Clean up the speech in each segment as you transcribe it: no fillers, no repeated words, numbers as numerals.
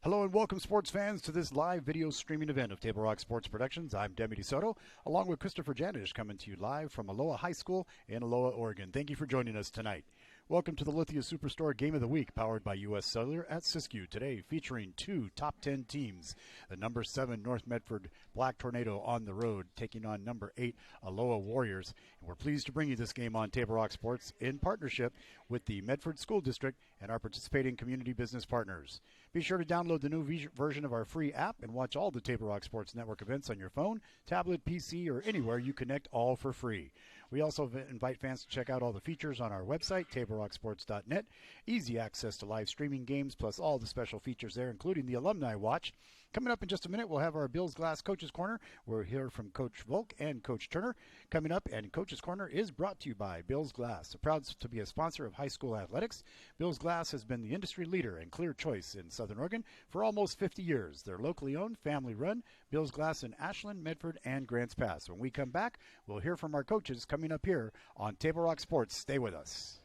Hello and welcome, sports fans, to this live video streaming event of Table Rock Sports Productions. I'm Demi DeSoto, along with Christopher Janish, coming to you live from Aloha High School in Aloha, Oregon. Thank you for joining us tonight. Welcome to the Lithia Superstore Game of the Week, powered by U.S. Cellular at Siskiyou. Today, featuring two top 10 teams. The number 7 North Medford Black Tornado on the road, taking on number 8 Aloha Warriors. And we're pleased to bring you this game on Table Rock Sports in partnership with the Medford School District and our participating community business partners. Be sure to download the new version of our free app and watch all the Table Rock Sports Network events on your phone, tablet, PC, or anywhere you connect, all for free. We also invite fans to check out all the features on our website, tablerocksports.net. Easy access to live streaming games, plus all the special features there, including the Alumni Watch. Coming up in just a minute, we'll have our Bills Glass Coaches Corner. We'll hear from Coach Volk and Coach Turner coming up, and Coaches Corner is brought to you by Bills Glass, proud to be a sponsor of high school athletics. Bills Glass has been the industry leader and clear choice in Southern Oregon for almost 50 years. They're locally owned, family run. Bills Glass in Ashland, Medford, and Grants Pass. When we come back, we'll hear from our coaches coming up here on Table Rock Sports. Stay with us.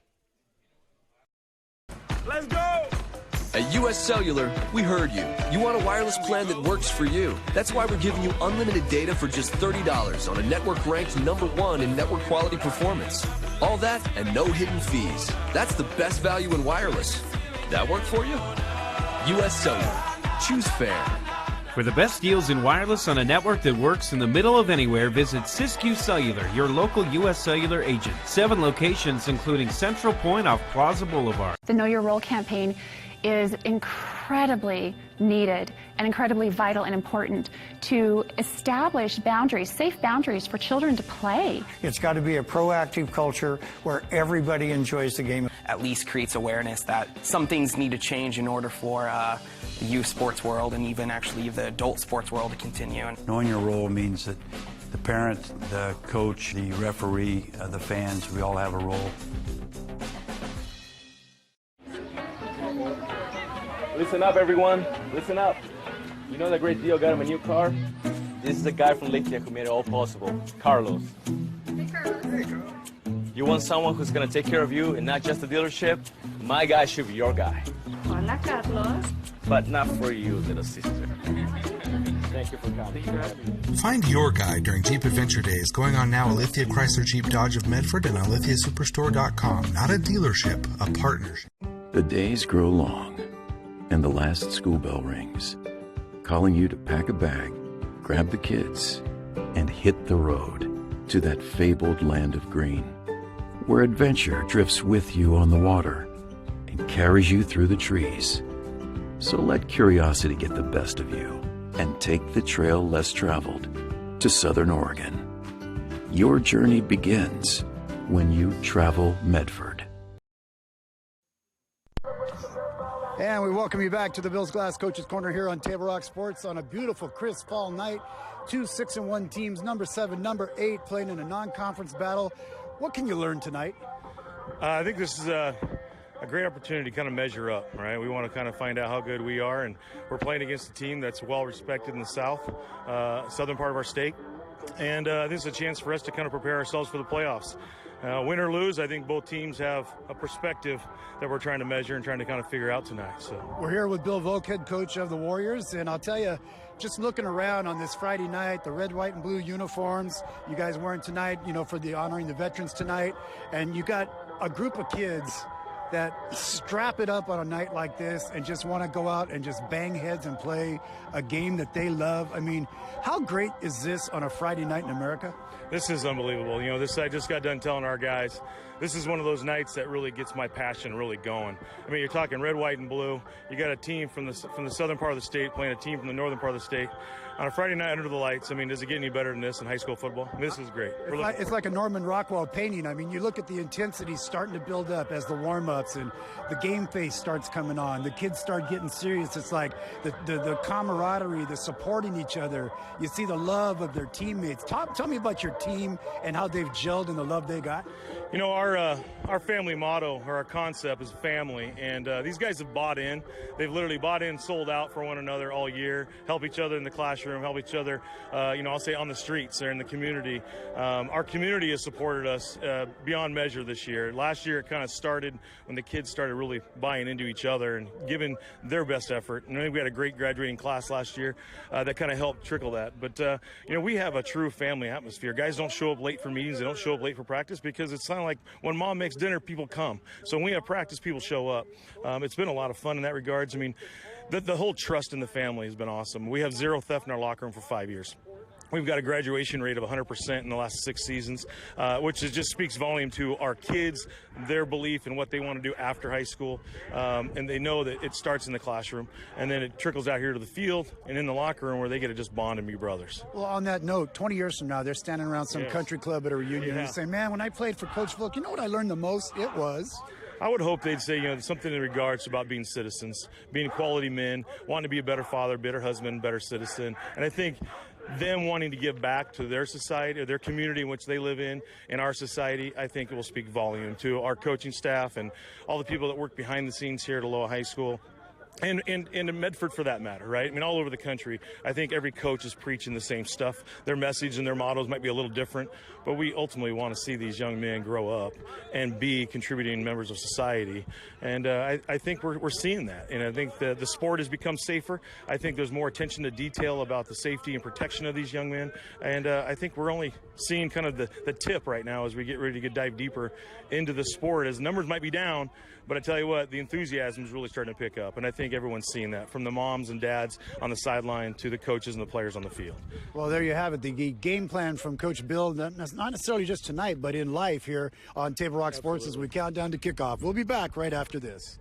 Let's go! At U.S. Cellular, we heard you. You want a wireless plan that works for you. That's why we're giving you unlimited data for just $30 on a network ranked #1 in network quality performance. All that and no hidden fees. That's the best value in wireless. That work for you? U.S. Cellular. Choose fair. For the best deals in wireless on a network that works in the middle of anywhere, visit Siskiyou Cellular, your local U.S. Cellular agent. 7 locations, including Central Point off Plaza Boulevard. The Know Your Role campaign is incredibly needed and incredibly vital and important to establish boundaries, safe boundaries for children to play. It's got to be a proactive culture where everybody enjoys the game. At least creates awareness that some things need to change in order for the youth sports world and even actually the adult sports world to continue. Knowing your role means that the parent, the coach, the referee, the fans, we all have a role. Listen up, everyone. Listen up. You know that great deal got him a new car? This is the guy from Lithia who made it all possible, Carlos. Hey, Carlos. Hey, Carlos. You want someone who's going to take care of you and not just the dealership? My guy should be your guy. Hola, Carlos. But not for you, little sister. Thank you for coming. Find your guy during Jeep Adventure Days going on now at Lithia Chrysler Jeep Dodge of Medford and on lithiasuperstore.com. Not a dealership, a partnership. The days grow long, and the last school bell rings, calling you to pack a bag, grab the kids, and hit the road to that fabled land of green, where adventure drifts with you on the water and carries you through the trees. So let curiosity get the best of you and take the trail less traveled to Southern Oregon. Your journey begins when you travel Medford. And we welcome you back to the Bills Glass Coaches Corner here on Table Rock Sports on a beautiful, crisp fall night. 2 6-1 teams, number 7, number 8, playing in a non-conference battle. What can you learn tonight? I think this is a great opportunity to kind of measure up, right? We want to kind of find out how good we are, and we're playing against a team that's well respected in the southern part of our state. And this is a chance for us to kind of prepare ourselves for the playoffs. Win or lose, I think both teams have a perspective that we're trying to measure and trying to kind of figure out tonight. So we're here with Bill Volk, head coach of the Warriors, and I'll tell you, just looking around on this Friday night, the red, white, and blue uniforms you guys wearing tonight, you know, for the honoring the veterans tonight, and you got a group of kids that strap it up on a night like this and just want to go out and just bang heads and play a game that they love. I mean, how great is this on a Friday night in America? This is unbelievable. You know, I just got done telling our guys, this is one of those nights that really gets my passion really going. I mean, you're talking red, white, and blue. You got a team from the southern part of the state playing a team from the northern part of the state. On a Friday night under the lights, I mean, does it get any better than this in high school football? I mean, this is great. It's like a Norman Rockwell painting. I mean, you look at the intensity starting to build up as the warm-ups and the game face starts coming on. The kids start getting serious. It's like the camaraderie, the supporting each other. You see the love of their teammates. Tell me about your team and how they've gelled and the love they got. You know, our family motto, or our concept, is family, and these guys have bought in. They've literally bought in, sold out for one another all year, help each other in the classroom, help each other, you know, I'll say on the streets or in the community. Our community has supported us beyond measure this year. Last year, it kind of started when the kids started really buying into each other and giving their best effort. And I think we had a great graduating class last year that kind of helped trickle that. But, you know, we have a true family atmosphere. Guys don't show up late for meetings. They don't show up late for practice because it's not like when mom makes dinner, people come. So when we have practice, people show up. It's been a lot of fun in that regards. I mean, the whole trust in the family has been awesome. We have zero theft in our locker room for 5 years. We've got a graduation rate of 100% in the last 6 seasons, which just speaks volume to our kids, their belief in what they want to do after high school. And they know that it starts in the classroom, and then it trickles out here to the field and in the locker room where they get to just bond and be brothers. Well, on that note, 20 years from now, they're standing around some country club at a reunion and saying, man, when I played for Coach Volk, you know what I learned the most? It was... I would hope they'd say, you know, something in regards about being citizens, being quality men, wanting to be a better father, better husband, better citizen. And I think them wanting to give back to their society or their community in which they live in our society, I think it will speak volume to our coaching staff and all the people that work behind the scenes here at Aloha High School. And in Medford, for that matter, right? I mean, all over the country, I think every coach is preaching the same stuff. Their message and their mottos might be a little different, but we ultimately want to see these young men grow up and be contributing members of society. And I think we're seeing that. And I think the sport has become safer. I think there's more attention to detail about the safety and protection of these young men. And I think we're only seeing kind of the tip right now as we get ready to dive deeper into the sport, as numbers might be down. But I tell you what, the enthusiasm is really starting to pick up, and I think everyone's seeing that, from the moms and dads on the sideline to the coaches and the players on the field. Well, there you have it, the game plan from Coach Bill, not necessarily just tonight, but in life here on Table Rock Sports as we count down to kickoff. We'll be back right after this.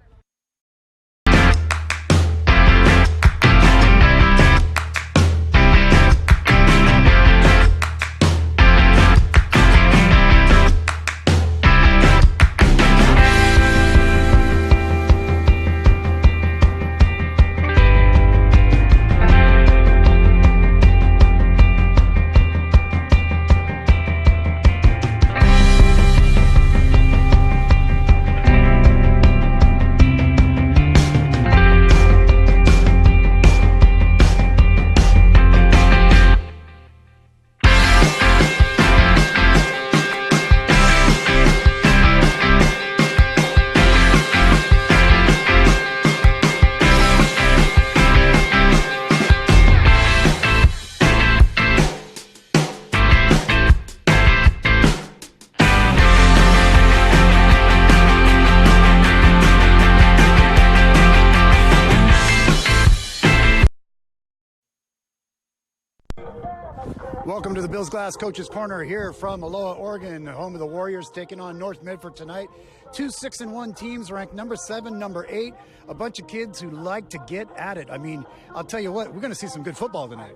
Welcome to the Bills Glass Coaches Corner here from Aloha, Oregon, home of the Warriors, taking on North Medford tonight. 2 6-1 teams ranked number 7, number 8. A bunch of kids who like to get at it. I mean, I'll tell you what, we're going to see some good football tonight.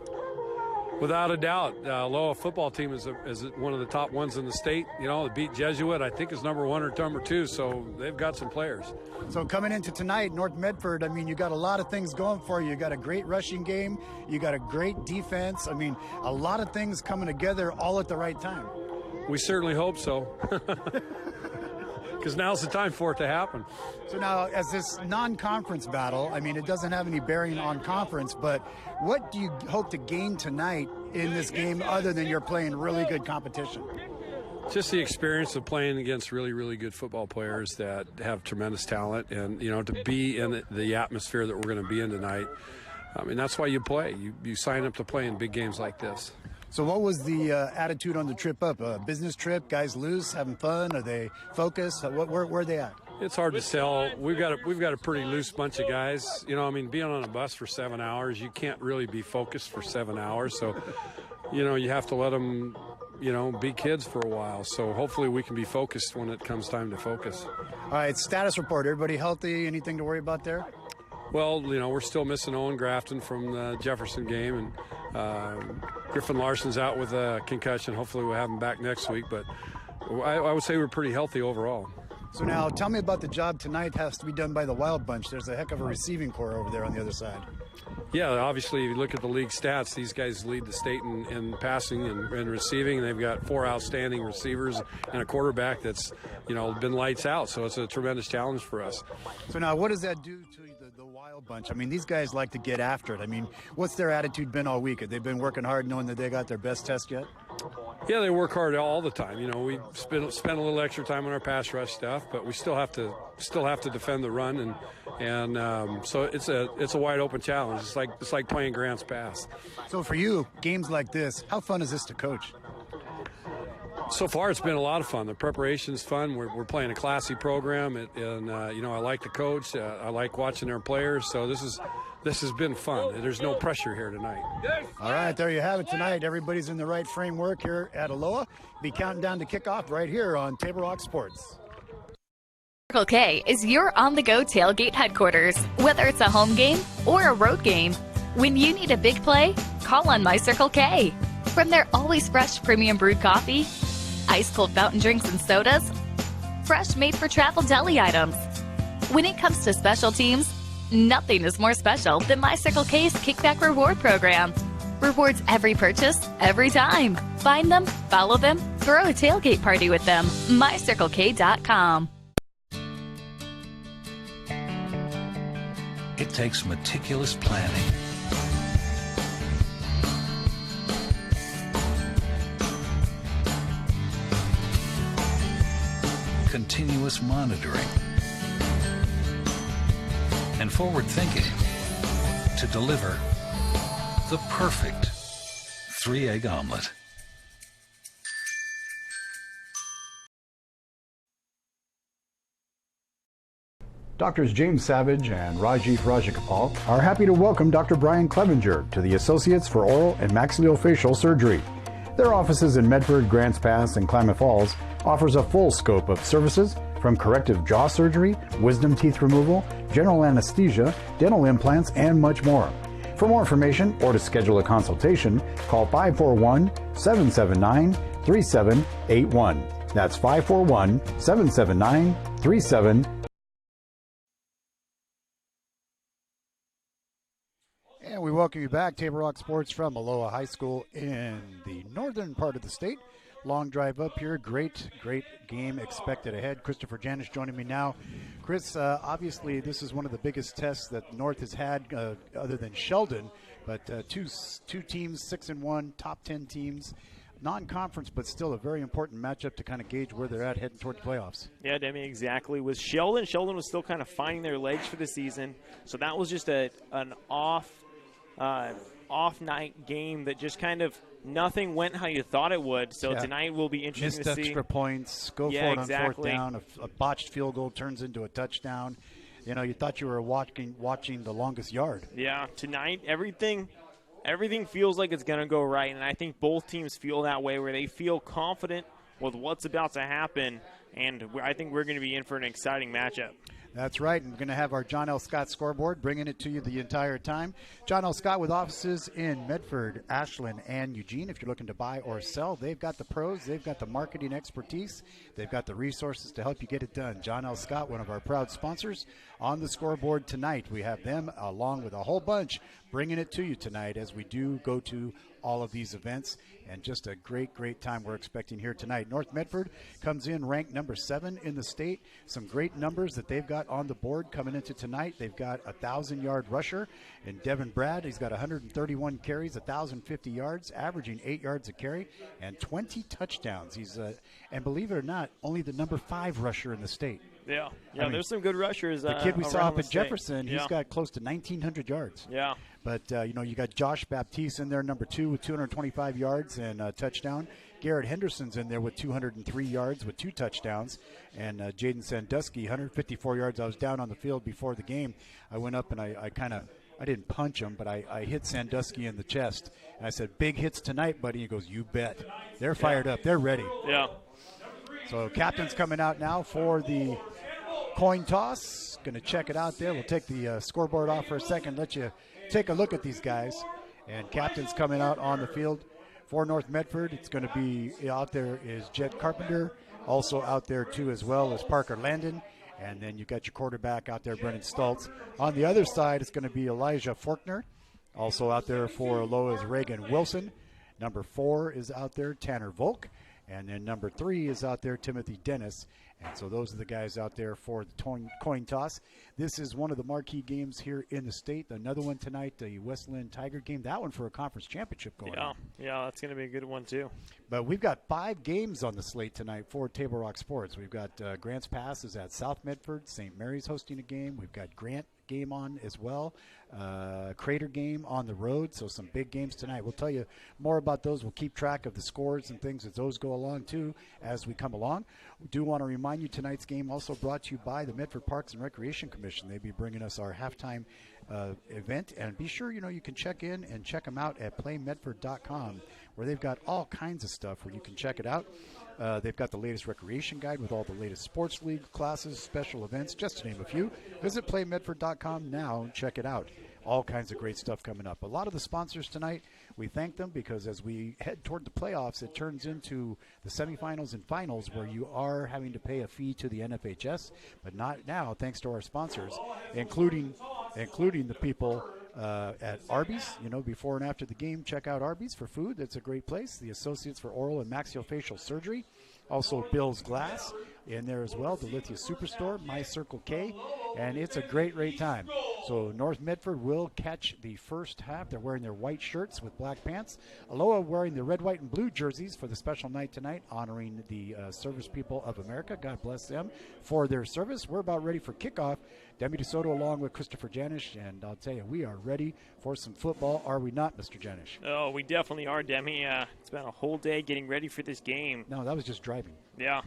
Without a doubt, Aloha football team is one of the top ones in the state. You know, they beat Jesuit, I think, is number 1 or number 2, so they've got some players. So coming into tonight, North Medford, I mean, you got a lot of things going for you. You got a great rushing game. You got a great defense. I mean, a lot of things coming together all at the right time. We certainly hope so. Because now's the time for it to happen. So now, as this non-conference battle, I mean, it doesn't have any bearing on conference, but what do you hope to gain tonight in this game other than you're playing really good competition? Just the experience of playing against really, really good football players that have tremendous talent, and, you know, to be in the atmosphere that we're going to be in tonight. I mean, that's why you play. You sign up to play in big games like this. So what was the attitude on the trip up? A business trip? Guys loose, having fun? Are they focused? Where are they at? It's hard to tell. We've got a pretty loose bunch of guys. You know, I mean, being on a bus for 7 hours, you can't really be focused for 7 hours. So, you know, you have to let them, you know, be kids for a while. So hopefully we can be focused when it comes time to focus. All right, status report. Everybody healthy? Anything to worry about there? Well, you know, we're still missing Owen Grafton from the Jefferson game, and Griffin Larson's out with a concussion. Hopefully we'll have him back next week, but I would say we're pretty healthy overall. So now tell me about the job tonight. Has to be done by the Wild Bunch. There's a heck of a receiving core over there on the other side. Yeah, obviously, if you look at the league stats, these guys lead the state in passing and receiving. They've got 4 outstanding receivers and a quarterback that's, been lights out. So it's a tremendous challenge for us. So now, what does that do to the Wild Bunch? I mean, these guys like to get after it. I mean, what's their attitude been all week? Have they been working hard knowing that they got their best test yet? Yeah, they work hard all the time. We spend a little extra time on our pass rush stuff, but we still have to defend the run, and so it's a wide open challenge. It's like playing Grants Pass. So for you, games like this, how fun is this to coach? So far, it's been a lot of fun. The preparation's fun. We're playing a classy program, and I like the coach. I like watching our players. So this has been fun. There's no pressure here tonight. All right, there you have it tonight. Everybody's in the right framework here at Aloha. Be counting down to kickoff right here on Table Rock Sports. Circle K is your on-the-go tailgate headquarters. Whether it's a home game or a road game, when you need a big play, call on My Circle K. From their always fresh premium brewed coffee, ice-cold fountain drinks and sodas, fresh made-for-travel deli items. When it comes to special teams, nothing is more special than My Circle K's Kickback Reward Program. Rewards every purchase, every time. Find them, follow them, throw a tailgate party with them. MyCircleK.com. It takes meticulous planning, continuous monitoring, and forward thinking to deliver the perfect 3-egg omelet. Doctors James Savage and Rajiv Rajakapal are happy to welcome Dr. Brian Clevenger to the Associates for Oral and Maxillofacial Surgery. Their offices in Medford, Grants Pass, and Klamath Falls offers a full scope of services from corrective jaw surgery, wisdom teeth removal, general anesthesia, dental implants, and much more. For more information or to schedule a consultation, call 541-779-3781. That's 541-779-3781. And we welcome you back, Table Rock Sports from Aloha High School in the northern part of the state. Long drive up here. Great game expected ahead. Christopher Janish joining me now. Chris, obviously this is one of the biggest tests that North has had other than Sheldon, but two teams, 6-1, top 10 teams. Non-conference, but still a very important matchup to kind of gauge where they're at heading toward the playoffs. Yeah, Demi, exactly. With Sheldon was still kind of finding their legs for the season, so that was just an off night game that just kind of nothing went how you thought it would. So tonight will be interesting to see. Missed extra points, go for it on fourth down. A botched field goal turns into a touchdown. You thought you were watching the longest yard. Yeah, tonight everything feels like it's going to go right, and I think both teams feel that way, where they feel confident with what's about to happen, and I think we're going to be in for an exciting matchup. That's right. And we're going to have our John L. Scott scoreboard, bringing it to you the entire time. John L. Scott with offices in Medford, Ashland, and Eugene. If you're looking to buy or sell, they've got the pros. They've got the marketing expertise. They've got the resources to help you get it done. John L. Scott, one of our proud sponsors, on the scoreboard tonight. We have them along with a whole bunch bringing it to you tonight as we do go to all of these events, and just a great time we're expecting here tonight. North Medford comes in ranked number 7 in the state. Some great numbers that they've got on the board coming into tonight. They've got a 1,000-yard rusher in Devin Brad. He's got 131 carries, 1,050 yards, averaging 8 yards a carry, and 20 touchdowns. He's and believe it or not, only the number 5 rusher in the state. Yeah, I mean, there's some good rushers. The kid we saw up at state. Jefferson, he's got close to 1,900 yards. Yeah. But, you got Josh Baptiste in there, number 2, with 225 yards and a touchdown. Garrett Henderson's in there with 203 yards with 2 touchdowns. And Jaden Sandusky, 154 yards. I was down on the field before the game. I went up and I didn't punch him, but I hit Sandusky in the chest. And I said, big hits tonight, buddy. He goes, you bet. They're fired up. They're ready. Yeah. So captain's coming out now for the coin toss. Going to check it out there. We'll take the scoreboard off for a second, let you take a look at these guys. And captain's coming out on the field for North Medford. It's going to be out there is Jed Carpenter. Also out there, too, as well as Parker Landon. And then you got your quarterback out there, Brennan Stultz. On the other side, it's going to be Elijah Forkner. Also out there for Aloha is Reagan Wilson. Number 4 is out there, Tanner Volk. And then number 3 is out there, Timothy Dennis. And so those are the guys out there for the coin toss. This is one of the marquee games here in the state. Another one tonight, the Westland Tiger game. That one for a conference championship going on. Yeah, that's going to be a good one too. But we've got 5 games on the slate tonight for Table Rock Sports. We've got Grants Pass is at South Medford. St. Mary's hosting a game. We've got Grant game on as well. Crater game on the road. So some big games tonight. We'll tell you more about those. We'll keep track of the scores and things as those go along too as we come along. We do want to remind you tonight's game also brought to you by the Medford Parks and Recreation Commission. They'll be bringing us our halftime event, and be sure you can check in and check them out at playmedford.com, where they've got all kinds of stuff where you can check it out. They've got the latest recreation guide with all the latest sports league classes, special events, just to name a few. Visit playmedford.com now and check it out. All kinds of great stuff coming up. A lot of the sponsors tonight, we thank them because as we head toward the playoffs, it turns into the semifinals and finals where you are having to pay a fee to the NFHS, but not now, thanks to our sponsors, including the people at Arby's. Before and after the game, check out Arby's for food. That's a great place. The Associates for Oral and Maxillofacial Surgery. Also Bill's Glass in there as well. The Lithia Superstore, My Circle K. And it's a great time. So North Medford will catch the first half. They're wearing their white shirts with black pants. Aloha wearing the red, white, and blue jerseys for the special night tonight, honoring the service people of America. God bless them for their service. We're about ready for kickoff. Demi DeSoto along with Christopher Janish, and I'll tell you, we are ready for some football, are we not, Mr. Janish? Oh, we definitely are, Demi. It's been a whole day getting ready for this game. No, that was just driving. Yeah.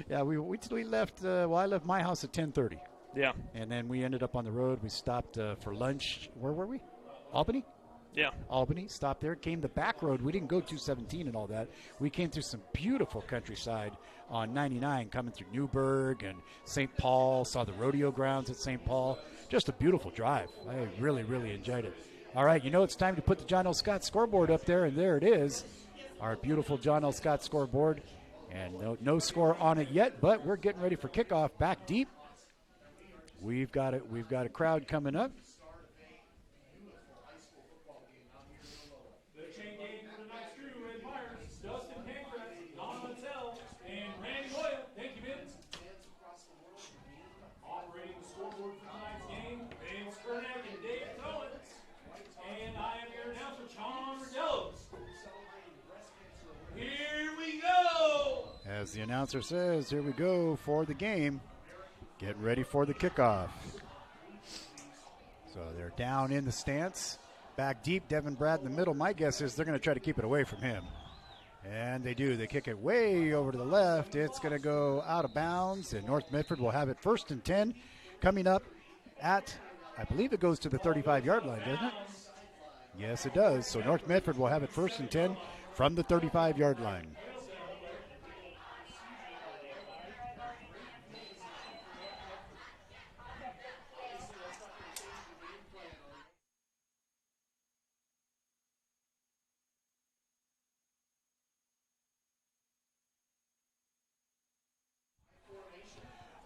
Yeah, we left, I left my house at 10:30. Yeah. And then we ended up on the road. We stopped for lunch. Where were we? Albany? Yeah. Albany. Stopped there. Came the back road. We didn't go 217 and all that. We came through some beautiful countryside on 99, coming through Newburgh and St. Paul. Saw the rodeo grounds at St. Paul. Just a beautiful drive. I really enjoyed it. All right, it's time to put the John L. Scott scoreboard up there, and there it is. Our beautiful John L. Scott scoreboard. And no score on it yet, but we're getting ready for kickoff. Back deep. We've got a crowd coming up. As the announcer says, here we go for the game. Getting ready for the kickoff. So they're down in the stance. Back deep, Devin Brad in the middle. My guess is they're going to try to keep it away from him. And they do. They kick it way over to the left. It's going to go out of bounds, and North Medford will have it 1st and 10 coming up at, I believe it goes to the 35-yard line, doesn't it? Yes, it does. So North Medford will have it 1st and 10 from the 35-yard line.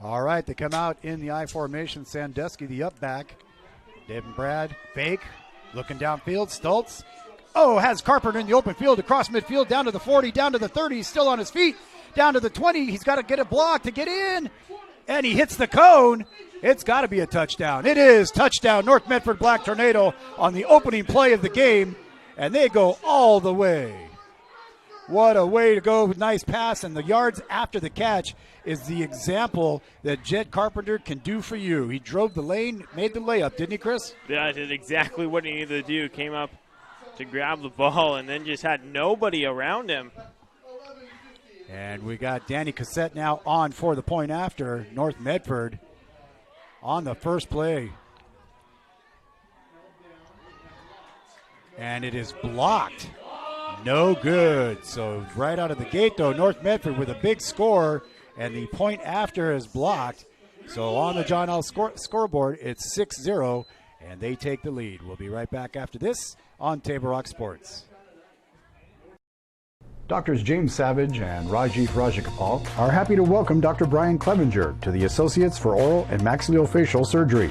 All right, they come out in the I formation. Sandusky, the up back. Devin Brad, fake, looking downfield. Stultz, has Carpenter in the open field, across midfield, down to the 40, down to the 30. He's still on his feet, down to the 20. He's got to get a block to get in, and he hits the cone. It's got to be a touchdown. It is. Touchdown, North Medford Black Tornado on the opening play of the game, and they go all the way. What a way to go. Nice pass, and the yards after the catch is the example that Jed Carpenter can do for you. He drove the lane, made the layup, didn't he, Chris? Yeah, I did exactly what he needed to do. Came up to grab the ball and then just had nobody around him. And we got Danny Cassette now on for the point after. North Medford on the first play. And it is blocked. No good. So right out of the gate, though, North Medford with a big score, and the point after is blocked. So on the John L. scoreboard, it's 6-0, and they take the lead. We'll be right back after this on Table Rock Sports. Doctors James Savage and Rajiv Rajakapal are happy to welcome Dr. Brian Clevenger to the Associates for Oral and Maxillofacial Surgery.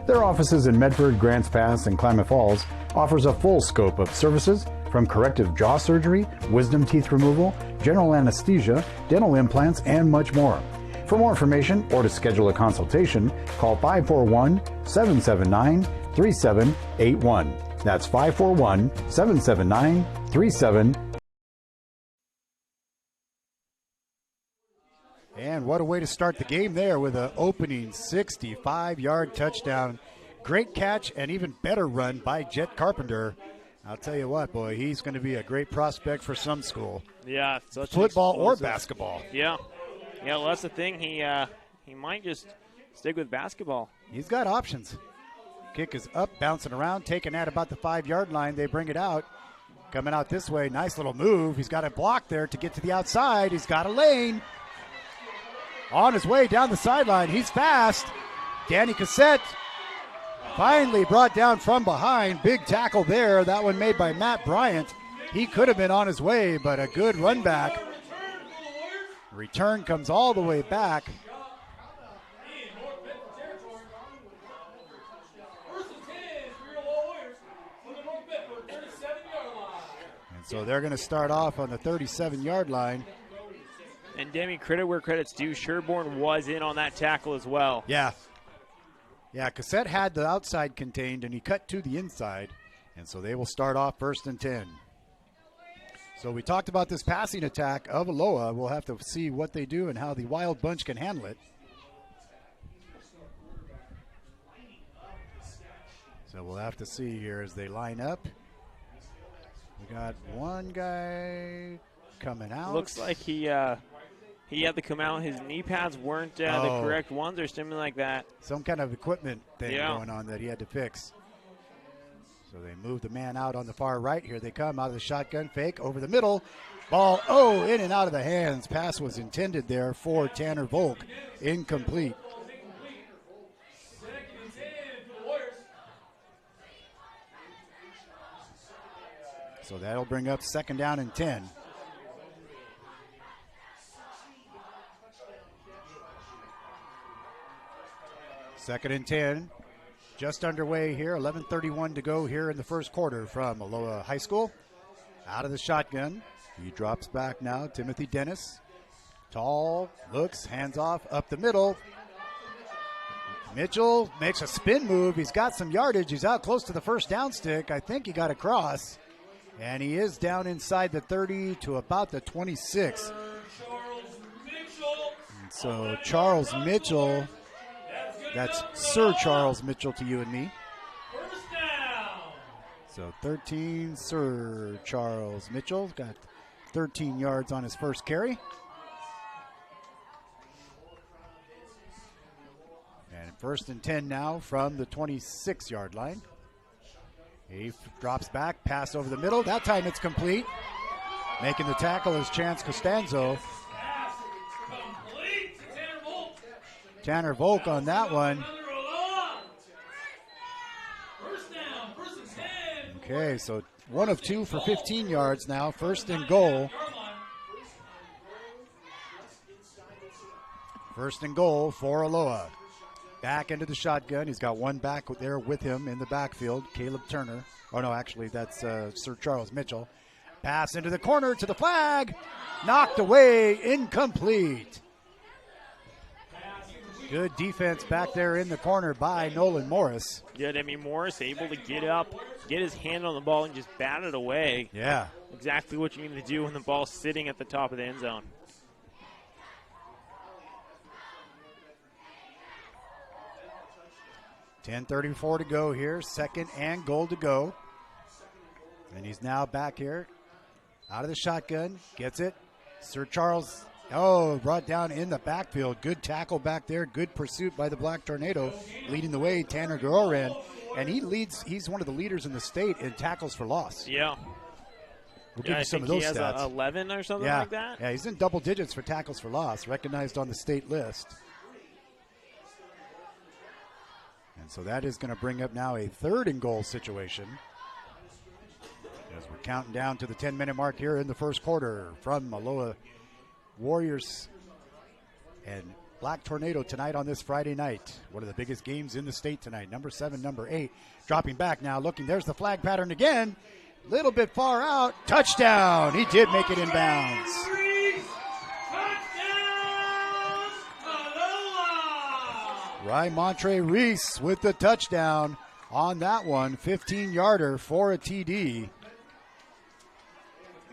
Their offices in Medford, Grants Pass, and Klamath Falls offers a full scope of services from corrective jaw surgery, wisdom teeth removal, general anesthesia, dental implants, and much more. For more information or to schedule a consultation, call 541-779-3781. That's 541-779-3781. And what a way to start the game there with an opening 65-yard touchdown. Great catch and even better run by Jet Carpenter. I'll tell you what, boy, he's going to be a great prospect for some school. Yeah. Football or basketball. Yeah. Yeah, well, that's the thing. He might just stick with basketball. He's got options. Kick is up, bouncing around, taken at about the 5-yard line. They bring it out. Coming out this way, nice little move. He's got a block there to get to the outside. He's got a lane. On his way down the sideline. He's fast. Danny Cassette finally brought down from behind. Big tackle there. That one made by Matt Bryant. He could have been on his way, but a good run back. Return comes all the way back. And so they're going to start off on the 37-yard line. And Demi, credit where credit's due. Sherborne was in on that tackle as well. Yeah. Yeah, Cassette had the outside contained, and he cut to the inside. And so they will start off 1st and 10. So we talked about this passing attack of Aloha. We'll have to see what they do and how the Wild Bunch can handle it. So we'll have to see here as they line up. We got one guy coming out. Looks like he had to come out. His knee pads weren't the correct ones or something like that. Some kind of equipment thing going on that he had to fix. So they move the man out on the far right. Here they come out of the shotgun fake over the middle. Ball, in and out of the hands. Pass was intended there for Tanner Volk. Incomplete. So that'll bring up 2nd down and 10. Second and 10. Just underway here, 11:31 to go here in the first quarter from Aloha High School. Out of the shotgun, he drops back now, Timothy Dennis. Tall, looks, hands off, up the middle. Mitchell makes a spin move. He's got some yardage. He's out close to the first down stick. I think he got across. And he is down inside the 30 to about the 26. And so Charles Mitchell... That's Sir Charles Mitchell to you and me. So 13, Sir Charles Mitchell. Got 13 yards on his first carry. And 1st and 10 now from the 26-yard line. He drops back, pass over the middle. That time it's complete. Making the tackle is Chance Costanzo. Tanner Volk on that one. Okay, so 1 of 2 for 15 yards now. 1st and goal. 1st and goal for Aloha. Back into the shotgun. He's got one back there with him in the backfield, Caleb Turner. Oh, no, actually, that's Sir Charles Mitchell. Pass into the corner to the flag. Knocked away, incomplete. Good defense back there in the corner by Nolan Morris. Yeah, Morris able to get up, get his hand on the ball, and just bat it away. Yeah. Exactly what you need to do when the ball's sitting at the top of the end zone. $10:34 to go here. 2nd and goal to go. And he's now back here. Out of the shotgun. Gets it. Sir Charles... brought down in the backfield. Good tackle back there. Good pursuit by the Black Tornado. Leading the way, Tanner Goran. And he's one of the leaders in the state in tackles for loss. Yeah. We'll give you some of those stats. He has 11 or something like that? Yeah, he's in double digits for tackles for loss, recognized on the state list. And so that is going to bring up now a 3rd and goal situation. As we're counting down to the 10-minute mark here in the first quarter from Aloha Warriors and Black Tornado tonight on this Friday night. One of the biggest games in the state tonight. Number 7, number 8. Dropping back now, looking. There's the flag pattern again. Little bit far out. Touchdown. He did make it in bounds. Montre Reese with the touchdown on that one. 15-yarder for a TD.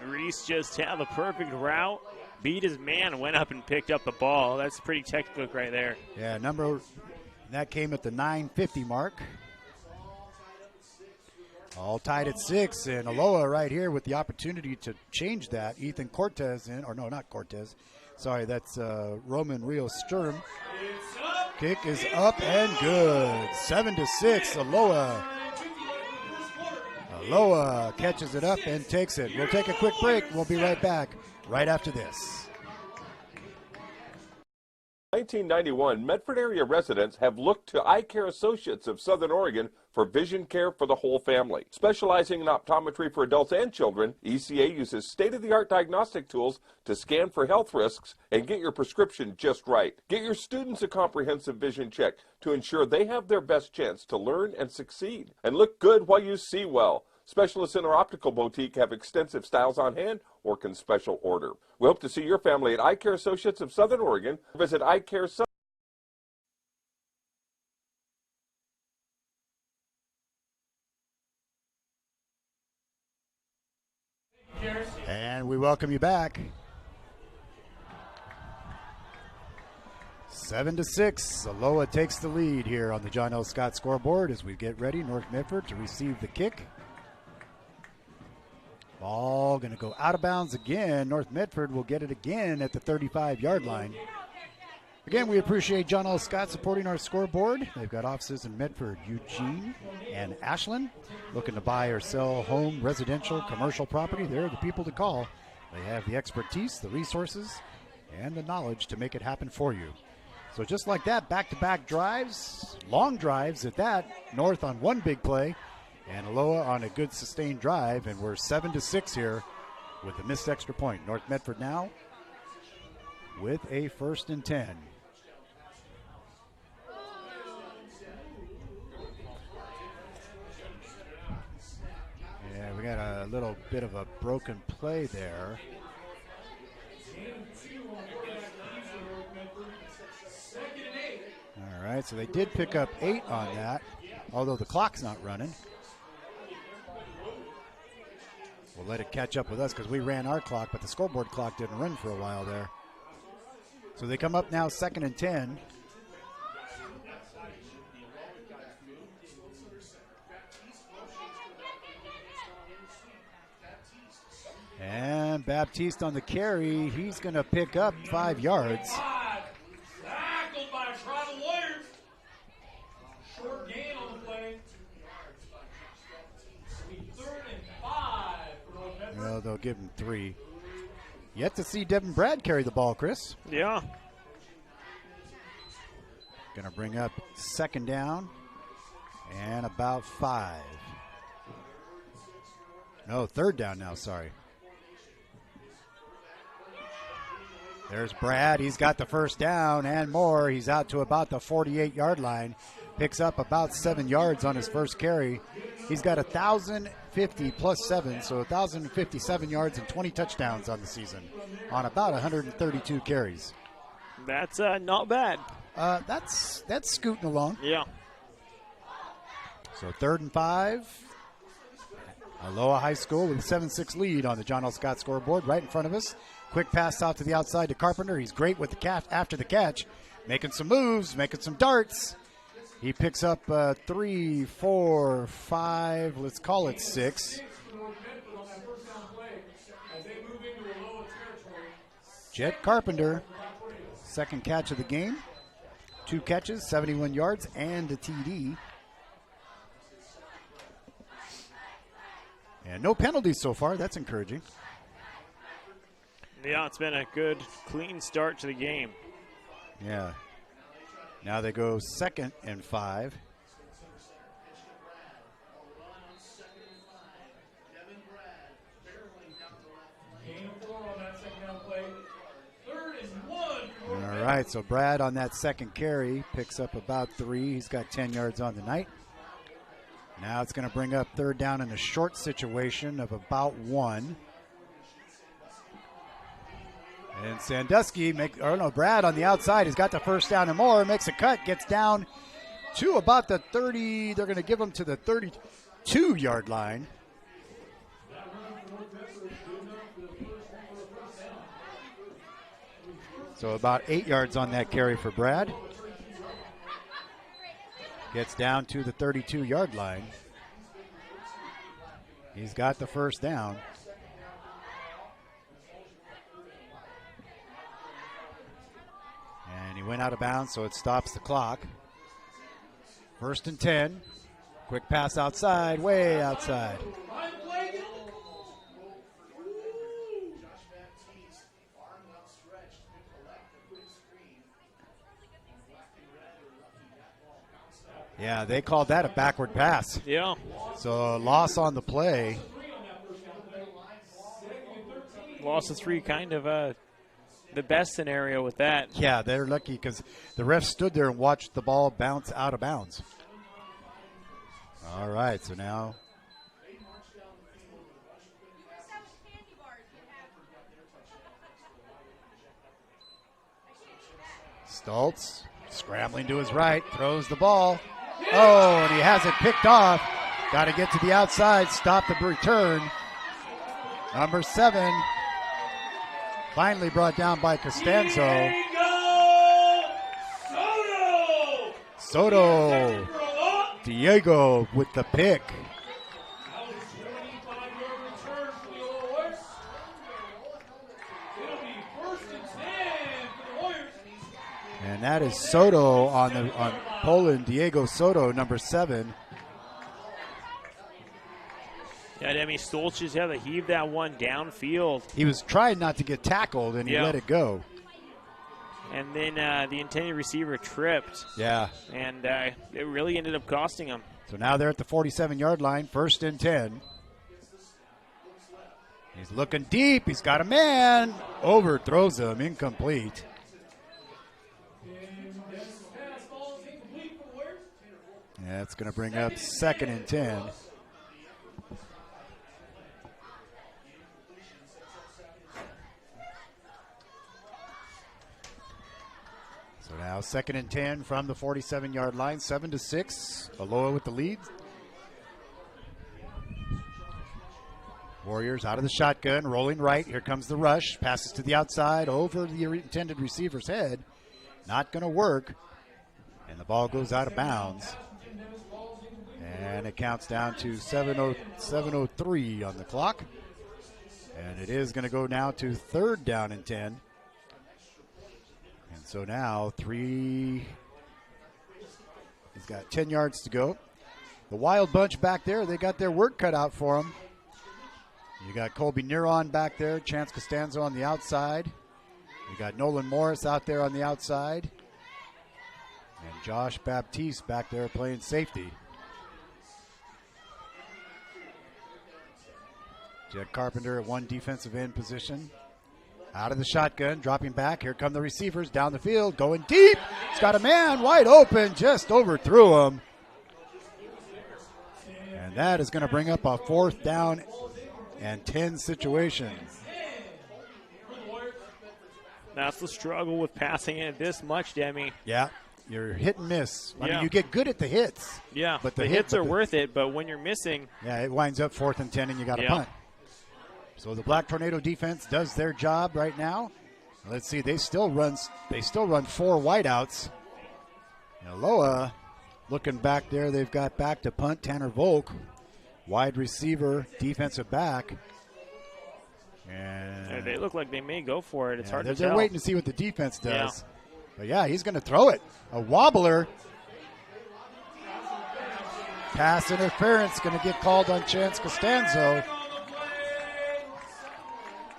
Reese just had the perfect route, beat his man, went up and picked up the ball. That's pretty textbook right there. Yeah, that came at the 9:50 mark. All tied at 6, and Aloha right here with the opportunity to change that. Ethan Cortez not Cortez. Sorry, that's Roman Rios Sturm. Kick is up and good. 7-6, Aloha. Aloha catches it up and takes it. We'll take a quick break. We'll be right back right after this. 1991, Medford area residents have looked to Eye Care Associates of Southern Oregon for vision care for the whole family. Specializing in optometry for adults and children, ECA uses state-of-the-art diagnostic tools to scan for health risks and get your prescription just right. Get your students a comprehensive vision check to ensure they have their best chance to learn and succeed. And look good while you see well. Specialists in our optical boutique have extensive styles on hand or can special order. We hope to see your family at Eye Care Associates of Southern Oregon. Visit Eye Care And we welcome you back. 7-6, Aloha takes the lead here on the John L. Scott scoreboard as we get ready, North Medford, to receive the kick. Ball going to go out of bounds again. North Medford will get it again at the 35-yard line. Again, we appreciate John L. Scott supporting our scoreboard. They've got offices in Medford, Eugene, and Ashland. Looking to buy or sell home, residential, commercial property, they're the people to call. They have the expertise, the resources, and the knowledge to make it happen for you. So just like that, back-to-back drives, long drives at that. North on one big play, and Aloha on a good sustained drive, and we're 7-6 here with the missed extra point. North Medford now with a 1st and 10. Yeah, we got a little bit of a broken play there. All right, so they did pick up 8 on that, although the clock's not running. We'll let it catch up with us because we ran our clock, but the scoreboard clock didn't run for a while there. So they come up now 2nd and 10. And Baptiste on the carry. He's going to pick up 5 yards. Tackled by Tribal Warriors. Short gain on the play. 3rd and 5 for North Medford. Well, they'll give him 3. Yet to see Devin Brad carry the ball, Chris. Yeah. Going to bring up 2nd down and about 5. No, 3rd down now, sorry. There's Brad. He's got the 1st down and more. He's out to about the 48-yard line. Picks up about 7 yards on his first carry. He's got 1,050 plus 7, so 1,057 yards and 20 touchdowns on the season on about 132 carries. That's not bad. That's scooting along. Yeah. So 3rd and 5. Aloha High School with a 7-6 lead on the John L. Scott scoreboard right in front of us. Quick pass out to the outside to Carpenter. He's great with the catch after the catch. Making some moves, making some darts. He picks up 3, 4, 5, let's call it 6. Jet Carpenter, 2nd catch of the game. 2 catches, 71 yards, and a TD. And no penalties so far. That's encouraging. Yeah, it's been a good, clean start to the game. Yeah. Now they go 2nd and 5. right, so Brad on that second carry picks up about 3. He's got 10 yards on the night. Now it's going to bring up third down in a short situation of about 1. And Sandusky Brad on the outside has got the first down and more, makes a cut, gets down to about the 30. They're going to give him to the 32-yard line. So about 8 yards on that carry for Brad. Gets down to the 32-yard line. He's got the first down. And he went out of bounds, so it stops the clock. 1st and 10. Quick pass outside, way outside. Yeah, they called that a backward pass. Yeah. So a loss on the play. Loss of 3, kind of the best scenario with that. Yeah, they're lucky because the ref stood there and watched the ball bounce out of bounds. All right, so now Stoltz scrambling to his right, throws the ball. Oh, and he has it picked off. Got to get to the outside, stop the return. Number 7, finally brought down by Costanzo. Soto. Diego with the pick. And that is Soto on Poland. Diego Soto, number 7. Yeah, Demi Stoltz just had to heave that one downfield. He was trying not to get tackled, and he let it go. And then the intended receiver tripped. Yeah. And it really ended up costing him. So now they're at the 47-yard line, 1st and 10. He's looking deep. He's got a man. Overthrows him. Incomplete. Yeah, it's going to bring up 2nd and 10. So now 2nd and 10 from the 47-yard line, 7-6. Aloha with the lead. Warriors out of the shotgun, rolling right. Here comes the rush. Passes to the outside over the intended receiver's head. Not going to work. And the ball goes out of bounds. And it counts down to 7:03 on the clock. And it is going to go now to 3rd down and 10. And so now he's got 10 yards to go. The Wild Bunch back there, they got their work cut out for them. You got Colby Neron back there, Chance Costanzo on the outside. You got Nolan Morris out there on the outside. And Josh Baptiste back there playing safety. Jack Carpenter at one defensive end position. Out of the shotgun, dropping back. Here come the receivers down the field, going deep. He's got a man wide open, just overthrew him. And that is going to bring up a 4th down and 10 situation. That's the struggle with passing it this much, Demi. Yeah, you're hit and miss. I mean, you get good at the hits. Yeah, but the hits are worth it, but when you're missing. Yeah, it winds up 4th and 10 and you got to punt. So the Black Tornado defense does their job right now. Let's see, they still run 4 wideouts. Aloha looking back there, they've got back to punt Tanner Volk, wide receiver, defensive back. And they look like they may go for it. It's hard to tell. They're waiting to see what the defense does. But yeah, he's going to throw it. A wobbler. Pass interference going to get called on Chance Costanzo.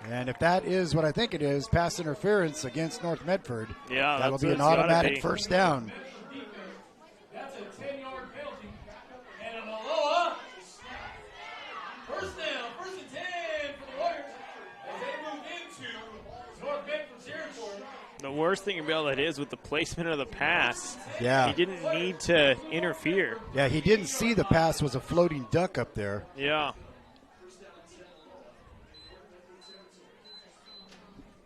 And if that is what I think it is, pass interference against North Medford, that'll be an automatic 1st down. That's a 10-yard penalty. And an Aloha. 1st down, 1st and 10 for the Warriors as they move into North Medford territory. The worst thing about it is with the placement of the pass, Yeah. he didn't need to interfere. Yeah, he didn't see the pass was a floating duck up there. Yeah.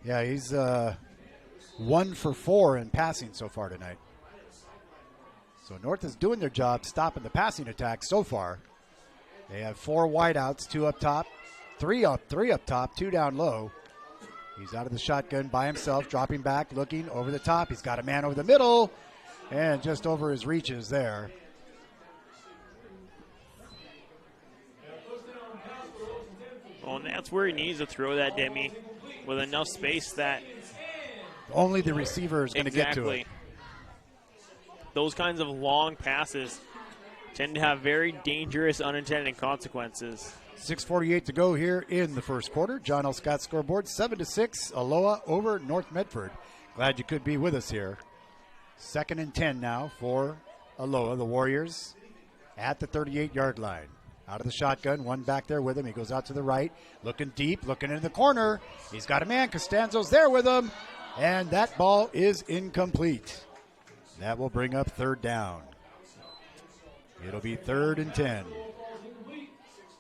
Yeah, he's 1 for 4 in passing so far tonight. So North is doing their job stopping the passing attack so far. They have 4 wideouts, 2 up top, 3 up top, 2 down low. He's out of the shotgun by himself, dropping back, looking over the top. He's got a man over the middle, and just over his reaches there. Well, and that's where he needs to throw that, Demi, with enough space that only the receiver is going to get to it. Those kinds of long passes tend to have very dangerous unintended consequences. 6:48 to go here in the first quarter. John L. Scott scoreboard, 7-6, Aloha over North Medford. Glad you could be with us here. 2nd and 10 now for Aloha, the Warriors, at the 38-yard line. Out of the shotgun, one back there with him. He goes out to the right, looking deep, looking in the corner. He's got a man. Costanzo's there with him, and that ball is incomplete. That will bring up 3rd down. It'll be 3rd and 10.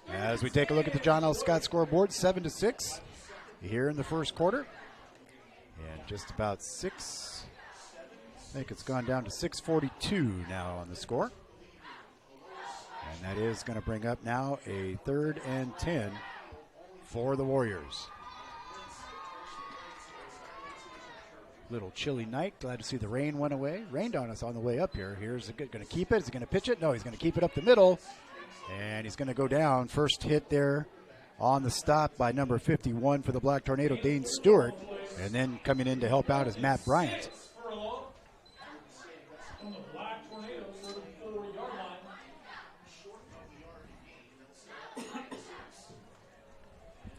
As we take a look at the John L. Scott scoreboard, 7-6 here in the first quarter. And just about 6, I think it's gone down to 6:42 now on the score. And that is going to bring up now a 3rd and 10 for the Warriors. Little chilly night. Glad to see the rain went away. Rained on us on the way up here. Here's going to keep it. Is he going to pitch it? No, he's going to keep it up the middle. And he's going to go down. First hit there on the stop by number 51 for the Black Tornado, Dane Stewart. And then coming in to help out is Matt Bryant.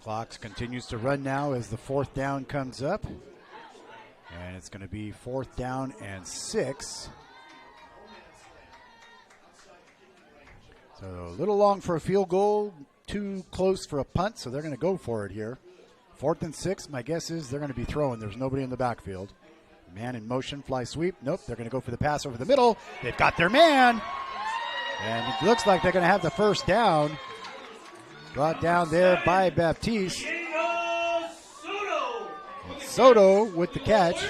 Clock continues to run now as the 4th down comes up. And it's going to be 4th down and 6. So a little long for a field goal, too close for a punt, so they're going to go for it here. 4th and 6, my guess is they're going to be throwing. There's nobody in the backfield. Man in motion, fly sweep. Nope, they're going to go for the pass over the middle. They've got their man. And it looks like they're going to have the 1st down. Brought down there by Baptiste. And Soto with the catch.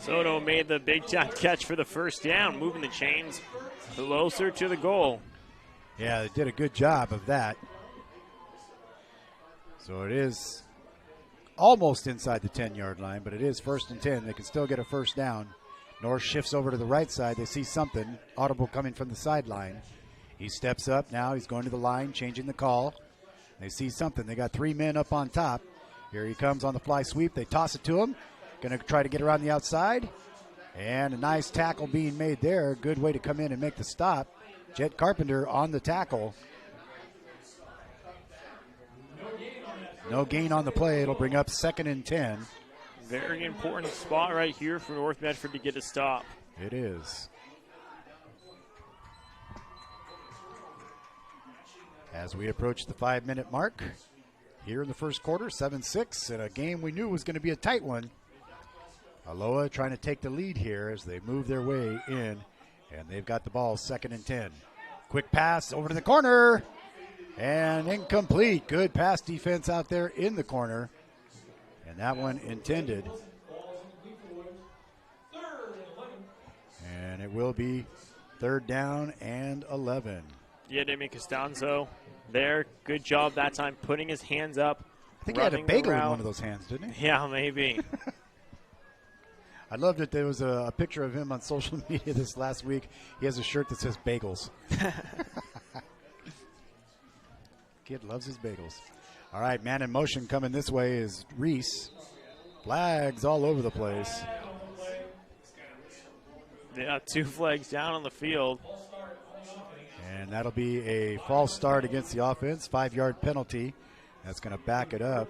Soto made the big time catch for the 1st down, moving the chains closer to the goal. Yeah, they did a good job of that. So it is almost inside the 10-yard line, but it is 1st and 10. They can still get a 1st down. North shifts over to the right side. They see something. Audible coming from the sideline. He steps up now. He's going to the line, changing the call. They see something. They got 3 men up on top. Here he comes on the fly sweep. They toss it to him. Going to try to get around the outside. And a nice tackle being made there. Good way to come in and make the stop. Jet Carpenter on the tackle. No gain on the play. It'll bring up 2nd and 10. Very important spot right here for North Medford to get a stop. It is. As we approach the 5-minute mark here in the first quarter, 7-6, in a game we knew was going to be a tight one. Aloha trying to take the lead here as they move their way in, and they've got the ball 2nd and 10. Quick pass over to the corner, and incomplete. Good pass defense out there in the corner, and that one intended. And it will be 3rd down and 11. Yeah, Demi Costanzo there. Good job that time putting his hands up. I think he had a bagel in one of those hands, didn't he? Yeah, maybe. I loved that there was a picture of him on social media this last week. He has a shirt that says bagels. Kid loves his bagels. All right, man in motion coming this way is Reese. Flags all over the place. Yeah, 2 flags down on the field. And that'll be a false start against the offense. 5-yard penalty. That's going to back it up.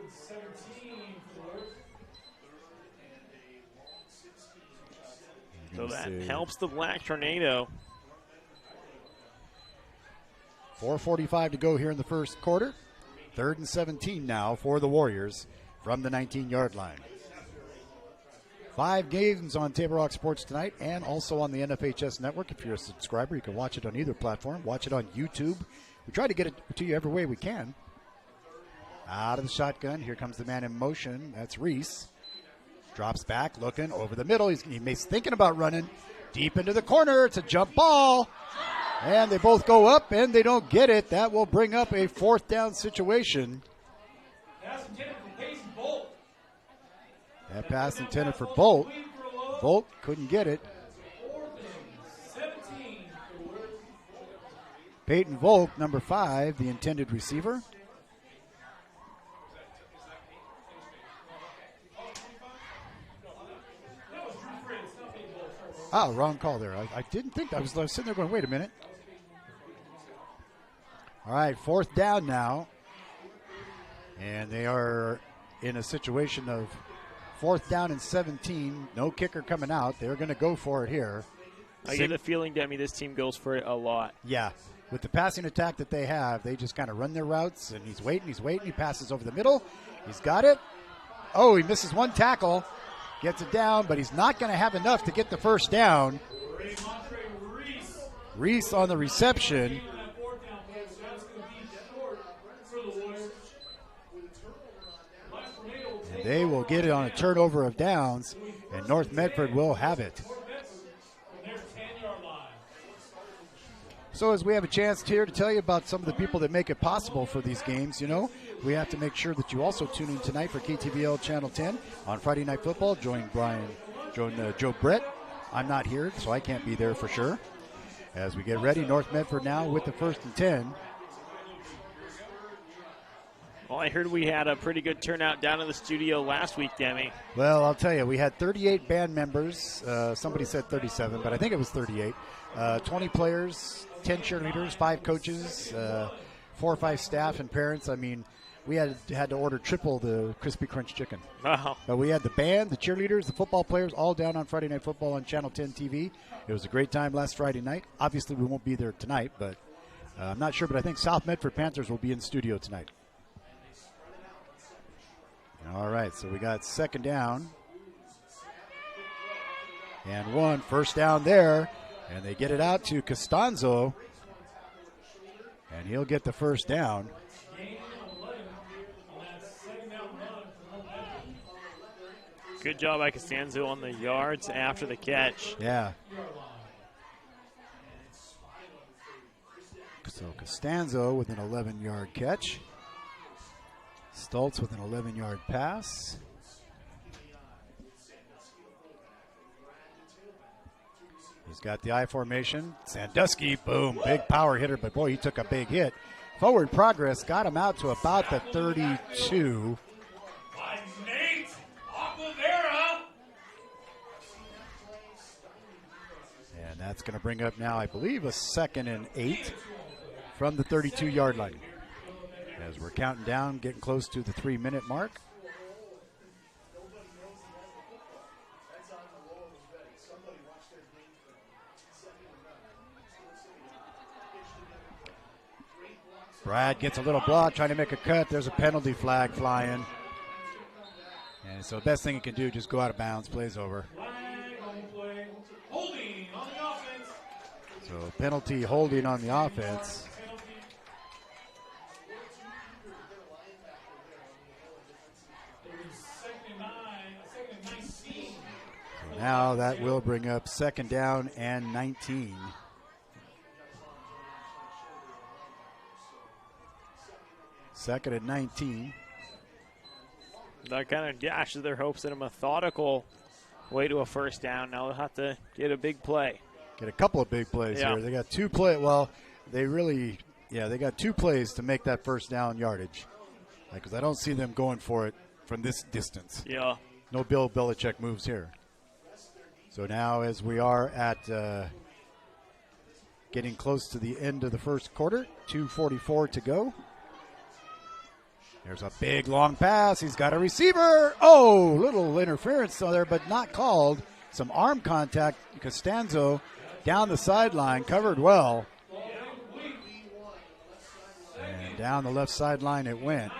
So that helps the Black Tornado. 4:45 to go here in the first quarter. 3rd and 17 now for the Warriors. from the 19-yard line. 5 games on Table Rock Sports tonight and also on the NFHS network. If you're a subscriber, you can watch it on either platform. Watch it on YouTube. We try to get it to you every way we can. Out of the shotgun. Here comes the man in motion. That's Reese. Drops back, looking over the middle. He's thinking about running deep into the corner. It's a jump ball. And they both go up, and they don't get it. That will bring up a 4th down situation. That pass intended for Bolt. Bolt couldn't get it. Peyton Volk, number 5, the intended receiver. Oh, wrong call there. I didn't think. I was sitting there going, wait a minute. All right, 4th down now. And they are in a situation of 4th down and 17. No kicker coming out. They're going to go for it here. I get the feeling, Demi, this team goes for it a lot. Yeah. With the passing attack that they have, they just kind of run their routes, and he's waiting. He passes over the middle. He's got it. Oh, he misses one tackle. Gets it down, but he's not going to have enough to get the first down. Reese on the reception. And they will get it on a turnover of downs, and North Medford will have it. So as we have a chance here to tell you about some of the people that make it possible for these games, we have to make sure that you also tune in tonight for KTVL Channel 10 on Friday Night Football. Join Joe Brett. I'm not here, so I can't be there for sure. As we get ready, North Medford now with the 1st and 10. Well, I heard we had a pretty good turnout down in the studio last week, Demi. Well, I'll tell you, we had 38 band members. Somebody said 37, but I think it was 38. 20 players, 10 cheerleaders, 5 coaches, 4 or 5 staff and parents. I mean, we had to order triple the Crispy Crunch chicken. Wow. But we had the band, the cheerleaders, the football players all down on Friday Night Football on Channel 10 TV. It was a great time last Friday night. Obviously, we won't be there tonight, but I'm not sure. But I think South Medford Panthers will be in studio tonight. All right, so we got 2nd down. And 1 first down there. And they get it out to Costanzo. And he'll get the first down. Good job by Costanzo on the yards after the catch. Yeah. So Costanzo with an 11-yard catch. Stoltz with an 11-yard pass. He's got the I formation. Sandusky, boom, big power hitter, but boy, he took a big hit. Forward progress got him out to about the 32. And that's going to bring up now, I believe, a 2nd and 8 from the 32-yard line. As we're counting down, getting close to the 3-minute mark. Brad gets a little block, trying to make a cut. There's a penalty flag flying. And so the best thing he can do, just go out of bounds, plays over. So penalty holding on the offense. So now that will bring up 2nd down and 19. Second and 19. That kind of dashes their hopes in a methodical way to a first down. Now they'll have to get a big play. Get a couple of big plays here. They got 2 plays. Well, they got 2 plays to make that first down yardage. Because I don't see them going for it from this distance. Yeah. No Bill Belichick moves here. So now as we are at getting close to the end of the first quarter, 2:44 to go. There's a big long pass. He's got a receiver. Oh, little interference there, but not called. Some arm contact. Costanzo down the sideline, covered well. And down the left sideline it went.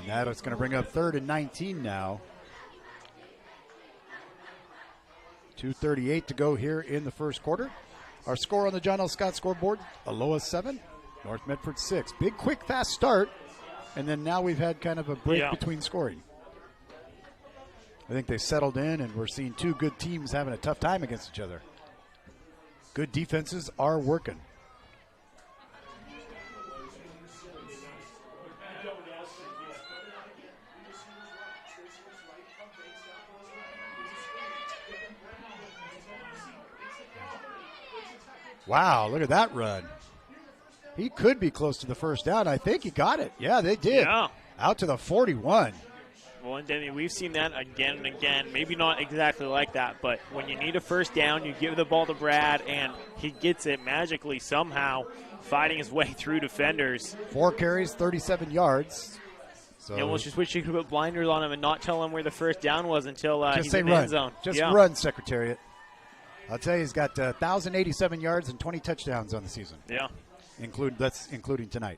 And that is going to bring up 3rd and 19 now. 2:38 to go here in the first quarter. Our score on the John L. Scott scoreboard, Aloha 7, North Medford 6. Big, quick, fast start, and then now we've had kind of a break between scoring. I think they settled in, and we're seeing two good teams having a tough time against each other. Good defenses are working. Wow, look at that run. He could be close to the first down. I think he got it. Yeah, they did. Yeah. Out to the 41. Well, and Demi, we've seen that again and again. Maybe not exactly like that, but when you need a first down, you give the ball to Brad, and he gets it magically somehow, fighting his way through defenders. 4 carries, 37 yards. So you almost just wish you could put blinders on him and not tell him where the first down was until he's in the run. end zone. Just run, Secretariat. I'll tell you, he's got 1,087 yards and 20 touchdowns on the season. Yeah. That's including tonight.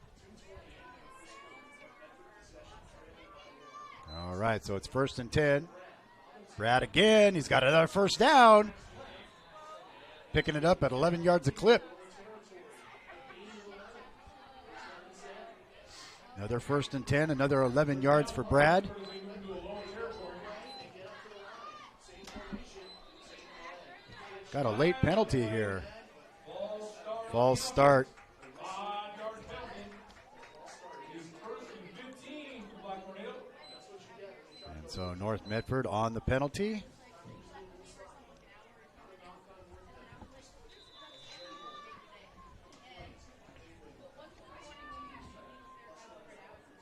All right, so it's 1st and 10. Brad again. He's got another first down. Picking it up at 11 yards a clip. Another 1st and 10, another 11 yards for Brad. Got a late penalty here. False start. And so North Medford on the penalty.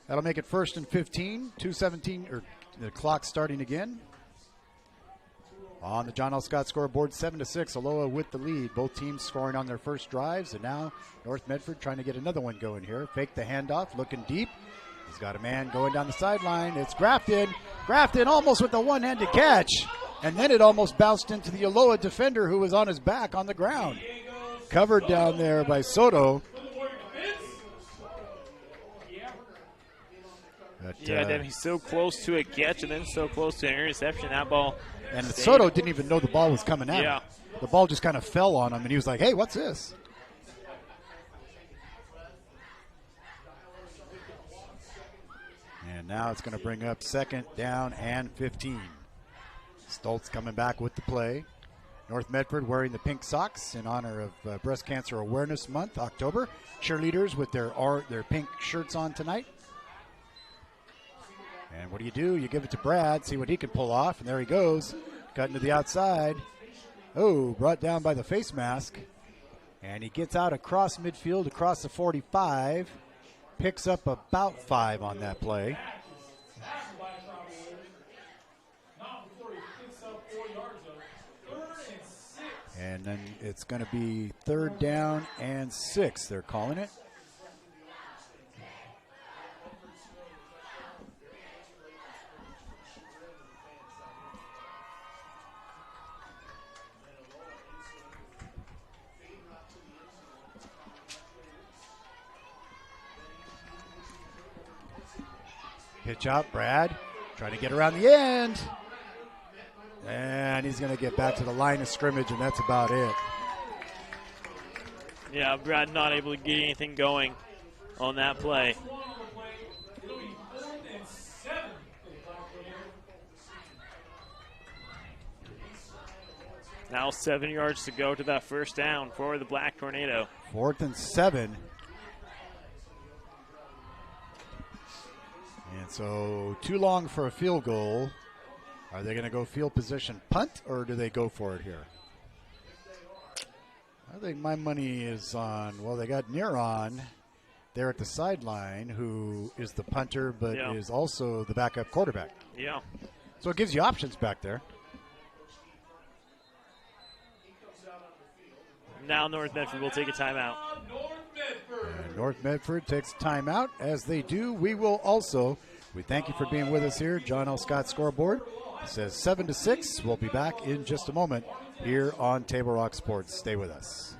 That'll make it 1st and 15, 2:17, or the clock starting again. On the John L. Scott scoreboard, 7-6, Aloha with the lead. Both teams scoring on their first drives, and now North Medford trying to get another one going here. Fake the handoff, looking deep. He's got a man going down the sideline. It's Grafton. Grafton almost with a one-handed catch, and then it almost bounced into the Aloha defender who was on his back on the ground. Covered down there by Soto. But, he's so close to a catch and then so close to an interception. That ball. And Soto didn't even know the ball was coming at him. The ball just kind of fell on him, and he was like, hey, what's this? And now it's going to bring up 2nd down and 15. Stoltz coming back with the play. North Medford wearing the pink socks in honor of Breast Cancer Awareness Month, October. Cheerleaders with their pink shirts on tonight. And what do? You give it to Brad, see what he can pull off, and there he goes, cutting to the outside. Oh, brought down by the face mask. And he gets out across midfield, across the 45, picks up about 5 on that play. And then it's going to be 3rd down and 6, they're calling it. Pitch out, Brad, trying to get around the end. And he's going to get back to the line of scrimmage, and that's about it. Yeah, Brad not able to get anything going on that play. Now 7 yards to go to that first down for the Black Tornado. 4th and 7. And so too long for a field goal. Are they going to go field position punt, or do they go for it here? I think my money is on, well, they got Neron there at the sideline, who is the punter but is also the backup quarterback. Yeah. So it gives you options back there. Now North Medford will take a timeout. And North Medford takes a timeout. As they do, we will also. We thank you for being with us here. John L. Scott scoreboard. It says 7-6. We'll be back in just a moment here on Table Rock Sports. Stay with us.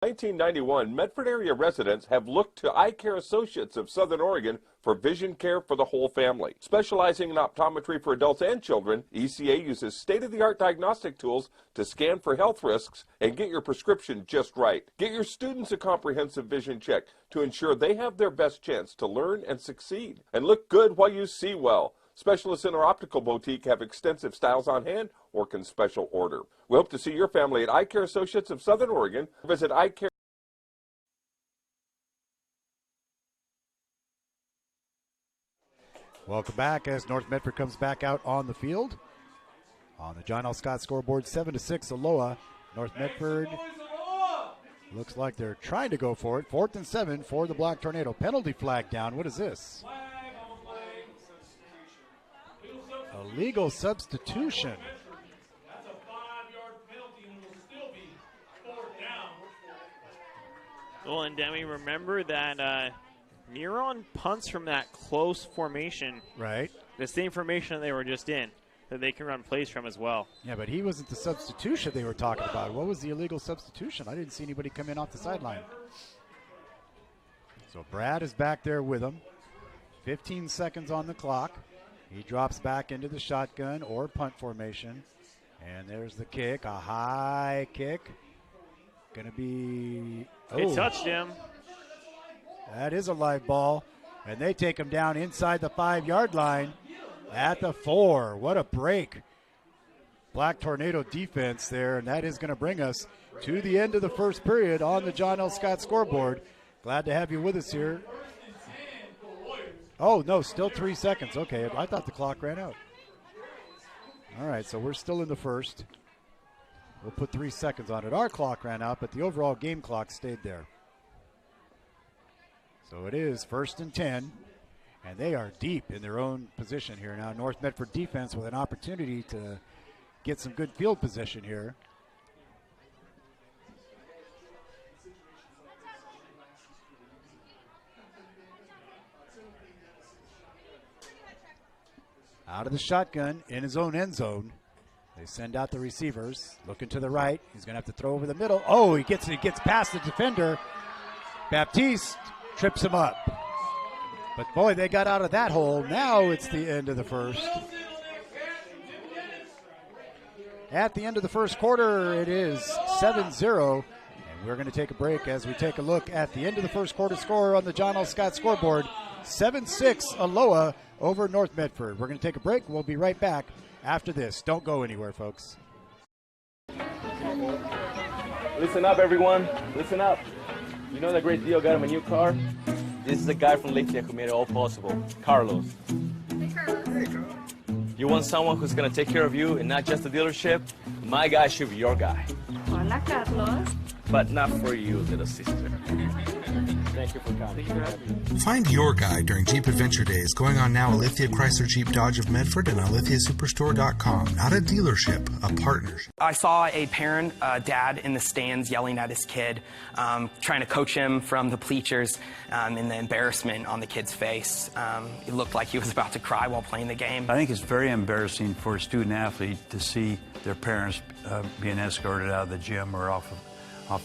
1991, Medford area residents have looked to Eye Care Associates of Southern Oregon for vision care for the whole family. Specializing in optometry for adults and children, ECA uses state-of-the-art diagnostic tools to scan for health risks and get your prescription just right. Get your students a comprehensive vision check to ensure they have their best chance to learn and succeed. And look good while you see well. Specialists in our optical boutique have extensive styles on hand or can special order. We hope to see your family at Eye Care Associates of Southern Oregon. Visit Eye Care. Welcome back as North Medford comes back out on the field. On the John L. Scott scoreboard, 7-6 Aloha. North Medford looks like they're trying to go for it. 4th and 7 for the Black Tornado. Penalty flag down. What is this? Illegal substitution. That's a 5-yard penalty and will still be 4th down. Well, and Demi, remember that Miron punts from that close formation. Right. The same formation that they were just in, that they can run plays from as well. Yeah, but he wasn't the substitution they were talking about. What was the illegal substitution? I didn't see anybody come in off the sideline. So Brad is back there with him. 15 seconds on the clock. He drops back into the shotgun or punt formation. And there's the kick, a high kick. Going to be... They touched him. That is a live ball. And they take him down inside the 5-yard line at the 4. What a break. Black Tornado defense there, and that is going to bring us to the end of the first period on the John L. Scott scoreboard. Glad to have you with us here. Oh, no, still 3 seconds. Okay, I thought the clock ran out. All right, so we're still in the first. We'll put 3 seconds on it. Our clock ran out, but the overall game clock stayed there. So it is 1st and 10, and they are deep in their own position here now. North Medford defense with an opportunity to get some good field position here. Out of the shotgun in his own end zone. They send out the receivers. Looking to the right. He's going to have to throw over the middle. Oh, he gets past the defender. Baptiste trips him up. But, boy, they got out of that hole. Now it's the end of the first. At the end of the first quarter, it is 7-0. And we're going to take a break as we take a look at the end of the first quarter score on the John L. Scott scoreboard. 7-6 Aloha over North Medford. We're going to take a break. We'll be right back after this. Don't go anywhere, folks. Listen up, everyone. Listen up. You know that great deal got him a new car? This is the guy from Lithia who made it all possible, Carlos. Hey, Carlos. Hey, Carlos. You want someone who's going to take care of you and not just the dealership? My guy should be your guy. Hola, Carlos. But not for you, little sister. Thank you for coming. Find your guy during Jeep Adventure Days going on now at Lithia Chrysler Jeep Dodge of Medford and on lithiasuperstore.com. Not a dealership, a partnership. I saw a parent, dad in the stands yelling at his kid, trying to coach him from the bleachers, and the embarrassment on the kid's face. It looked like he was about to cry while playing the game. I think it's very embarrassing for a student athlete to see their parents being escorted out of the gym or off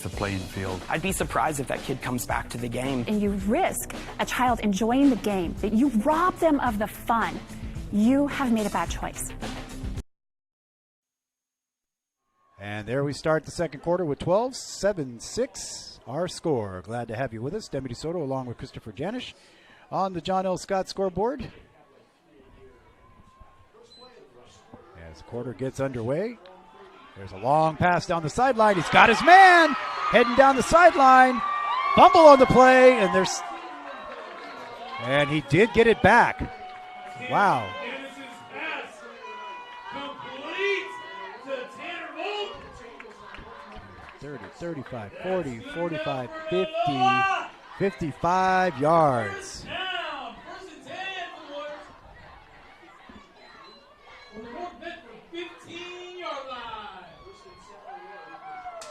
the playing field. I'd be surprised if that kid comes back to the game. And you risk a child enjoying the game, that you rob them of the fun. You have made a bad choice. And there we start the second quarter with 12, 7-6, our score. Glad to have you with us. Demi DeSoto along with Christopher Janish on the John L. Scott scoreboard. As the quarter gets underway, there's a long pass down the sideline. He's got his man heading down the sideline. Fumble on the play, and he did get it back. Wow. Dennis's pass complete to Tanner Volt. 30, 35, 40, 45, 50, 55 yards. Now, 1st and 10 for the North Medford 15-yard line.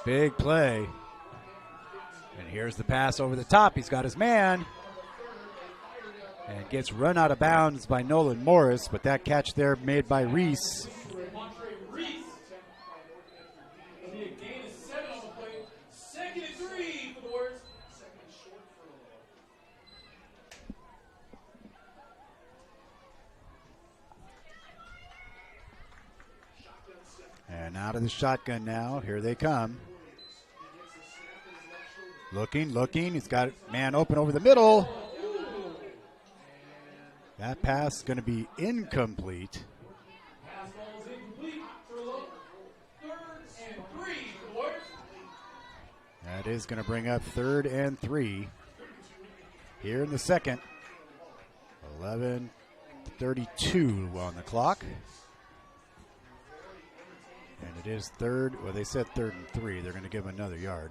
Big play. And here's the pass over the top. He's got his man. And gets run out of bounds by Nolan Morris, but that catch there made by Reese. Reese. It'll be a gain of 7 on the play. 2nd and 3. And out of the shotgun now. Here they come. Looking. He's got man open over the middle. That pass is going to be incomplete. That is going to bring up 3rd and 3 here in the second. 11:32 on the clock. And it is they said 3rd and 3. They're going to give him another yard.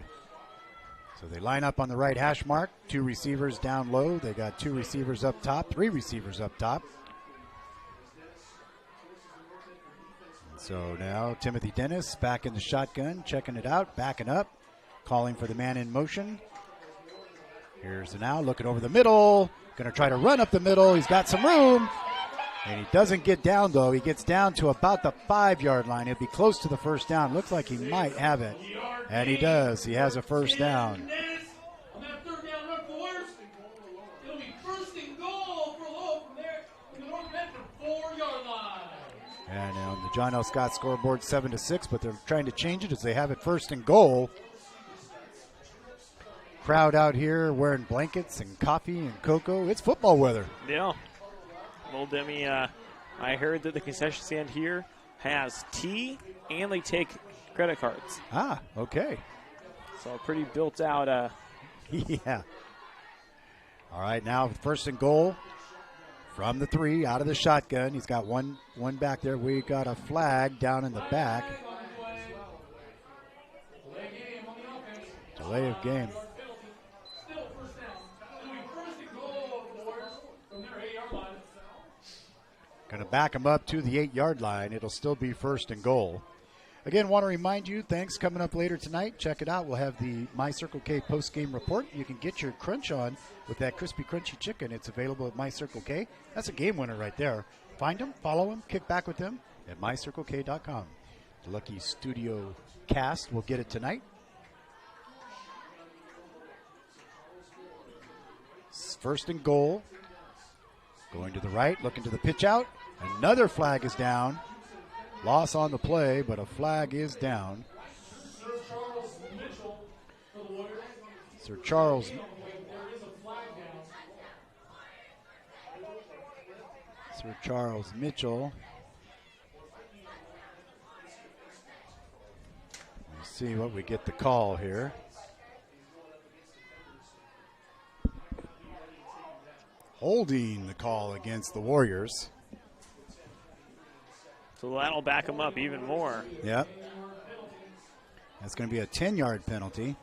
So they line up on the right hash mark. 2 receivers down low. They got 2 receivers up top, 3 receivers up top. And so now Timothy Dennis back in the shotgun, checking it out, backing up, calling for the man in motion. Here's the now, looking over the middle. Going to try to run up the middle. He's got some room. And he doesn't get down, though. He gets down to about the 5-yard line. He'll be close to the first down. Looks like he might have it. And he does. He has a first down. On that 3rd down run for Warriors, it'll be 1st and goal for Aloha from there in the North Medford 4-yard line. And on the John L. Scott scoreboard, 7-6, but they're trying to change it as they have it 1st and goal. Crowd out here wearing blankets and coffee and cocoa. It's football weather. Yeah. Well, Demi, I heard that the concession stand here has tea and they take credit cards. Ah, okay. So pretty built out. Yeah. All right, now 1st and goal from the 3 out of the shotgun. He's got one back there. We got a flag down in the back. Delay of game. Going to back him up to the 8-yard line. It'll still be 1st and goal. Again, want to remind you, thanks, coming up later tonight. Check it out. We'll have the My Circle K post-game report. You can get your crunch on with that crispy, crunchy chicken. It's available at My Circle K. That's a game winner right there. Find them, follow them, kick back with them at mycirclek.com. The Lucky Studio cast will get it tonight. 1st and goal. Going to the right, looking to the pitch out. Another flag is down. Loss on the play, but a flag is down. Sir Charles. Sir Charles Mitchell. Let's see what we get the call here. Holding the call against the Warriors. So that'll back them up even more. Yep. That's going to be a 10-yard penalty.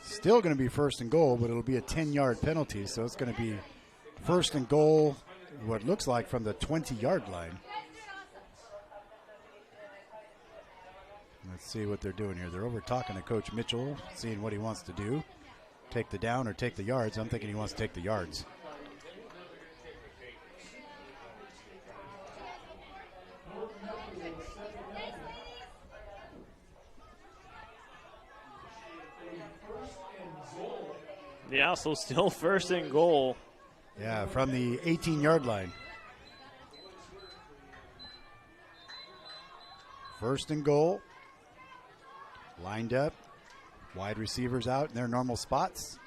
Still going to be 1st and goal, but it'll be a 10-yard penalty, so it's going to be 1st and goal, what looks like from the 20-yard line. Let's see what they're doing here. They're over talking to Coach Mitchell, seeing what he wants to do. Take the down or take the yards. I'm thinking he wants to take the yards. Yeah, so still 1st and goal. Yeah, from the 18-yard line. 1st and goal. Lined up. Wide receivers out in their normal spots.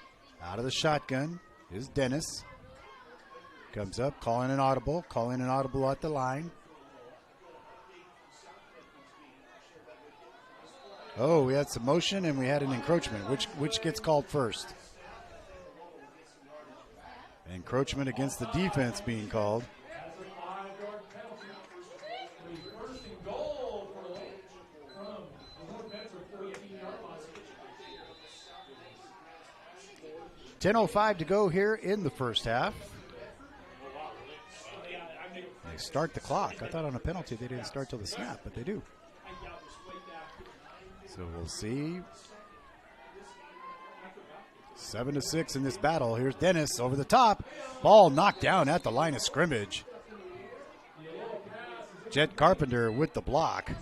Out of the shotgun is Dennis. Comes up, calling an audible at the line. Oh, we had some motion and we had an encroachment. Which gets called first? Encroachment against the defense being called. .10:05 to go here in the first half. They start the clock. I thought on a penalty they didn't start till the snap, but they do. So we'll see. 7-6 in this battle. Here's Dennis over the top. Ball knocked down at the line of scrimmage. Jet Carpenter with the block.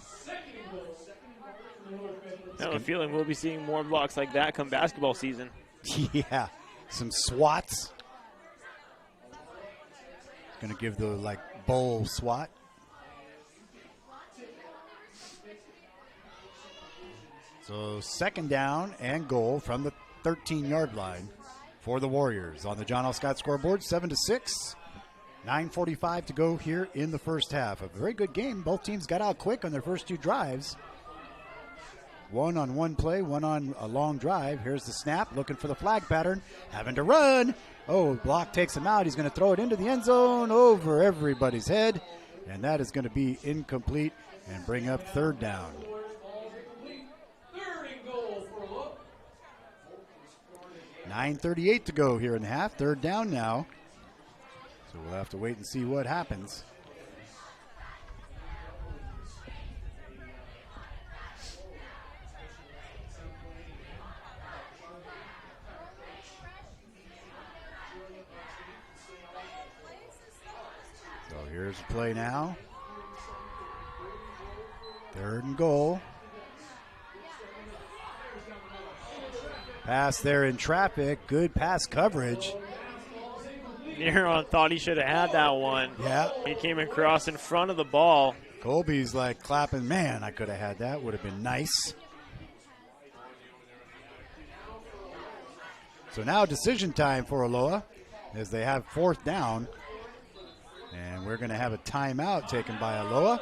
I have a feeling we'll be seeing more blocks like that come basketball season. Yeah, some swats. Going to give the, bowl swat. So second down and goal from the 13-yard line for the Warriors. On the John L. Scott scoreboard, 7-6. 9:45 to go here in the first half. A very good game. Both teams got out quick on their first two drives. One on one play, one on a long drive. Here's the snap, looking for the flag pattern, having to run. Oh, block takes him out. He's going to throw it into the end zone over everybody's head, and that is going to be incomplete and bring up third down. 9:38 to go here in the half. Third down now. So we'll have to wait and see what happens. So here's the play now. Third and goal. Pass there in traffic. Good pass coverage. Neron thought he should have had that one. Yeah. He came across in front of the ball. Colby's clapping, man, I could have had that. Would have been nice. So now decision time for Aloha as they have fourth down. And we're going to have a timeout taken by Aloha.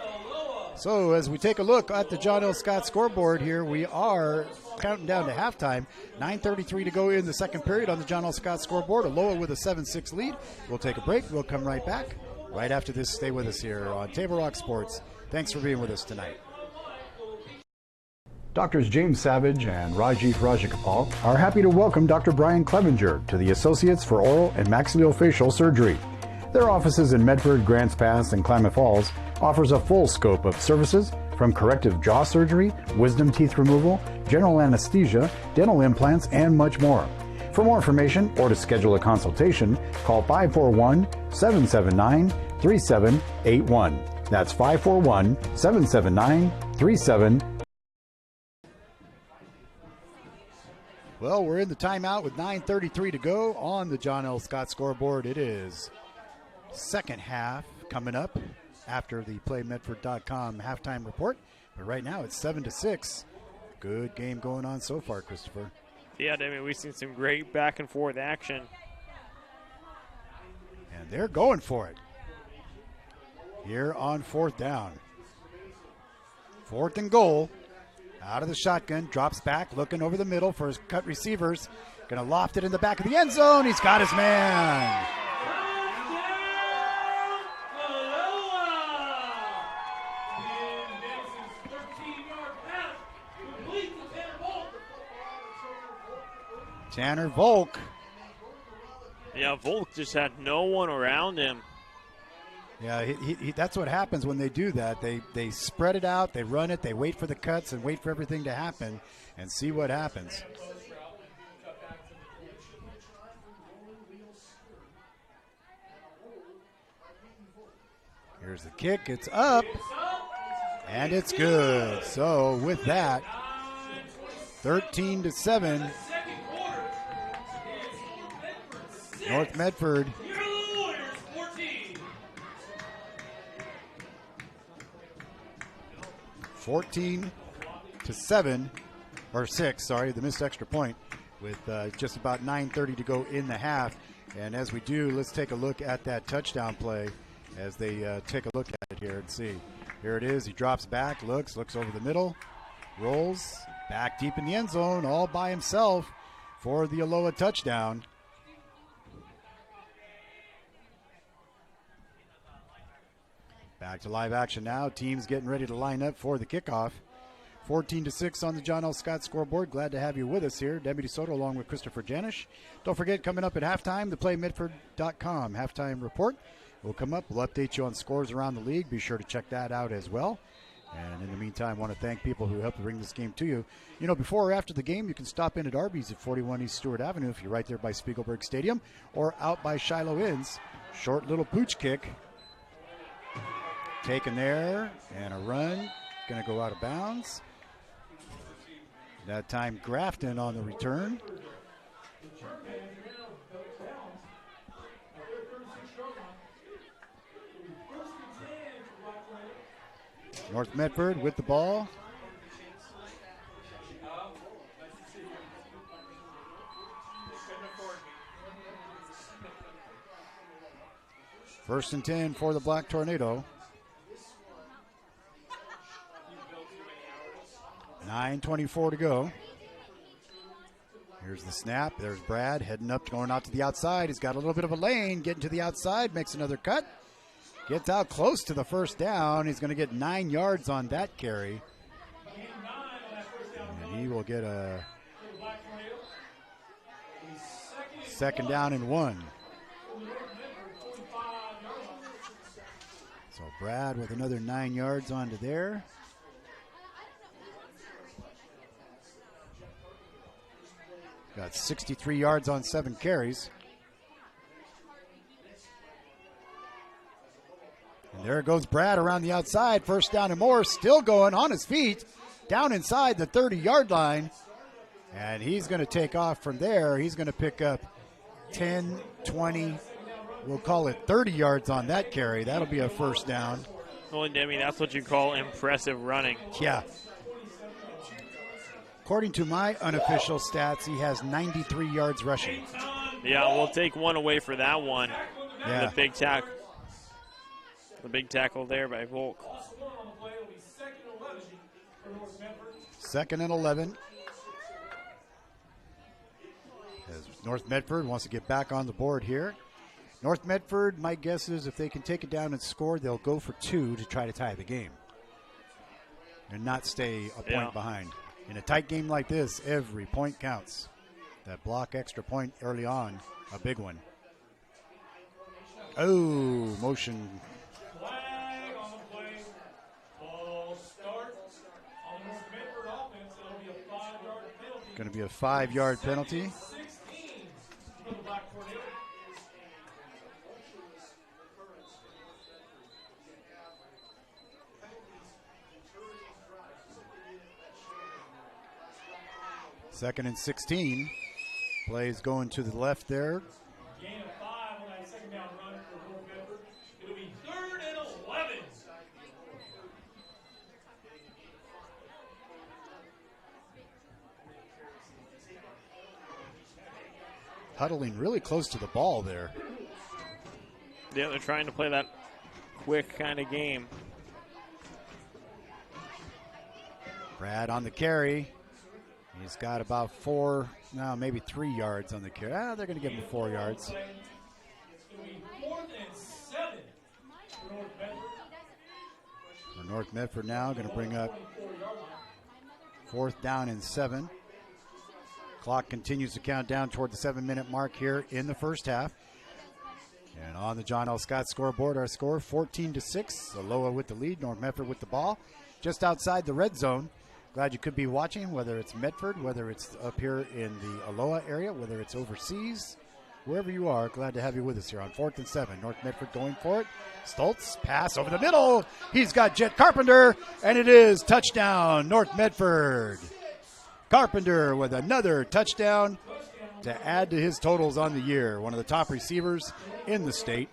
So as we take a look at the John L. Scott scoreboard here, we are counting down to halftime. 9:33 to go in the second period on the John L. Scott scoreboard. Aloha with a 7-6 lead. We'll take a break. We'll come right back. Right after this, stay with us here on Table Rock Sports. Thanks for being with us tonight. Doctors James Savage and Rajiv Rajakapal are happy to welcome Dr. Brian Clevenger to the Associates for Oral and Maxillofacial Surgery. Their offices in Medford, Grants Pass, and Klamath Falls offers a full scope of services from corrective jaw surgery, wisdom teeth removal, general anesthesia, dental implants, and much more. For more information or to schedule a consultation, call 541-779-3781. That's 541-779-3781. Well, we're in the timeout with 9:33 to go on the John L. Scott scoreboard. It is second half coming up after the PlayMedford.com halftime report. But right now it's 7-6. Good game going on so far, Christopher. Yeah, I mean, we've seen some great back and forth action. And they're going for it here on fourth down. Fourth and goal. Out of the shotgun, drops back, looking over the middle for his cut receivers. Going to loft it in the back of the end zone. He's got his man. Tanner Volk. Yeah, Volk just had no one around him. Yeah, that's what happens when they do that. They spread it out, they run it, they wait for the cuts and wait for everything to happen and see what happens. Here's the kick. It's up, and it's good. So with that, 13-7, North Medford. 14-7, or 6, sorry, the missed extra point with just about 9:30 to go in the half. And as we do, let's take a look at that touchdown play as they take a look at it here and see. Here it is. He drops back, looks over the middle, rolls back deep in the end zone all by himself for the Aloha touchdown. Back to live action now. Teams getting ready to line up for the kickoff. 14-6 on the John L. Scott scoreboard. Glad to have you with us here. Debbie DeSoto along with Christopher Janish. Don't forget, coming up at halftime, the PlayMedford.com halftime report will come up. We'll update you on scores around the league. Be sure to check that out as well. And in the meantime, I want to thank people who helped bring this game to you. You know, before or after the game, you can stop in at Arby's at 41 East Stewart Avenue if you're right there by Spiegelberg Stadium, or out by Shiloh Inns. Short little pooch kick. Taken there, and a run. Going to go out of bounds. That time Grafton on the return. North Medford with the ball. First and 10 for the Black Tornado. 9:24 to go. Here's the snap. There's Brad heading up, going out to the outside. He's got a little bit of a lane, getting to the outside, makes another cut. Gets out close to the first down. He's going to get 9 yards on that carry. And he will get a second down and 1. So Brad with another 9 yards onto there. Got 63 yards on 7 carries. And there goes Brad around the outside. First down and more. Still going on his feet. Down inside the 30-yard line. And he's going to take off from there. He's going to pick up 10, 20, we'll call it 30 yards on that carry. That'll be a first down. Well, and Demi, that's what you call impressive running. Yeah. According to my unofficial stats, he has 93 yards rushing. Yeah, we'll take one away for that one. Yeah. The big tackle. The big tackle there by Volk. Second and 11. As North Medford wants to get back on the board here. North Medford, my guess is if they can take it down and score, they'll go for 2 to try to tie the game and not stay a point behind. In a tight game like this, every point counts. That block extra point early on, a big one. Oh, motion. Flag on the play. Ball start. On North Medford offense, it'll be a 5-yard penalty. Going to be a 5-yard penalty. 16 for the Black Tornado. Second and 16. Plays going to the left there. Gain of 5 on that second down run for North Medford. It'll be 3rd and 11. Huddling really close to the ball there. Yeah, they're trying to play that quick kind of game. Brad on the carry. He's got about 4, no, maybe 3 yards on the carry. They're going to give him 4 yards. It'll be 4th and 7 for North Medford. For North Medford now, going to bring up 4th down and 7. Clock continues to count down toward the 7-minute mark here in the first half. And on the John L. Scott scoreboard, our score 14-6. Aloha with the lead, North Medford with the ball. Just outside the red zone. Glad you could be watching, whether it's Medford, whether it's up here in the Aloha area, whether it's overseas, wherever you are. Glad to have you with us here on 4th and 7. North Medford going for it. Stoltz, pass over the middle. He's got Jet Carpenter, and it is touchdown, North Medford. Carpenter with another touchdown to add to his totals on the year. One of the top receivers in the state.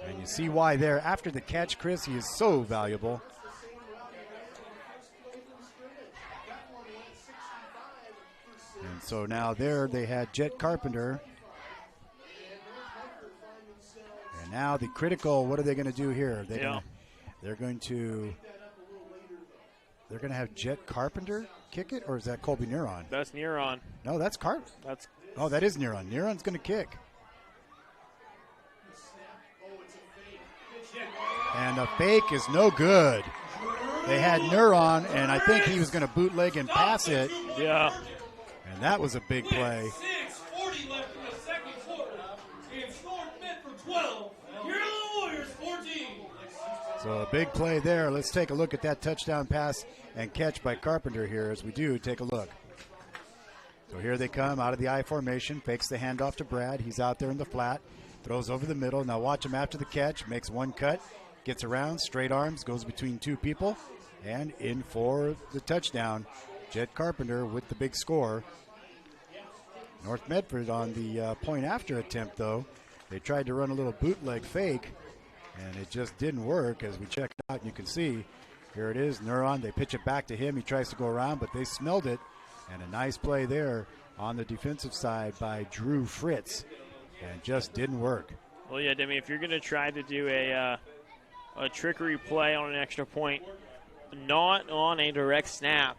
And you see why there. After the catch, Chris, he is so valuable. And so now there they had Jet Carpenter. And now the critical, what are they going to do here? They're going to have Jet Carpenter kick it, or is that Colby Neuron? That's Neuron. No, that's Oh, that is Neuron. Neuron's going to kick. And a fake is no good. They had Neuron, and I think he was going to bootleg and pass it. Yeah. And that was a big play. 6:40 left in the second quarter. It's North Medford 12. Carolina Warriors 14. So a big play there. Let's take a look at that touchdown pass and catch by Carpenter here. As we do, take a look. So here they come out of the I formation. Fakes the handoff to Brad. He's out there in the flat. Throws over the middle. Now watch him after the catch. Makes one cut. Gets around. Straight arms. Goes between 2 people. And in for the touchdown. Jet Carpenter with the big score. North Medford on the point after attempt, though. They tried to run a little bootleg fake, and it just didn't work. As we check it out, you can see Here it is, Neuron. They pitch it back to him. He tries to go around, but they smelled it. And a nice play there on the defensive side by Drew Fritz. And just didn't work. Well, yeah, Demi, if you're going to try to do a trickery play on an extra point, not on a direct snap,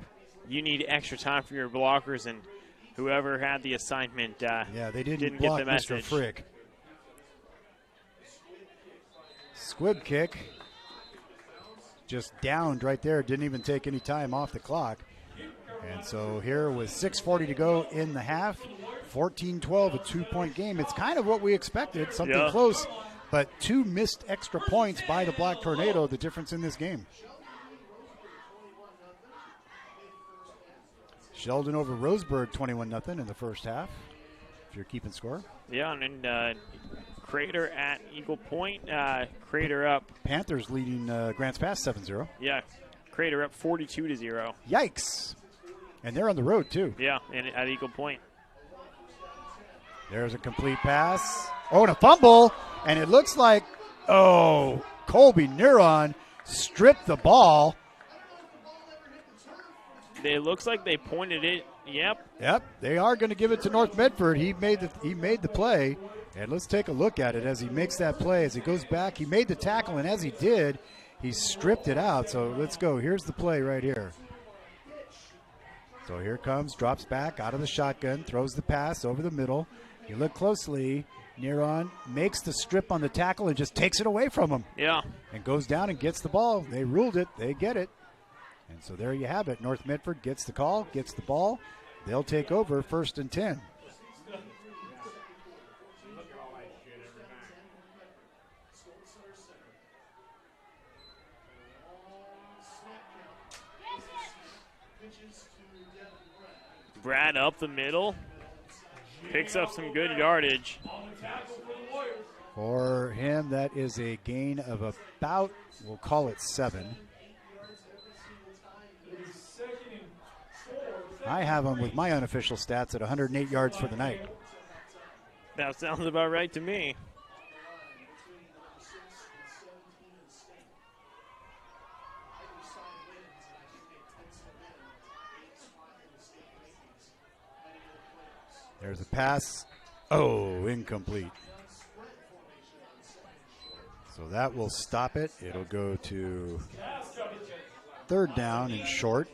you need extra time for your blockers, and whoever had the assignment they didn't get block the Mr. message. Frick. Squib kick. Just downed right there. Didn't even take any time off the clock. And so here with 6:40 to go in the half, 14-12, a 2-point game. It's kind of what we expected, something close, but 2 missed extra points by the Black Tornado, the difference in this game. Sheldon over Roseburg, 21-0 in the first half, if you're keeping score. Yeah, and then Crater at Eagle Point. Crater up. Panthers leading Grants Pass 7-0. Yeah, Crater up 42-0. Yikes. And they're on the road, too. Yeah, and at Eagle Point. There's a complete pass. Oh, and a fumble. And it looks like, Colby Neuron stripped the ball. It looks like they pointed it. Yep. They are going to give it to North Medford. He made the play. And let's take a look at it as he makes that play. As he goes back, he made the tackle, and as he did, he stripped it out. So let's go. Here's the play right here. So here comes, drops back out of the shotgun, throws the pass over the middle. You look closely, Neuron makes the strip on the tackle and just takes it away from him. Yeah. And goes down and gets the ball. They ruled it. They get it. And so there you have it. North Medford gets the call, gets the ball. They'll take over 1st and 10. Brad up the middle. Picks up some good yardage. For him, that is a gain of about, we'll call it 7. I have him with my unofficial stats at 108 yards for the night. That sounds about right to me. There's a pass. Oh, incomplete. So that will stop it. It'll go to 3rd down and short.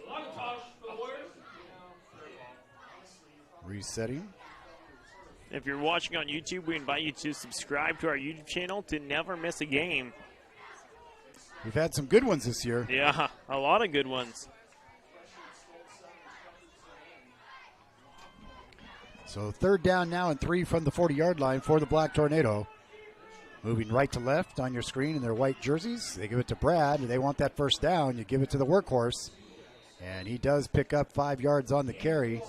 Resetting. If you're watching on YouTube, we invite you to subscribe to our YouTube channel to never miss a game. We've had some good ones this year. Yeah, a lot of good ones. So 3rd down now and 3 from the 40-yard line for the Black Tornado. Moving right to left on your screen in their white jerseys. They give it to Brad. They want that 1st down. You give it to the workhorse. And he does pick up 5 yards on the carry.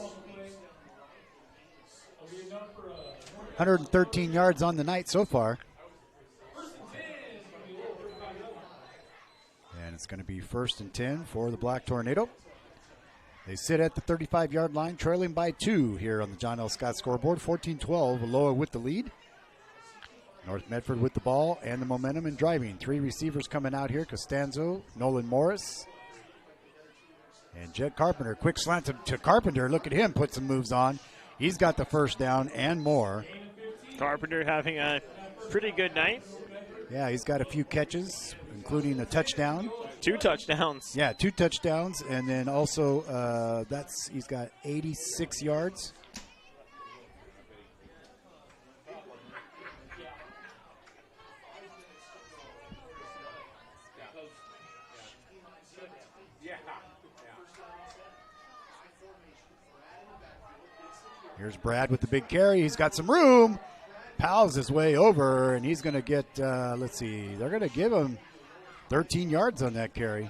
113 yards on the night so far. And it's going to be 1st and 10 for the Black Tornado. They sit at the 35-yard line, trailing by 2 here on the John L. Scott scoreboard. 14-12, Aloha with the lead. North Medford with the ball and the momentum and driving. 3 receivers coming out here, Costanzo, Nolan Morris, and Jed Carpenter. Quick slant to Carpenter. Look at him put some moves on. He's got the 1st down and more. Carpenter having a pretty good night. Yeah, he's got a few catches, including a touchdown. 2 touchdowns. Yeah, 2 touchdowns, and then also he's got 86 yards. Here's Brad with the big carry. He's got some room. Pals his way over, and he's going to get, let's see, they're going to give him 13 yards on that carry.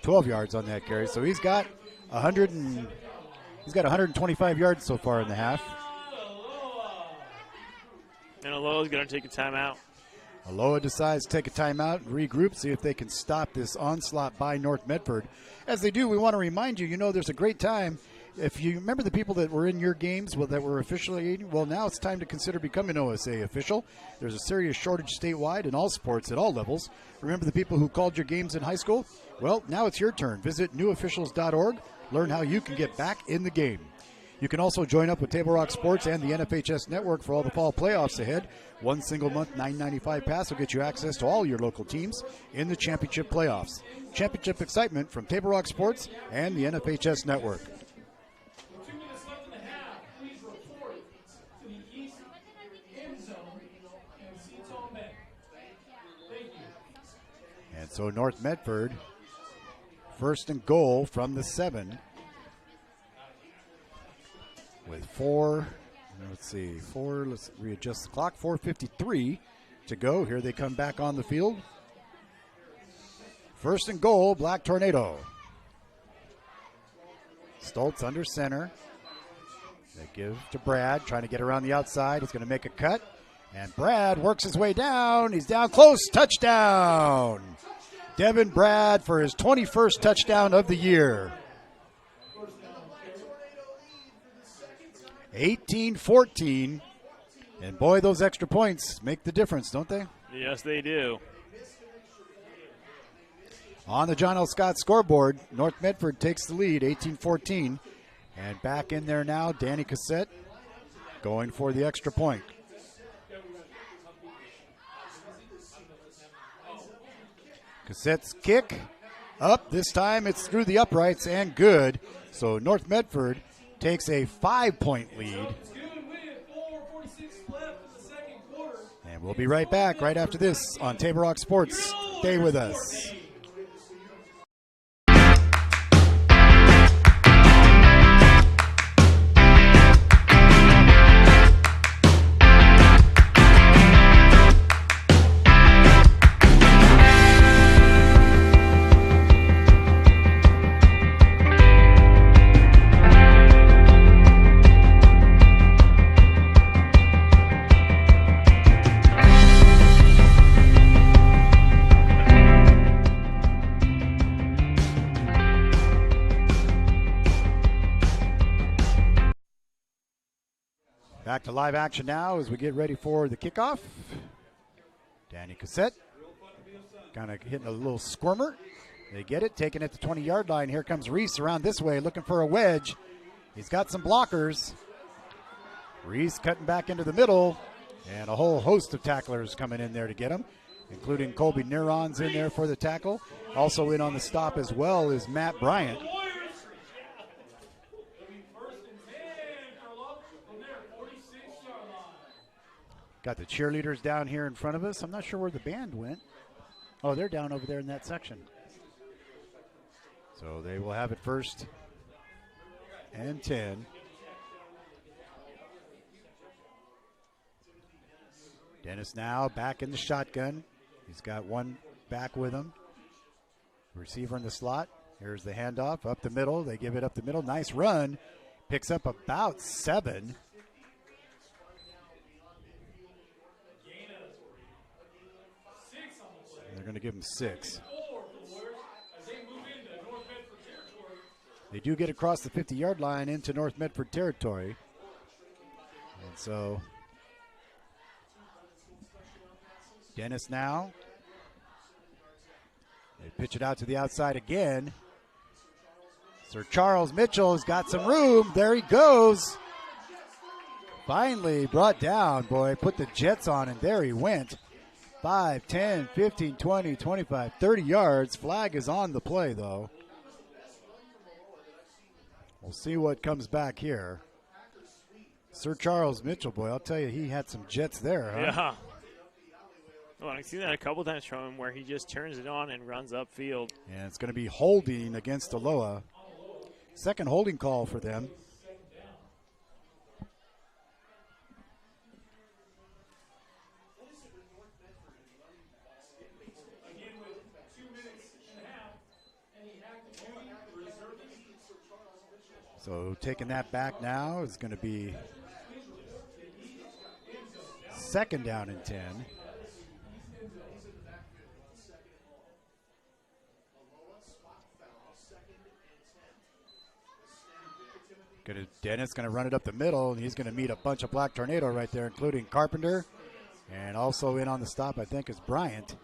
12 yards on that carry. So he's got 125 yards so far in the half. And Aloha's going to take a timeout. Aloha decides to take a timeout and regroup, see if they can stop this onslaught by North Medford. As they do, we want to remind you, there's a great time If you remember the people that were in your games that were officiating, well, now it's time to consider becoming OSA official. There's a serious shortage statewide in all sports at all levels. Remember the people who called your games in high school? Well, now it's your turn. Visit newofficials.org. Learn how you can get back in the game. You can also join up with Table Rock Sports and the NFHS Network for all the fall playoffs ahead. One single month $9.95 pass will get you access to all your local teams in the championship playoffs. Championship excitement from Table Rock Sports and the NFHS Network. 2 minutes left in the half. Please report to the east end zone and seats on back. Thank you. And so North Medford, first and goal from the 7. With let's readjust the clock, 4:53 to go. Here they come back on the field. First and goal, Black Tornado. Stoltz under center. They give to Brad, trying to get around the outside. He's going to make a cut. And Brad works his way down. He's down close. Touchdown. Devin Brad for his 21st touchdown of the year. 18-14. And boy, those extra points make the difference, don't they? Yes, they do. On the John L. Scott scoreboard, North Medford takes the lead, 18-14. And back in there now, Danny Cassette going for the extra point. Cassette's kick up. This time it's through the uprights and good. So North Medford takes a 5-point lead. And we'll be right back right after this on Table Rock Sports. Stay with us. Back to live action now as we get ready for the kickoff. Danny Cassette kind of hitting a little squirmer. They get it, taking it to the 20-yard line. Here comes Reese around this way, looking for a wedge. He's got some blockers. Reese cutting back into the middle, and a whole host of tacklers coming in there to get him, including Colby Neurons in there for the tackle. Also in on the stop as well is Matt Bryant. Got the cheerleaders down here in front of us. I'm not sure where the band went. Oh, they're down over there in that section. So they will have it first and 10. Dennis now back in the shotgun. He's got one back with him. Receiver in the slot. Here's the handoff up the middle. They give it up the middle. Nice run. Picks up about 7. They're going to give him 6. They do get across the 50-yard line into North Medford territory. And so Dennis now. They pitch it out to the outside again. Sir Charles Mitchell has got some room. There he goes. Finally brought down, boy. Put the Jets on, and there he went. 5, 10, 15, 20, 25, 30 yards. Flag is on the play, though. We'll see what comes back here. Sir Charles Mitchell, boy, I'll tell you, he had some Jets there, huh? Yeah. Well, I've seen that a couple times from him where he just turns it on and runs upfield. And it's going to be holding against Aloha. Second holding call for them. So taking that back now is going to be second down and 10. Dennis going to run it up the middle, and he's going to meet a bunch of Black Tornado right there, including Carpenter. And also in on the stop, I think, is Bryant.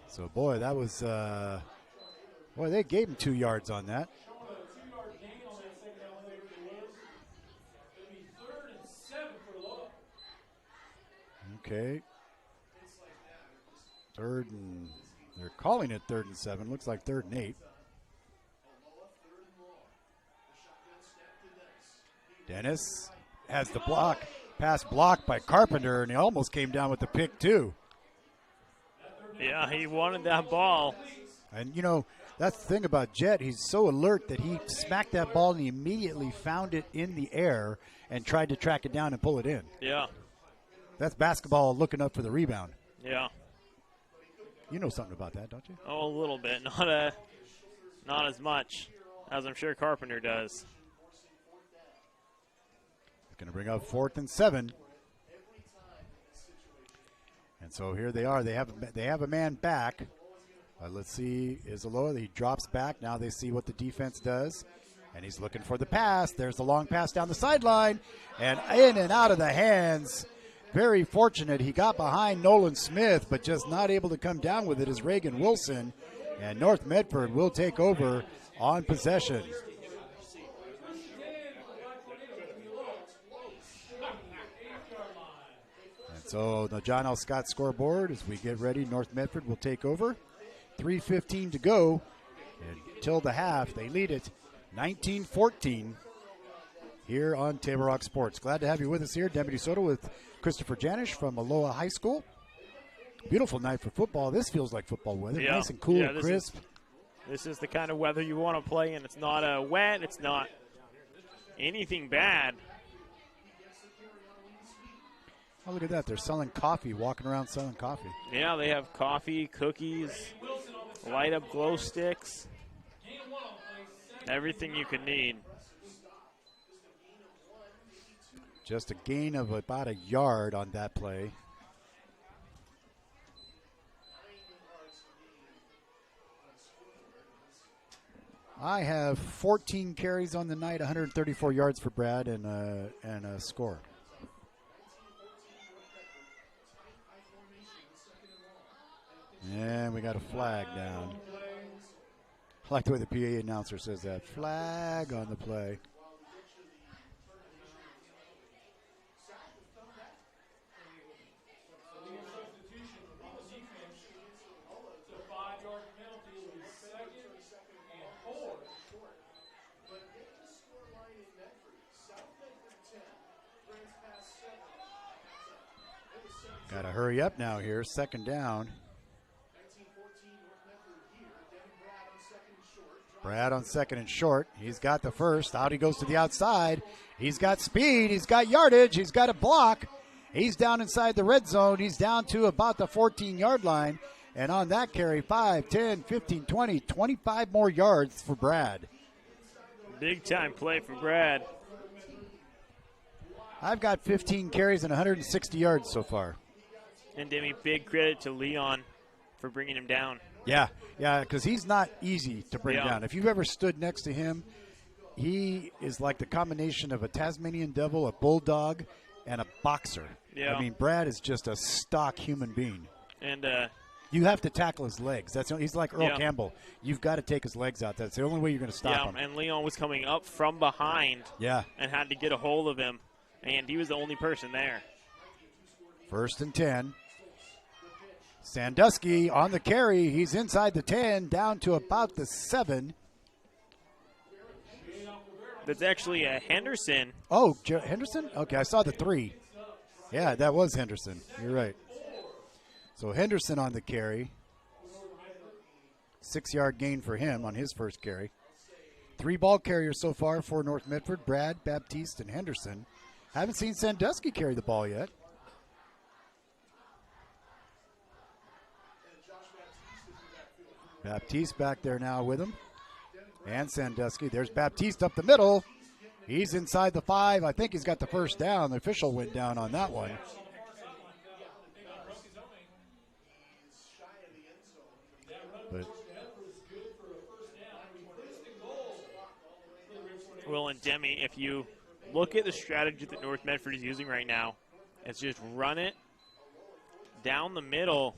So, boy, that was, boy, they gave him 2 yards on that. Okay. They're calling it 3rd and 7. Looks like 3rd and 8. Dennis has the block. Pass blocked by Carpenter, and he almost came down with the pick, too. Yeah, he wanted that ball. And, you know, that's the thing about Jet. He's so alert that he smacked that ball and he immediately found it in the air and tried to track it down and pull it in. Yeah. That's basketball looking up for the rebound. Yeah. You know something about that, don't you? Oh, a little bit. Not as much as I'm sure Carpenter does. Going to bring up 4th and 7. And so here they are. They have a man back. Let's see, is Aloha. He drops back. Now they see what the defense does. And he's looking for the pass. There's the long pass down the sideline. And in and out of the hands. Very fortunate. He got behind Nolan Smith, but just not able to come down with it is Reagan Wilson. And North Medford will take over on possession. So the John L. Scott scoreboard as we get ready. North Medford will take over. 3:15 to go. Until the half, they lead it 19-14 here on Table Rock Sports. Glad to have you with us here. Deputy Soto with Christopher Janish from Aloha High School. Beautiful night for football. This feels like football weather. Yeah. Nice and cool and crisp. This is the kind of weather you want to play in. It's not wet. It's not anything bad. Oh, look at that. They're selling coffee, walking around selling coffee. Yeah, they have coffee, cookies, light up glow sticks, everything you could need. Just a gain of about a yard on that play. I have 14 carries on the night, 134 yards for Brad, and a score. And we got a flag down. I like the way the PA announcer says that. Flag on the play. Got to hurry up now here. 2nd down. Brad on 2nd and short. He's got the first. Out he goes to the outside. He's got speed. He's got yardage. He's got a block. He's down inside the red zone. He's down to about the 14-yard line. And on that carry, 5, 10, 15, 20, 25 more yards for Brad. Big time play for Brad. I've got 15 carries and 160 yards so far. And Demi, big credit to Leon for bringing him down. Yeah, because he's not easy to bring down. If you've ever stood next to him, he is like the combination of a Tasmanian devil, a bulldog, and a boxer. Yeah. I mean, Brad is just a stock human being. And you have to tackle his legs. He's like Earl Campbell. You've got to take his legs out. That's the only way you're going to stop him. And Leon was coming up from behind. Yeah. And had to get a hold of him. And he was the only person there. 1st and 10. Sandusky on the carry. He's inside the 10, down to about the 7. That's actually a Henderson. Oh, Henderson? Okay, I saw the 3. Yeah, that was Henderson. You're right. So Henderson on the carry. 6-yard gain for him on his first carry. 3 ball carriers so far for North Medford, Brad, Baptiste, and Henderson. Haven't seen Sandusky carry the ball yet. Baptiste back there now with him. And Sandusky. There's Baptiste up the middle. He's inside the 5. I think he's got the first down. The official went down on that one. But Will and Demi, if you look at the strategy that North Medford is using right now, it's just run it down the middle.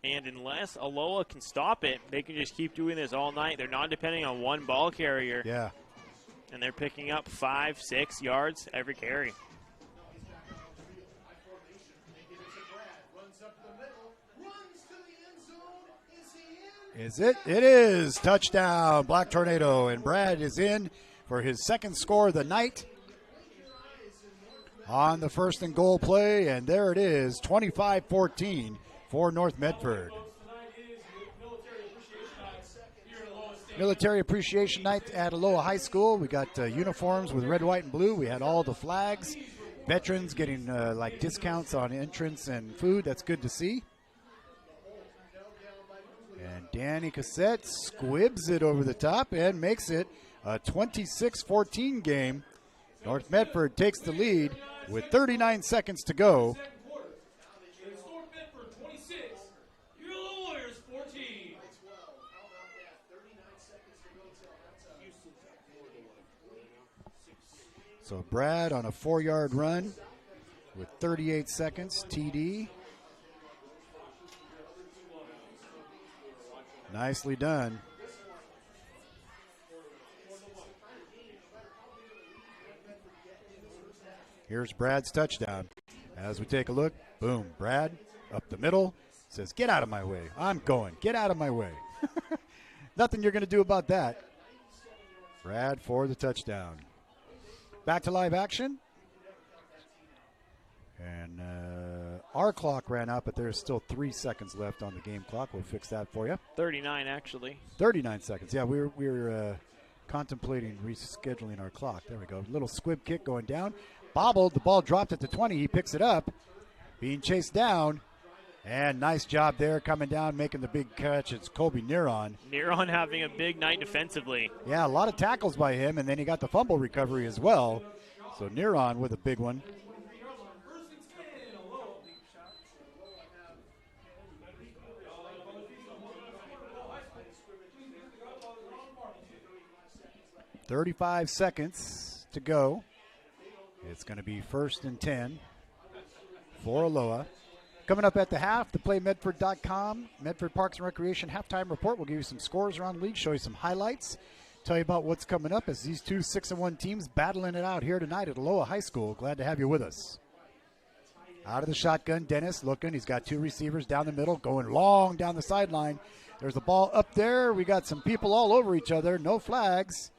And unless Aloha can stop it, they can just keep doing this all night. They're not depending on one ball carrier. Yeah. And they're picking up 5-6 yards every carry. Is it? It is. Touchdown, Black Tornado. And Brad is in for his second score of the night on the first and goal play. And there it is, 25-14 for North Medford. Military Appreciation Night at Aloha High School. We got uniforms with red, white, and blue. We had all the flags. Veterans getting like discounts on entrance and food. That's good to see. And Danny Cassette squibs it over the top and makes it a 26-14 game. North Medford takes the lead with 39 seconds to go. So Brad on a 4-yard run with 38 seconds, TD. Nicely done. Here's Brad's touchdown. As we take a look, boom, Brad up the middle, says, get out of my way. I'm going. Get out of my way. Nothing you're going to do about that. Brad for the touchdown. Back to live action. And our clock ran out, but there's still 3 seconds left on the game clock. We'll fix that for you. 39, actually. 39 seconds. Yeah, we were contemplating rescheduling our clock. There we go. Little squib kick going down. Bobbled. The ball dropped at the 20. He picks it up. Being chased down. And nice job there coming down, making the big catch. It's Kobe Neron. Neron having a big night defensively. Yeah, a lot of tackles by him, and then he got the fumble recovery as well. So Neron with a big one. .35 seconds to go. It's going to be 1st and 10 for Aloha. Coming up at the half, the PlayMedford.com, Medford Parks and Recreation halftime report. We'll give you some scores around the league, show you some highlights, tell you about what's coming up as these two 6-1 teams battling it out here tonight at Aloha High School. Glad to have you with us. Out of the shotgun, Dennis looking. He's got 2 receivers down the middle, going long down the sideline. There's a ball up there. We got some people all over each other, no flags,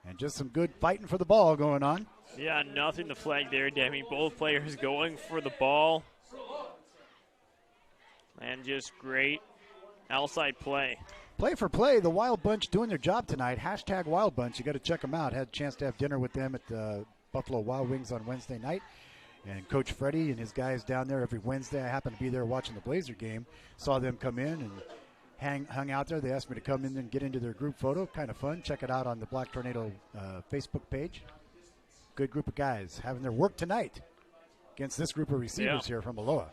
and just some good fighting for the ball going on. Yeah, nothing to flag there, Demi. Both players going for the ball. And just great outside play. Play for play, the Wild Bunch doing their job tonight. Hashtag Wild Bunch. You got to check them out. Had a chance to have dinner with them at the Buffalo Wild Wings on Wednesday night. And Coach Freddie and his guys down there every Wednesday. I happened to be there watching the Blazer game. Saw them come in and hung out there. They asked me to come in and get into their group photo. Kind of fun. Check it out on the Black Tornado Facebook page. Good group of guys having their work tonight against this group of receivers here from Aloha.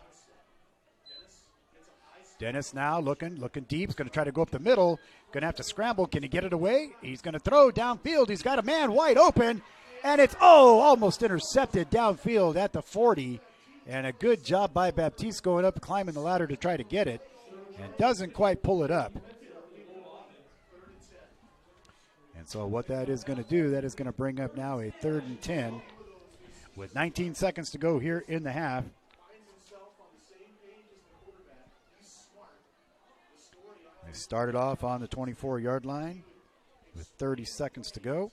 Dennis now looking deep. He's going to try to go up the middle. Going to have to scramble. Can he get it away? He's going to throw downfield. He's got a man wide open. And it's, almost intercepted downfield at the 40. And a good job by Baptiste going up, climbing the ladder to try to get it. And doesn't quite pull it up. And so what that is going to do, that is going to bring up now a 3rd and 10 with 19 seconds to go here in the half. They started off on the 24-yard line with 30 seconds to go.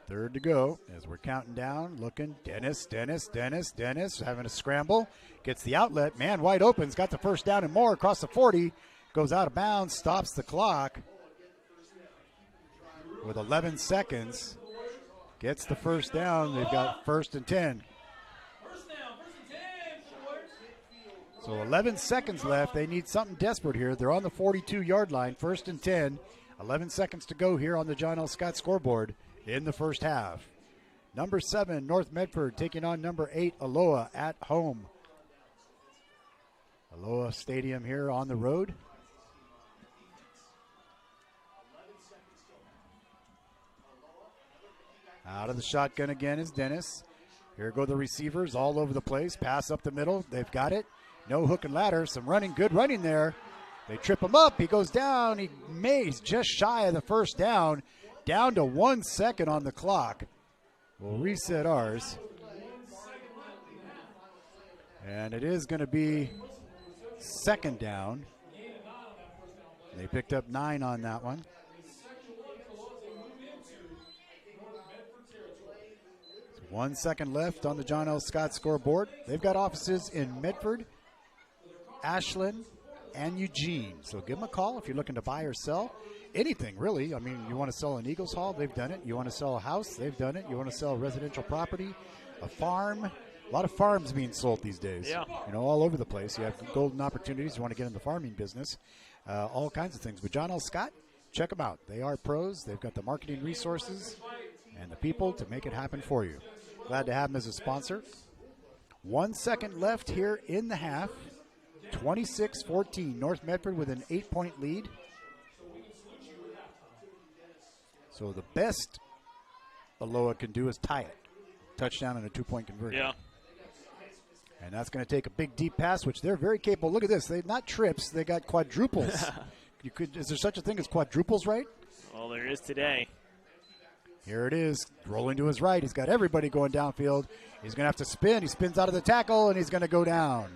Third to go as we're counting down, looking. Dennis having a scramble. Gets the outlet. Man wide open. He's got the first down and more across the 40. Goes out of bounds, stops the clock with 11 seconds. Gets the first down. They've got 1st and 10. So 11 seconds left. They need something desperate here. They're on the 42-yard line, 1st and 10. 11 seconds to go here on the John L. Scott scoreboard in the first half. Number 7, North Medford taking on number 8, Aloha at home. Aloha Stadium here on the road. Out of the shotgun again is Dennis. Here go the receivers all over the place. Pass up the middle. They've got it. No hook and ladder. Some running. Good running there. They trip him up. He goes down. He's just shy of the first down. Down to 1 second on the clock. We'll reset ours. And it is going to be second down. They picked up 9 on that one. 1 second left on the John L. Scott scoreboard. They've got offices in Medford, Ashland, and Eugene. So give them a call if you're looking to buy or sell anything, really. I mean, you want to sell an Eagles Hall, they've done it. You want to sell a house, they've done it. You want to sell residential property, a farm. A lot of farms being sold these days. Yeah. You know, all over the place. You have golden opportunities. You want to get in the farming business. All kinds of things. But John L. Scott, check them out. They are pros. They've got the marketing resources and the people to make it happen for you. Glad to have them as a sponsor. 1 second left here in the half. 26-14. North Medford with an 8-point lead. So the best Aloha can do is tie it. Touchdown and a 2-point conversion. Yeah. And that's going to take a big deep pass, which they're very capable. Look at this. They're not trips. They got quadruples. Is there such a thing as quadruples, right? Well, there is today. Here it is, rolling to his right. He's got everybody going downfield. He's going to have to spin. He spins out of the tackle, and he's going to go down.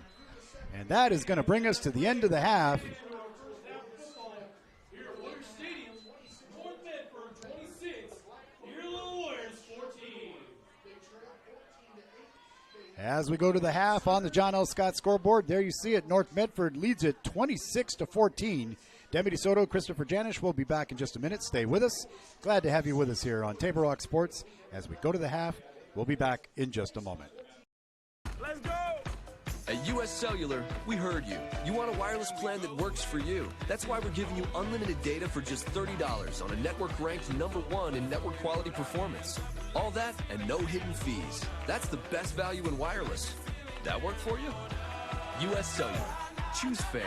And that is going to bring us to the end of the half. As we go to the half on the John L. Scott scoreboard, there you see it. North Medford leads it 26-14. Demi DeSoto, Christopher Janish will be back in just a minute. Stay with us. Glad to have you with us here on Table Rock Sports. As we go to the half, we'll be back in just a moment. Let's go! At US Cellular, we heard you. You want a wireless plan that works for you. That's why we're giving you unlimited data for just $30 on a network ranked #1 in network quality performance. All that and no hidden fees. That's the best value in wireless. That work for you? US Cellular. Choose fair.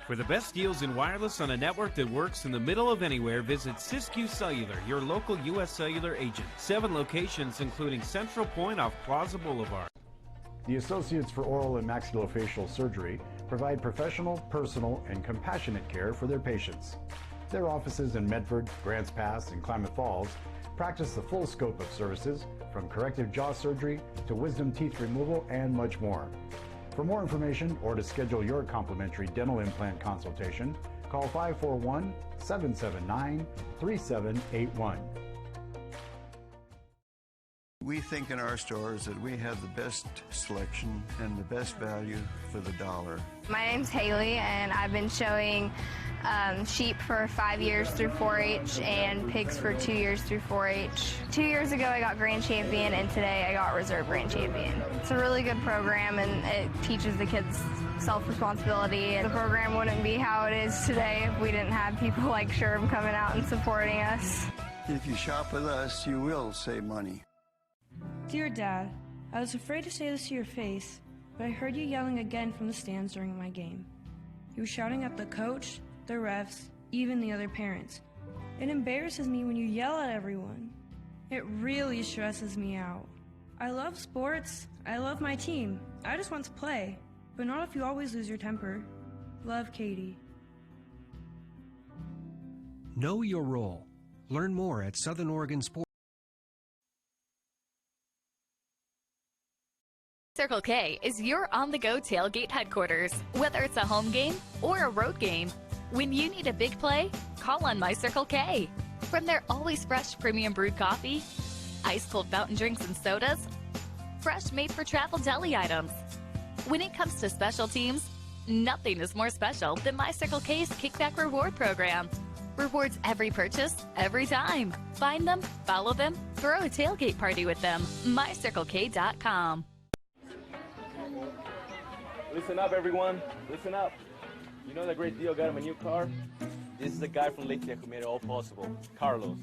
For the best deals in wireless on a network that works in the middle of anywhere, visit Siskiyou Cellular, your local US Cellular agent. 7 locations, including Central Point off Plaza Boulevard. The Associates for Oral and Maxillofacial Surgery provide professional, personal, and compassionate care for their patients. Their offices in Medford, Grants Pass, and Klamath Falls practice the full scope of services, from corrective jaw surgery to wisdom teeth removal and much more. For more information or to schedule your complimentary dental implant consultation, call 541-779-3781. We think in our stores that we have the best selection and the best value for the dollar. My name's Haley, and I've been showing sheep for 5 years through 4-H and pigs for 2 years through 4-H. 2 years ago I got Grand Champion, and today I got Reserve Grand Champion. It's a really good program, and it teaches the kids self-responsibility. The program wouldn't be how it is today if we didn't have people like Sherb coming out and supporting us. If you shop with us, you will save money. Dear Dad, I was afraid to say this to your face, but I heard you yelling again from the stands during my game. You were shouting at the coach, the refs, even the other parents. It embarrasses me when you yell at everyone. It really stresses me out. I love sports, I love my team, I just want to play, but not if you always lose your temper. Love, Katie. Know your role. Learn more at Southern Oregon Sports. Circle K is your on-the-go tailgate headquarters. Whether it's a home game or a road game, when you need a big play, call on My Circle K. From their always fresh premium brewed coffee, ice-cold fountain drinks and sodas, fresh made-for-travel deli items. When it comes to special teams, nothing is more special than My Circle K's Kickback Reward Program. Rewards every purchase, every time. Find them, follow them, throw a tailgate party with them. MyCircleK.com. Listen up, everyone. Listen up. You know that great deal got him a new car? This is the guy from Leyte who made it all possible, Carlos.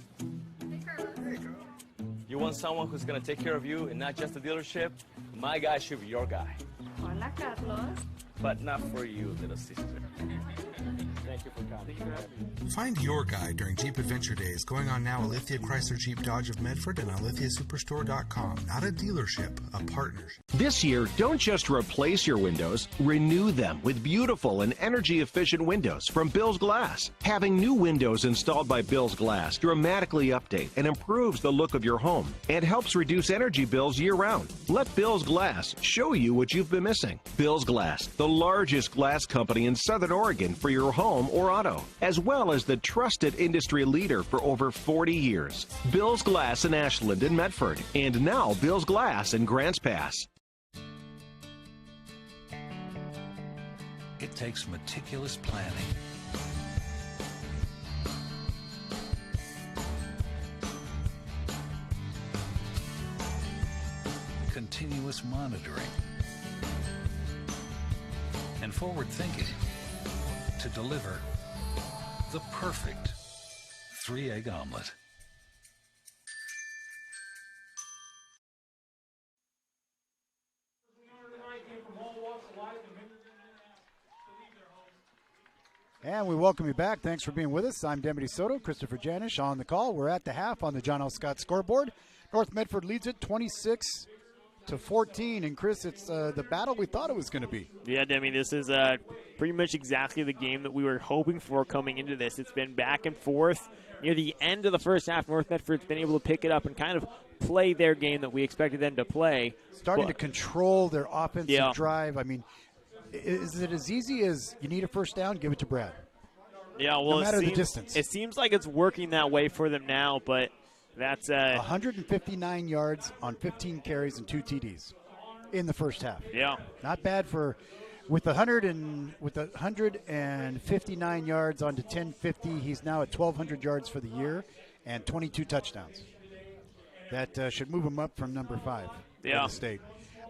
You want someone who's going to take care of you and not just the dealership? My guy should be your guy. Hola, Carlos. But not for you, little sister. Thank you for coming. Find your guy during Jeep Adventure Days going on now at Lithia Chrysler Jeep Dodge of Medford and on lithiasuperstore.com. Not a dealership, a partnership. This year, don't just replace your windows, renew them with beautiful and energy-efficient windows from Bill's Glass. Having new windows installed by Bill's Glass dramatically update and improves the look of your home and helps reduce energy bills year-round. Let Bill's Glass show you what you've been missing. Bill's Glass, the largest glass company in Southern Oregon for your home or auto, as well as the trusted industry leader for over 40 years. Bill's Glass in Ashland and Medford, and now Bill's Glass in Grants Pass. It takes meticulous planning, continuous monitoring, and forward thinking to deliver the perfect 3-egg omelet. And we welcome you back. Thanks for being with us. I'm Deputy Soto, Christopher Janish on the call. We're at the half on the John L. Scott scoreboard. North Medford leads it 26-14. And Chris, it's the battle we thought it was going to be. Yeah, Demi, this is pretty much exactly the game that we were hoping for coming into this. It's been back and forth. Near the end of the first half, North Medford's been able to pick it up and kind of play their game that we expected them to play. Starting to control their offensive drive. I mean, is it as easy as you need a first down, give it to Brad? Yeah, well, no matter the distance. It seems like it's working that way for them now, but that's 159 yards on 15 carries and 2 TDs in the first half. Yeah, not bad for with 159 yards on to 1050. He's now at 1,200 yards for the year and 22 touchdowns. That should move him up from number 5 in the state.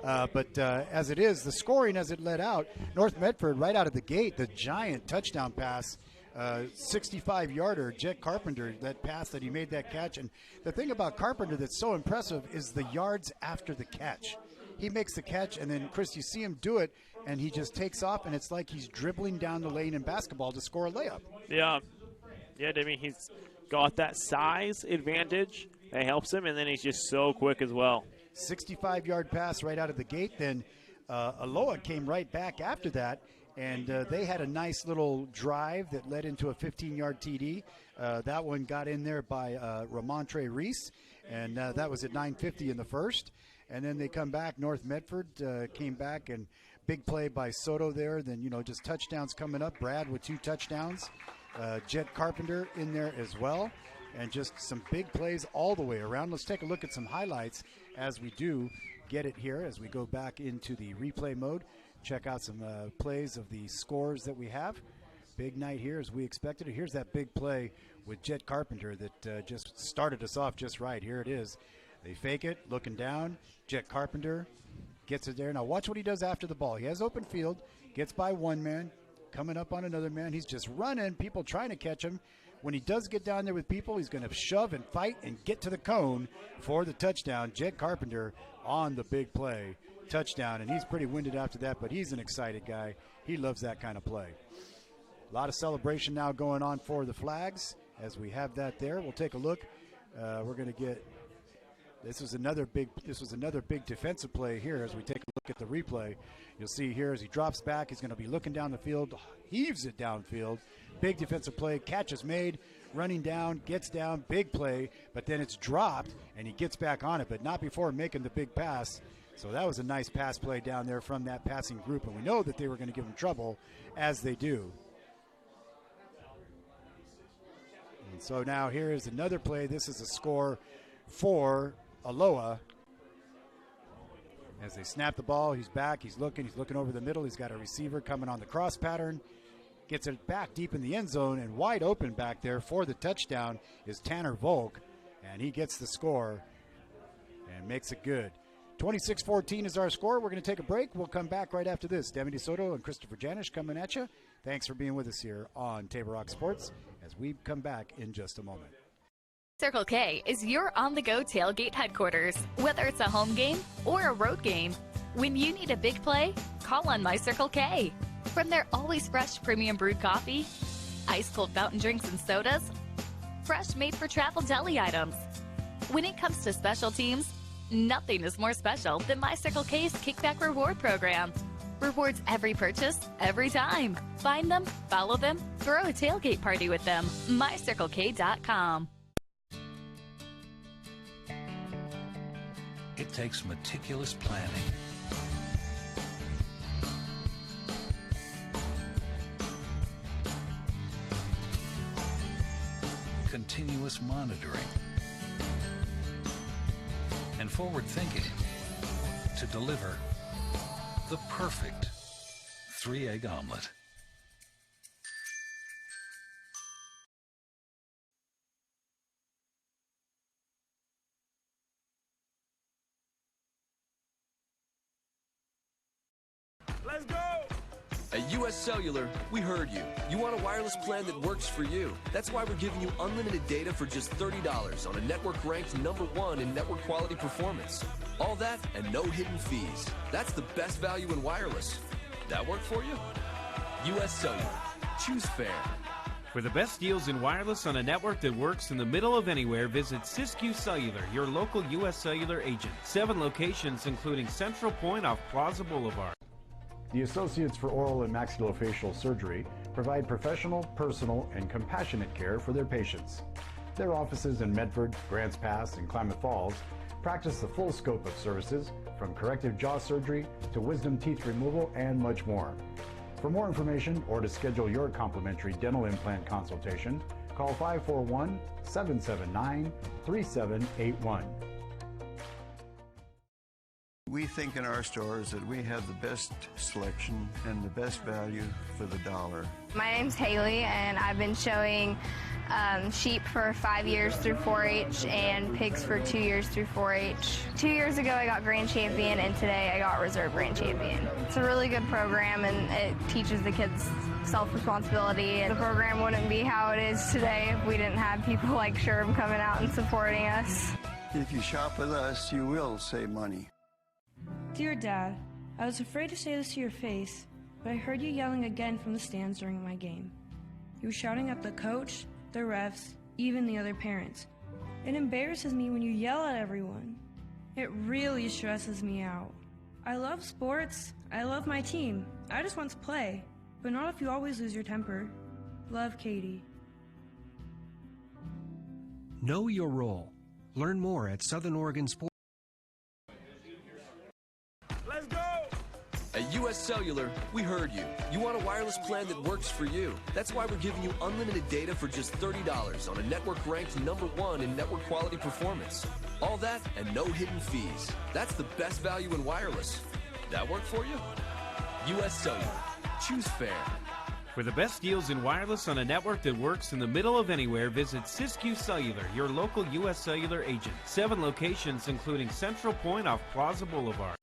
But as it is, the scoring as it led out, North Medford right out of the gate, the giant touchdown pass, 65-yarder, Jet Carpenter, that pass that he made that catch. And the thing about Carpenter that's so impressive is the yards after the catch. He makes the catch, and then, Chris, you see him do it, and he just takes off, and it's like he's dribbling down the lane in basketball to score a layup. Yeah, I mean, he's got that size advantage that helps him, and then he's just so quick as well. 65-yard pass right out of the gate. Then Aloha came right back after that, and they had a nice little drive that led into a 15-yard TD. That one got in there by Ramontre Reese, and that was at 9:50 in the first. And then they come back. North Medford came back, and big play by Soto there. Then, just touchdowns coming up. Brad with 2 touchdowns. Jet Carpenter in there as well. And just some big plays all the way around. Let's take a look at some highlights as we do get it here, as we go back into the replay mode. Check out some plays of the scores that we have. Big night here as we expected it. Here's that big play with Jet Carpenter that just started us off just right. Here it is. They fake it, looking down. Jet Carpenter gets it there. Now watch what he does after the ball. He has open field, gets by one man, coming up on another man. He's just running, people trying to catch him. When he does get down there with people, he's going to shove and fight and get to the cone for the touchdown. Jet Carpenter on the big play. Touchdown, and he's pretty winded after that, but he's an excited guy. He loves that kind of play. A lot of celebration now going on for the flags as we have that there. We'll take a look. We're going to get this was another big defensive play here as we take a look at the replay. You'll see here as he drops back, he's going to be looking down the field, heaves it downfield. Big defensive play, catch is made, running down, gets down, big play, but then it's dropped and he gets back on it, but not before making the big pass. So that was a nice pass play down there from that passing group, and we know that they were going to give him trouble, as they do. And so now here is another play. This is a score for Aloha. As they snap the ball, he's back, he's looking over the middle. He's got a receiver coming on the cross pattern. Gets it back deep in the end zone, and wide open back there for the touchdown is Tanner Volk, and he gets the score and makes it good. 26-14 is our score. We're going to take a break. We'll come back right after this. Deputy Soto and Christopher Janish coming at you. Thanks for being with us here on Table Rock Sports as we come back in just a moment. Circle K is your on-the-go tailgate headquarters. Whether it's a home game or a road game, when you need a big play, call on My Circle K. From their always fresh premium brewed coffee, ice-cold fountain drinks and sodas, fresh made-for-travel deli items. When it comes to special teams, nothing is more special than My Circle K's Kickback Reward program. Rewards every purchase, every time. Find them, follow them, throw a tailgate party with them. MyCircleK.com. It takes meticulous planning, continuous monitoring, and forward thinking to deliver the perfect 3-egg omelet. Let's go! At US Cellular, we heard you. You want a wireless plan that works for you. That's why we're giving you unlimited data for just $30 on a network ranked #1 in network quality performance. All that and no hidden fees. That's the best value in wireless. That work for you? US Cellular. Choose fair. For the best deals in wireless on a network that works in the middle of anywhere, visit Siskiyou Cellular, your local US Cellular agent. 7 locations, including Central Point off Plaza Boulevard. The Associates for Oral and Maxillofacial Surgery provide professional, personal, and compassionate care for their patients. Their offices in Medford, Grants Pass, and Klamath Falls practice the full scope of services, from corrective jaw surgery to wisdom teeth removal and much more. For more information or to schedule your complimentary dental implant consultation, call 541-779-3781. We think in our stores that we have the best selection and the best value for the dollar. My name's Haley, and I've been showing sheep for 5 years through 4-H and pigs for 2 years through 4-H. 2 years ago I got Grand Champion, and today I got Reserve Grand Champion. It's a really good program, and it teaches the kids self-responsibility. And the program wouldn't be how it is today if we didn't have people like Sherb coming out and supporting us. If you shop with us, you will save money. Dear Dad, I was afraid to say this to your face, but I heard you yelling again from the stands during my game. You were shouting at the coach, the refs, even the other parents. It embarrasses me when you yell at everyone. It really stresses me out. I love sports. I love my team. I just want to play, but not if you always lose your temper. Love, Katie. Know your role. Learn more at Southern Oregon Sports. Let's go! At US Cellular, we heard you. You want a wireless plan that works for you. That's why we're giving you unlimited data for just $30 on a network ranked #1 in network quality performance. All that and no hidden fees. That's the best value in wireless. That work for you? US Cellular. Choose fair. For the best deals in wireless on a network that works in the middle of anywhere, visit Siskiyou Cellular, your local US Cellular agent. 7 locations, including Central Point off Plaza Boulevard.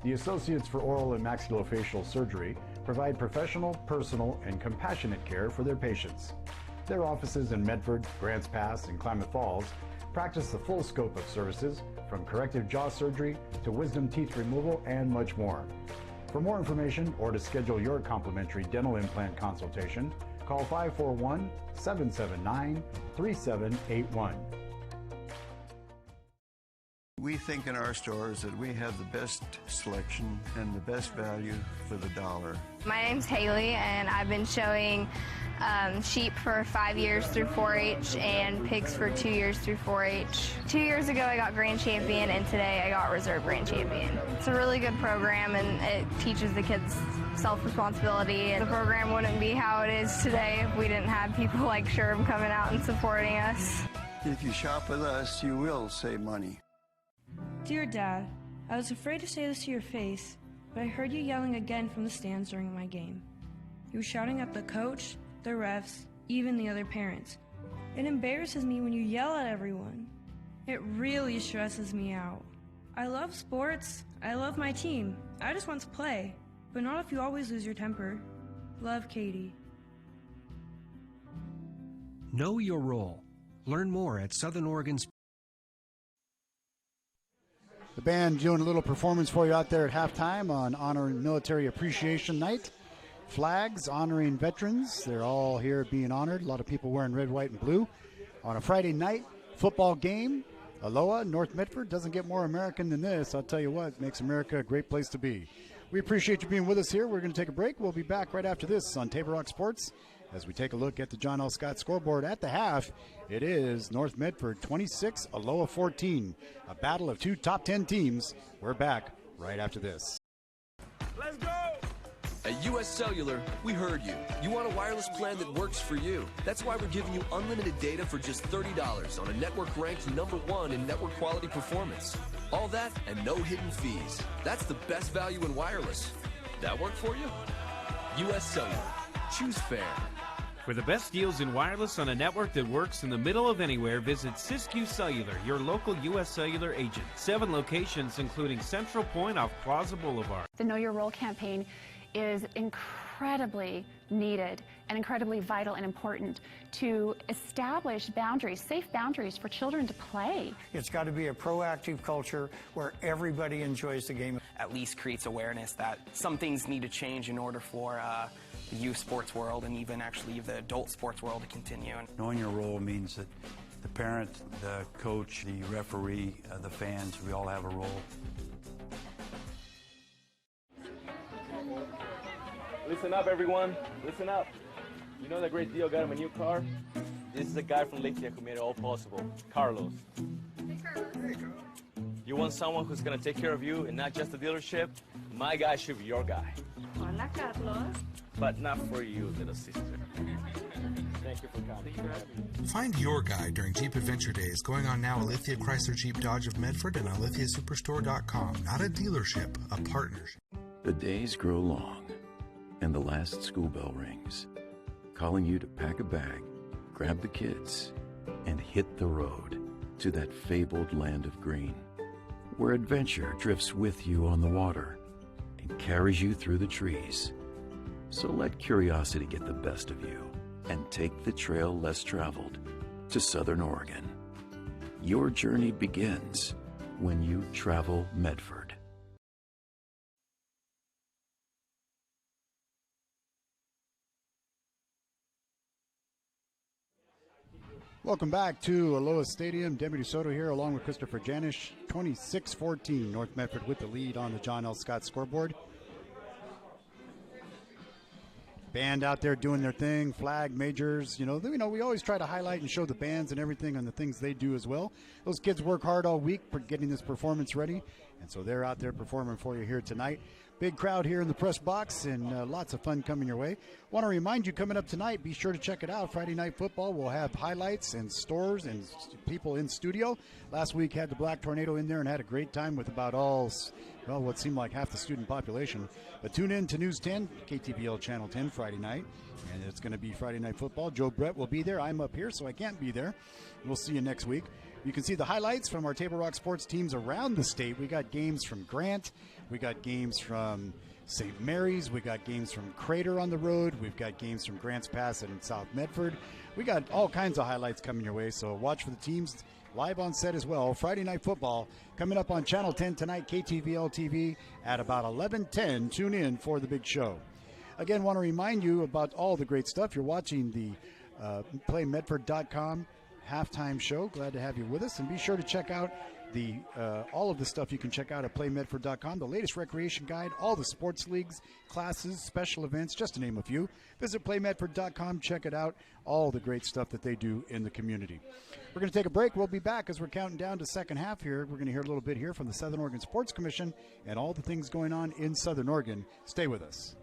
The Associates for Oral and Maxillofacial Surgery provide professional, personal, and compassionate care for their patients. Their offices in Medford, Grants Pass, and Klamath Falls practice the full scope of services, from corrective jaw surgery to wisdom teeth removal and much more. For more information or to schedule your complimentary dental implant consultation, call 541-779-3781. We think in our stores that we have the best selection and the best value for the dollar. My name's Haley, and I've been showing sheep for 5 years through 4-H and pigs for 2 years through 4-H. 2 years ago I got Grand Champion, and today I got Reserve Grand Champion. It's a really good program, and it teaches the kids self-responsibility. And the program wouldn't be how it is today if we didn't have people like Sherb coming out and supporting us. If you shop with us, you will save money. Dear Dad, I was afraid to say this to your face, but I heard you yelling again from the stands during my game. You were shouting at the coach, the refs, even the other parents. It embarrasses me when you yell at everyone. It really stresses me out. I love sports. I love my team. I just want to play, but not if you always lose your temper. Love, Katie. Know your role. Learn more at Southern Oregon's. The band doing a little performance for you out there at halftime on honoring Military Appreciation Night. Flags honoring veterans. They're all here being honored. A lot of people wearing red, white, and blue. On a Friday night football game, Aloha, North Medford. Doesn't get more American than this. I'll tell you what, makes America a great place to be. We appreciate you being with us here. We're going to take a break. We'll be back right after this on Table Rock Sports as we take a look at the John L. Scott scoreboard at the half. It is North Medford 26, Aloha 14. A battle of two top 10 teams. We're back right after this. Let's go! At US Cellular, we heard you. You want a wireless plan that works for you. That's why we're giving you unlimited data for just $30 on a network ranked #1 in network quality performance. All that and no hidden fees. That's the best value in wireless. That work for you? US Cellular. Choose fair. For the best deals in wireless on a network that works in the middle of anywhere, visit Siskiyou Cellular, your local U.S. Cellular agent. 7 locations, including Central Point off Plaza Boulevard. The Know Your Role campaign is incredibly needed and incredibly vital and important to establish boundaries, safe boundaries for children to play. It's got to be a proactive culture where everybody enjoys the game. At least creates awareness that some things need to change in order for the youth sports world and even actually the adult sports world to continue. Knowing your role means that the parent, the coach, the referee, the fans, we all have a role. Listen up, everyone. Listen up. You know that great deal got him a new car? This is the guy from Lake who made it all possible, Carlos. Hey, Carlos. Hey, Carlos. You want someone who's going to take care of you and not just the dealership? My guy should be your guy. Hola, Carlos. But not for you, little sister. Thank you for coming. Find your guy during Jeep Adventure Days going on now at Lithia Chrysler Jeep Dodge of Medford and on lithiasuperstore.com. Not a dealership, a partnership. The days grow long, and the last school bell rings, calling you to pack a bag, grab the kids, and hit the road to that fabled land of green, where adventure drifts with you on the water and carries you through the trees. So let curiosity get the best of you and take the trail less traveled to Southern Oregon. Your journey begins when you travel Medford. Welcome back to Aloha Stadium. Deputy Soto here along with Christopher Janish. 26-14 North Medford with the lead on the John L. Scott scoreboard. Band out there doing their thing, flag majors. You know, we always try to highlight and show the bands and everything and the things they do as well. Those kids work hard all week for getting this performance ready, and so they're out there performing for you here tonight. Big crowd here in the press box and lots of fun coming your way. Want to remind you, coming up tonight, be sure to check it out. Friday Night Football, we'll have highlights and stores and people in studio. Last week had the Black Tornado in there and had a great time with about what seemed like half the student population. But tune in to News 10, KTVL Channel 10 Friday night, and it's going to be Friday Night Football. Joe Brett will be there. I'm up here, so I can't be there. We'll see you next week. You can see the highlights from our Table Rock Sports teams around the state. We got games from Grant. We got games from St. Mary's. We got games from Crater on the road. We've got games from Grants Pass and South Medford. We got all kinds of highlights coming your way, so watch for the teams live on set as well. Friday Night Football coming up on Channel 10 tonight, KTVL TV at about 11:10. Tune in for the big show. Again, want to remind you about all the great stuff. You're watching the PlayMedford.com halftime show. Glad to have you with us, and be sure to check out the all of the stuff you can check out at PlayMedford.com, the latest recreation guide, all the sports leagues, classes, special events, just to name a few. Visit PlayMedford.com, check it out, all the great stuff that they do in the community. We're going to take a break. We'll be back as we're counting down to second half here. We're going to hear a little bit here from the Southern Oregon Sports Commission and all the things going on in Southern Oregon. Stay with us.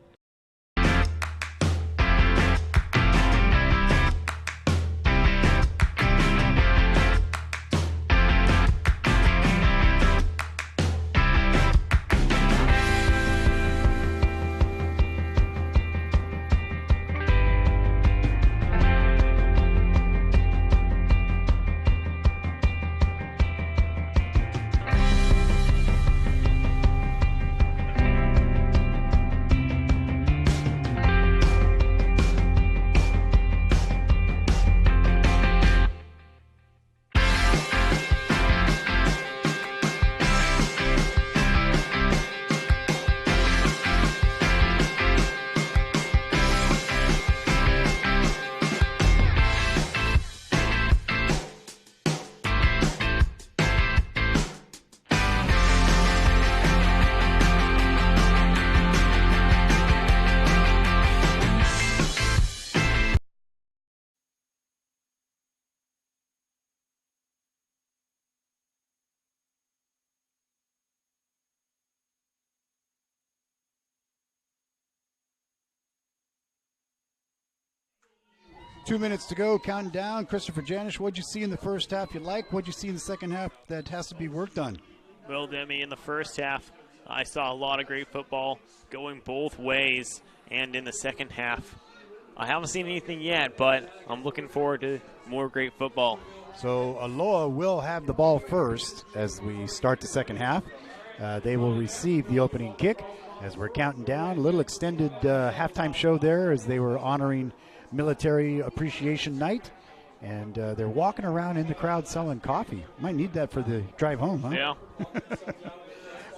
2 minutes to go, counting down. Christopher Janish, what'd you see in the first half you like? What'd you see in the second half that has to be worked on? Well, Demi, in the first half, I saw a lot of great football going both ways, and in the second half, I haven't seen anything yet, but I'm looking forward to more great football. So Aloha will have the ball first as we start the second half. They will receive the opening kick as we're counting down. A little extended halftime show there as they were honoring Military Appreciation Night. And they're walking around in the crowd selling coffee. Might need that for the drive home, huh? Yeah.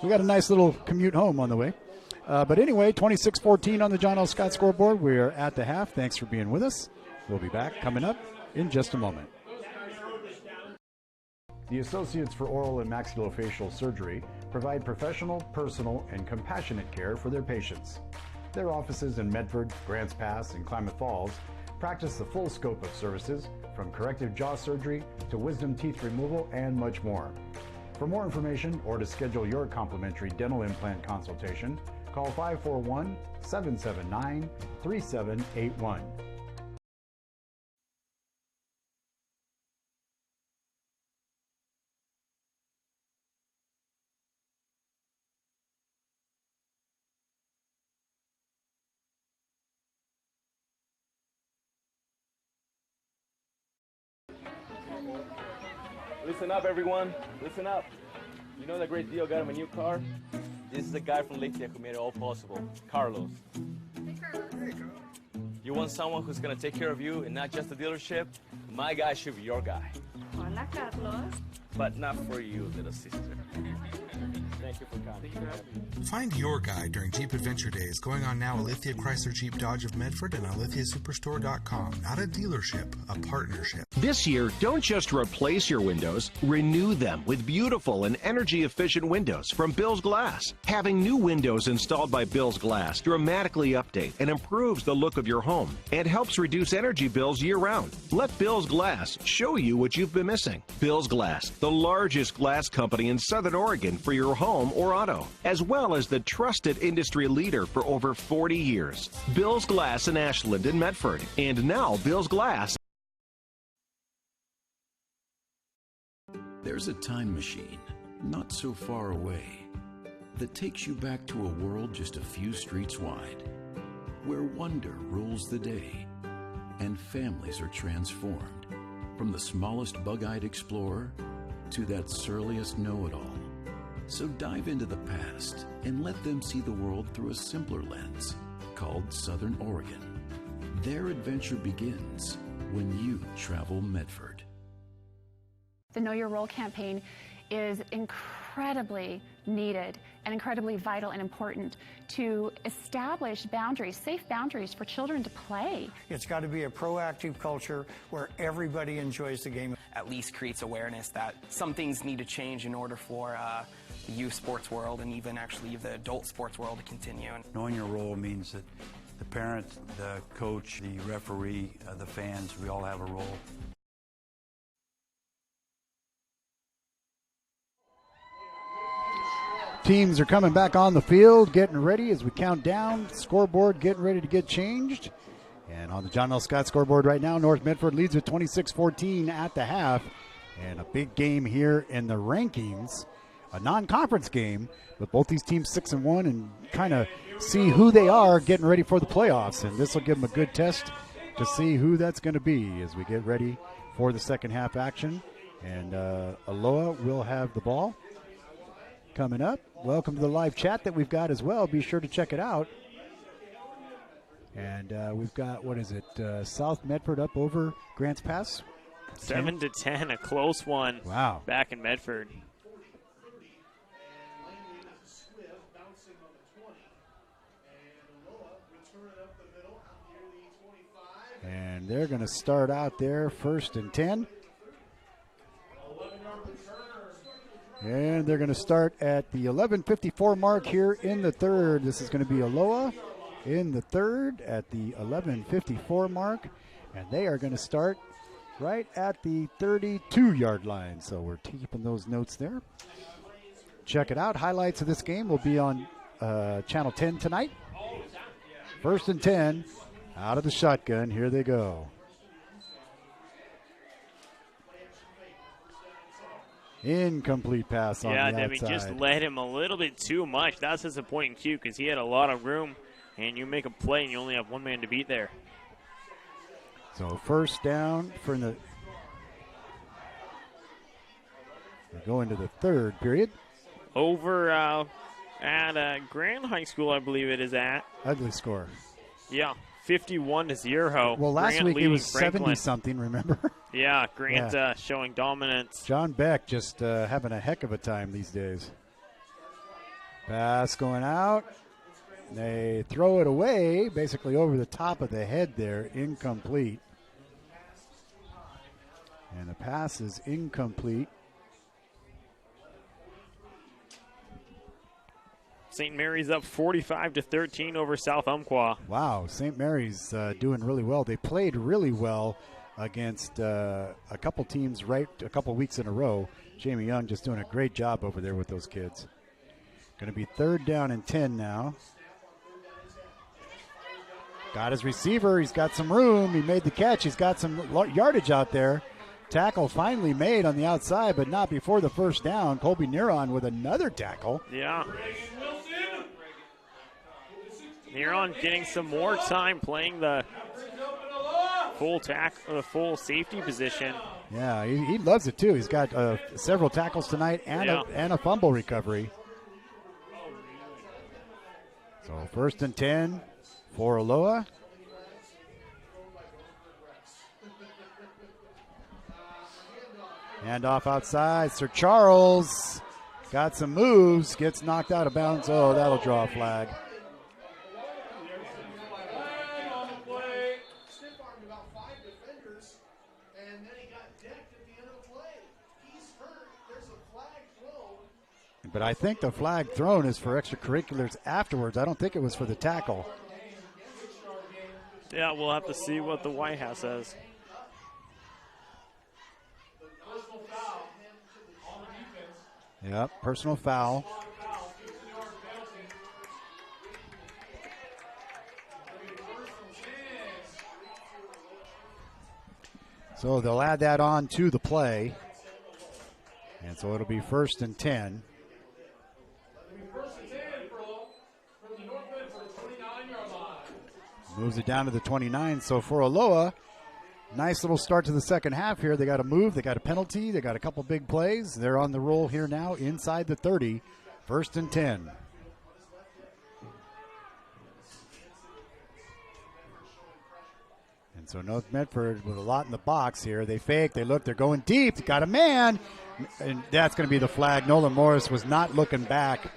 We got a nice little commute home on the way. But anyway, 26-14 on the John L. Scott scoreboard. We're at the half. Thanks for being with us. We'll be back coming up in just a moment. The Associates for Oral and Maxillofacial Surgery provide professional, personal, and compassionate care for their patients. Their offices in Medford, Grants Pass, and Klamath Falls practice the full scope of services from corrective jaw surgery to wisdom teeth removal and much more. For more information or to schedule your complimentary dental implant consultation, call 541-779-3781. Listen up, everyone. Listen up. You know that great deal got him a new car? This is the guy from Lake who made it all possible, Carlos. Hey, Carlos. You want someone who's going to take care of you and not just the dealership? My guy should be your guy. Hola, Carlos. But not for you, little sister. Thank you for coming. Find your guy during Jeep Adventure Days going on now at Lithia Chrysler Jeep Dodge of Medford and on lithiasuperstore.com. Not a dealership, a partnership. This year, don't just replace your windows, renew them with beautiful and energy-efficient windows from Bill's Glass. Having new windows installed by Bill's Glass dramatically update and improves the look of your home and helps reduce energy bills year-round. Let Bill's Glass show you what you've been missing. Bill's Glass, the largest glass company in Southern Oregon for your home or auto, as well as the trusted industry leader for over 40 years. Bill's Glass in Ashland and Medford, and now Bill's Glass. There's a time machine not so far away that takes you back to a world just a few streets wide, where wonder rules the day and families are transformed, from the smallest bug-eyed explorer to that surliest know-it-all. So dive into the past and let them see the world through a simpler lens called Southern Oregon. Their adventure begins when you travel Medford. The Know Your Role campaign is incredibly needed and incredibly vital and important to establish boundaries, safe boundaries for children to play. It's got to be a proactive culture where everybody enjoys the game. At least creates awareness that some things need to change in order for the youth sports world and even actually the adult sports world to continue. Knowing your role means that the parent, the coach, the referee, the fans, we all have a role. Teams are coming back on the field, getting ready as we count down. Scoreboard getting ready to get changed. And on the John L. Scott scoreboard right now, North Medford leads with 26-14 at the half. And a big game here in the rankings. A non-conference game, but both these teams 6-1 and kind of see who they are getting ready for the playoffs. And this will give them a good test to see who that's going to be as we get ready for the second half action. And Aloha will have the ball coming up. Welcome to the live chat that we've got as well. Be sure to check it out. And we've got, what is it, South Medford up over Grants Pass? 7-10, a close one. Wow. Back in Medford. And they're going to start out there 1st and 10. And they're going to start at the 11:54 mark here in the third. This is going to be Aloha in the third at the 11:54 mark. And they are going to start right at the 32-yard line. So we're keeping those notes there. Check it out. Highlights of this game will be on Channel 10 tonight. 1st and 10 out of the shotgun. Here they go. Incomplete pass on the outside. Yeah, Debbie just led him a little bit too much. That's disappointing, too, because he had a lot of room, and you make a play, and you only have one man to beat there. So first down for the – we're going to the third period. Over at Grand High School, I believe it is at. Ugly score. Yeah, 51-0. Well, last Grant week it was Franklin. 70-something, remember? Yeah, Grant showing dominance. John Beck just having a heck of a time these days. Pass going out. They throw it away, basically over the top of the head there, incomplete. And the pass is incomplete. St. Mary's up 45-13 over South Umpqua. Wow, St. Mary's doing really well. They played really well against a couple teams a couple weeks in a row. Jamie Young just doing a great job over there with those kids. Going to be third down and 10 now. Got his receiver. He's got some room. He made the catch. He's got some yardage out there. Tackle finally made on the outside, but not before the first down. Colby Neron with another tackle. Yeah. Neron getting some more time playing the full safety position. Yeah, he loves it too. He's got several tackles tonight and a fumble recovery. So first and 10 for Aloha. Hand off outside. Sir Charles got some moves, gets knocked out of bounds. Oh, that'll draw a flag. But I think the flag thrown is for extracurriculars afterwards. I don't think it was for the tackle. Yeah, we'll have to see what the White House says. Yep, personal foul. So they'll add that on to the play. And so it'll be first and 10. Moves it down to the 29. So for Aloha, nice little start to the second half here. They got a move, they got a penalty, they got a couple big plays. They're on the roll here now inside the 30. First and 10. And so North Medford with a lot in the box here. They fake, they look, they're going deep. They got a man. And that's going to be the flag. Nolan Morris was not looking back.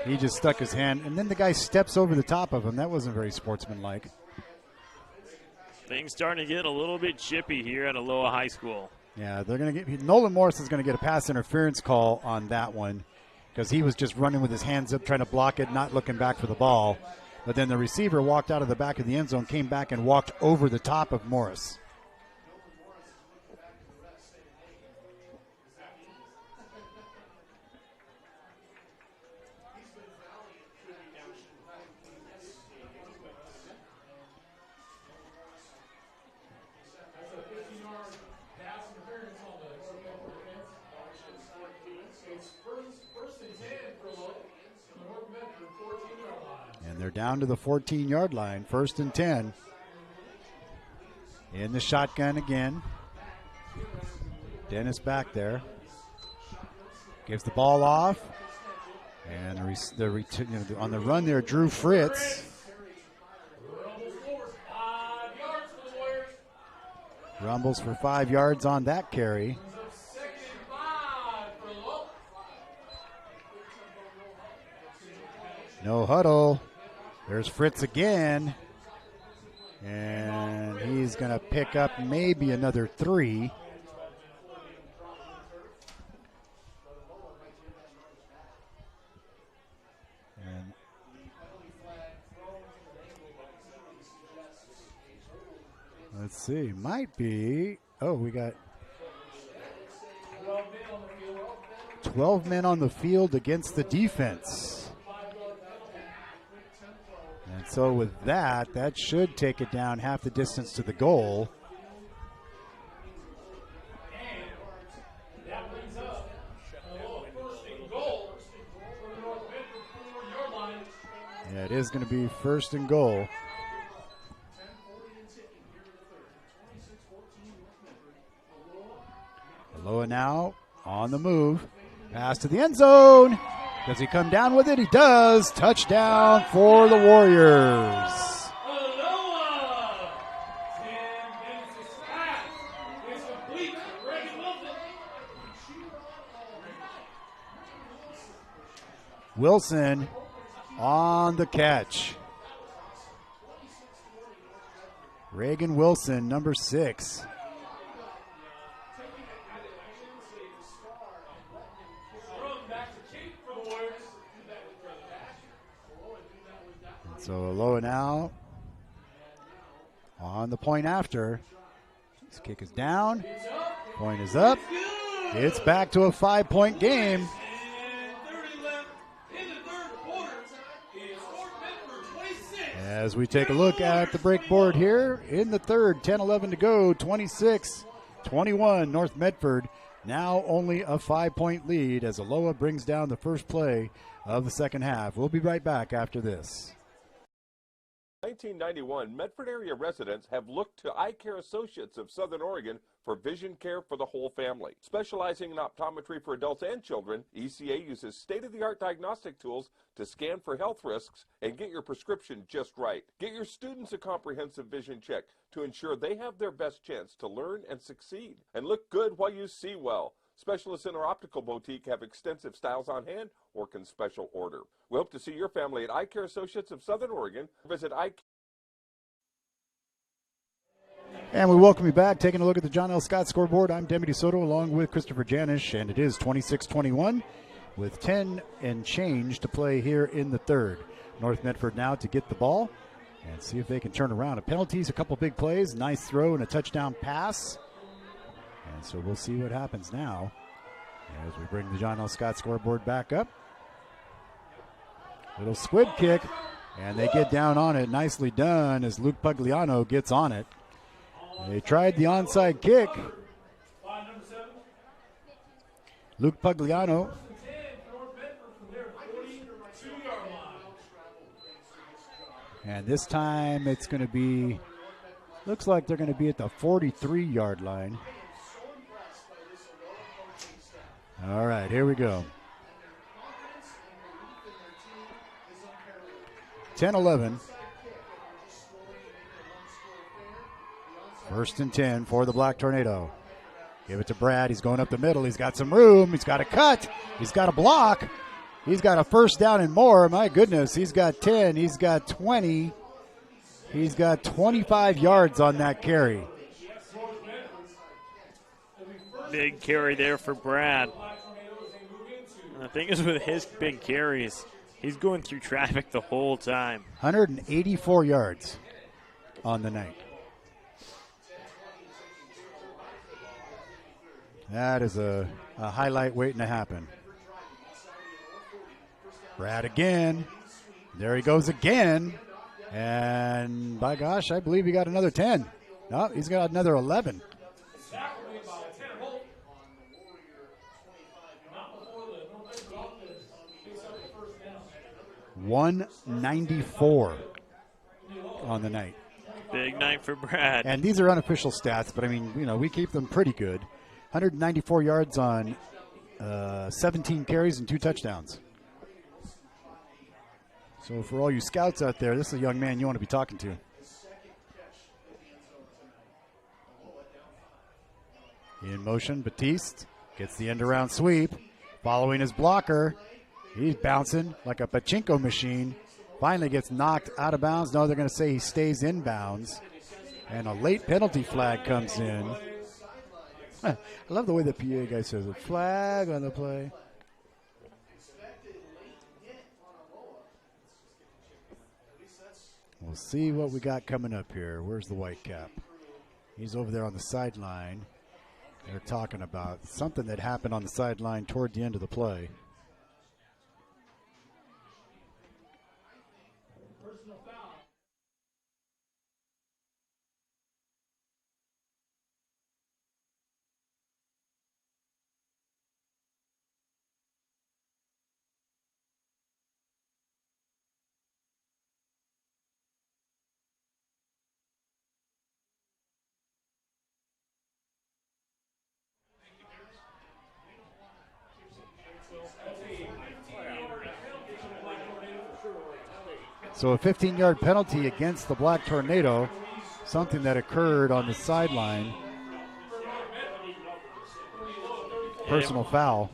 He just stuck his hand. And then the guy steps over the top of him. That wasn't very sportsmanlike. Things starting to get a little bit chippy here at Aloha High School. Yeah, they're going to get Nolan Morris is going to get a pass interference call on that one because he was just running with his hands up trying to block it, not looking back for the ball. But then the receiver walked out of the back of the end zone, came back and walked over the top of Morris. They're down to the 14-yard line, first and 10. In the shotgun again. Dennis back there. Gives the ball off. And on the run there, Drew Fritz. Rumbles for 5 yards on that carry. No huddle. There's Fritz again, and he's going to pick up maybe another 3. And let's see, might be, we got 12 men on the field against the defense. And so with that should take it down half the distance to the goal. And that brings up It is going to be first and goal. Aloha now on the move. Pass to the end zone. Does he come down with it? He does. Touchdown for the Warriors. Aloha! 10 minutes of slack. It's complete for Reagan Wilson. Wilson on the catch. Reagan Wilson, number 6. So Aloha now on the point after. This kick is down. Point is up. It's back to a 5-point game. As we take a look at the break board here in the third, 10-11 to go, 26-21 North Medford. Now only a 5-point lead as Aloha brings down the first play of the second half. We'll be right back after this. 1991, Medford area residents have looked to Eye Care Associates of Southern Oregon for vision care for the whole family. Specializing in optometry for adults and children, ECA uses state-of-the-art diagnostic tools to scan for health risks and get your prescription just right. Get your students a comprehensive vision check to ensure they have their best chance to learn and succeed. And look good while you see well. Specialists in our optical boutique have extensive styles on hand or can special order. We hope to see your family at Eye Care Associates of Southern Oregon. Visit Eye Care. And we welcome you back. Taking a look at the John L. Scott scoreboard, I'm Demi DeSoto along with Christopher Janish, and it is 26-21 with 10 and change to play here in the third. North Medford now to get the ball and see if they can turn around. A penalties, a couple big plays, nice throw and a touchdown pass. And so we'll see what happens now as we bring the John L. Scott scoreboard back up. Little squid kick, and they get down on it. Nicely done as Luke Pugliano gets on it. They tried the onside kick. Luke Pugliano. And this time it's going to be, looks like they're going to be at the 43-yard line. All right, here we go. 10-11. First and 10 for the Black Tornado. Give it to Brad. He's going up the middle. He's got some room. He's got a cut. He's got a block. He's got a first down and more. My goodness. He's got 10. He's got 20. He's got 25 yards on that carry. Big carry there for Brad. And the thing is with his big carries, he's going through traffic the whole time. 184 yards on the night. That is a highlight waiting to happen. Brad again. There he goes again. And by gosh, I believe he got another 10. No, he's got another 11. 194 on the night. Big night for Brad. And these are unofficial stats, but I mean, you know, we keep them pretty good. 194 yards on 17 carries and 2 touchdowns. So for all you scouts out there, this is a young man you want to be talking to. In motion, Batiste gets the end-around sweep. Following his blocker, he's bouncing like a pachinko machine. Finally gets knocked out of bounds. No, they're going to say he stays in bounds. And a late penalty flag comes in. I love the way the PA guy says it. Flag on the play. We'll see what we got coming up here. Where's the white cap? He's over there on the sideline. They're talking about something that happened on the sideline toward the end of the play. So a 15-yard penalty against the Black Tornado, something that occurred on the sideline. Personal foul.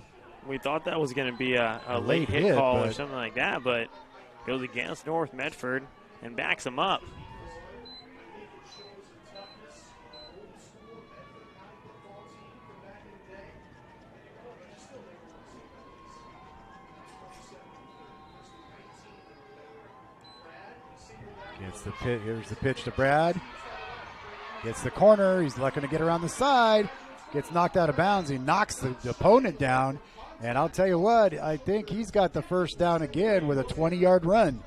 We thought that was going to be a late hit call or something like that, but goes against North Medford and backs them up. Gets the pitch. Here's the pitch to Brad. Gets the corner. He's not going to get around the side. Gets knocked out of bounds. He knocks the opponent down. And I'll tell you what, I think he's got the first down again with a 20-yard run.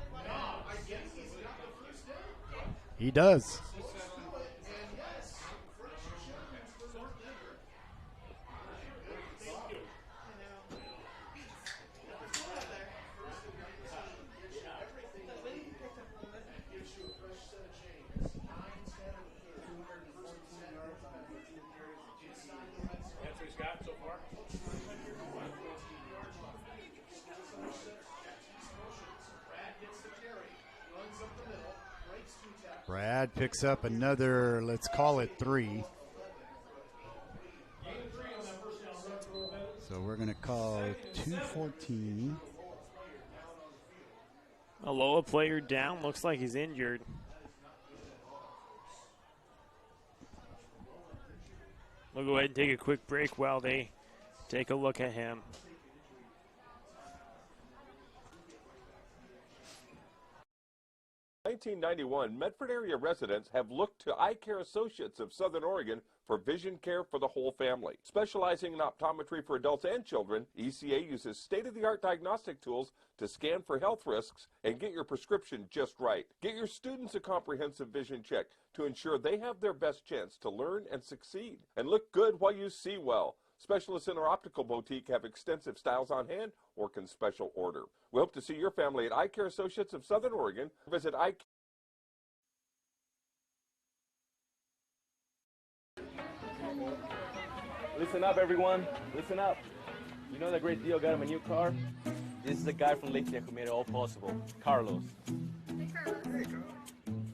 He does. Brad picks up another, let's call it 3. So we're going to call 2:14. Aloha player down. Looks like he's injured. We'll go ahead and take a quick break while they take a look at him. In 1991, Medford area residents have looked to Eye Care Associates of Southern Oregon for vision care for the whole family. Specializing in optometry for adults and children, ECA uses state-of-the-art diagnostic tools to scan for health risks and get your prescription just right. Get your students a comprehensive vision check to ensure they have their best chance to learn and succeed. And look good while you see well. Specialists in our optical boutique have extensive styles on hand or can special order. We hope to see your family at Eye Care Associates of Southern Oregon. Visit Eye Care. Listen up, everyone. Listen up. You know that great deal got him a new car? This is the guy from Lithia who made it all possible, Carlos.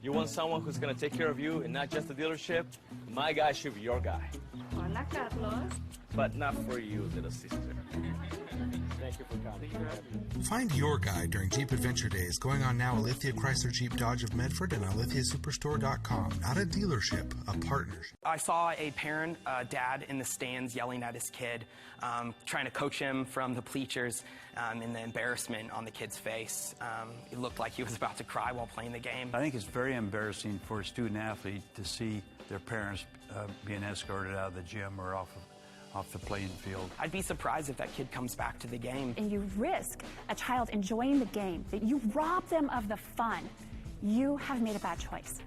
You want someone who's going to take care of you and not just the dealership? My guy should be your guy. Hola, Carlos. But not for you, little sister. Thank you for coming. Find your guy during Jeep Adventure Days going on now at Lithia Chrysler Jeep Dodge of Medford and on lithiasuperstore.com. Not a dealership, a partnership. I saw a parent, dad in the stands yelling at his kid, trying to coach him from the bleachers, and the embarrassment on the kid's face. It looked like he was about to cry while playing the game. I think it's very embarrassing for a student athlete to see their parents being escorted out of the gym or off the playing field. I'd be surprised if that kid comes back to the game. And you risk a child enjoying the game, that you rob them of the fun. You have made a bad choice.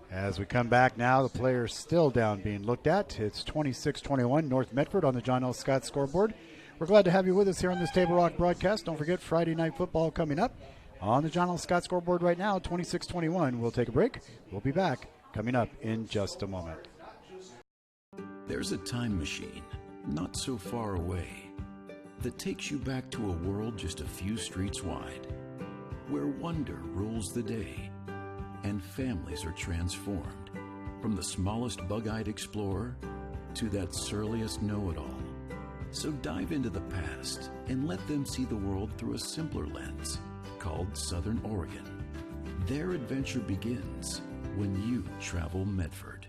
As we come back now, the player's still down being looked at. It's 26-21 North Medford on the John L. Scott scoreboard. We're glad to have you with us here on this Table Rock broadcast. Don't forget Friday Night Football coming up on the John L. Scott scoreboard right now, 26-21. We'll take a break. We'll be back coming up in just a moment. There's a time machine not so far away that takes you back to a world just a few streets wide, where wonder rules the day and families are transformed, from the smallest bug-eyed explorer to that surliest know-it-all. So dive into the past and let them see the world through a simpler lens called Southern Oregon. Their adventure begins when you travel Medford.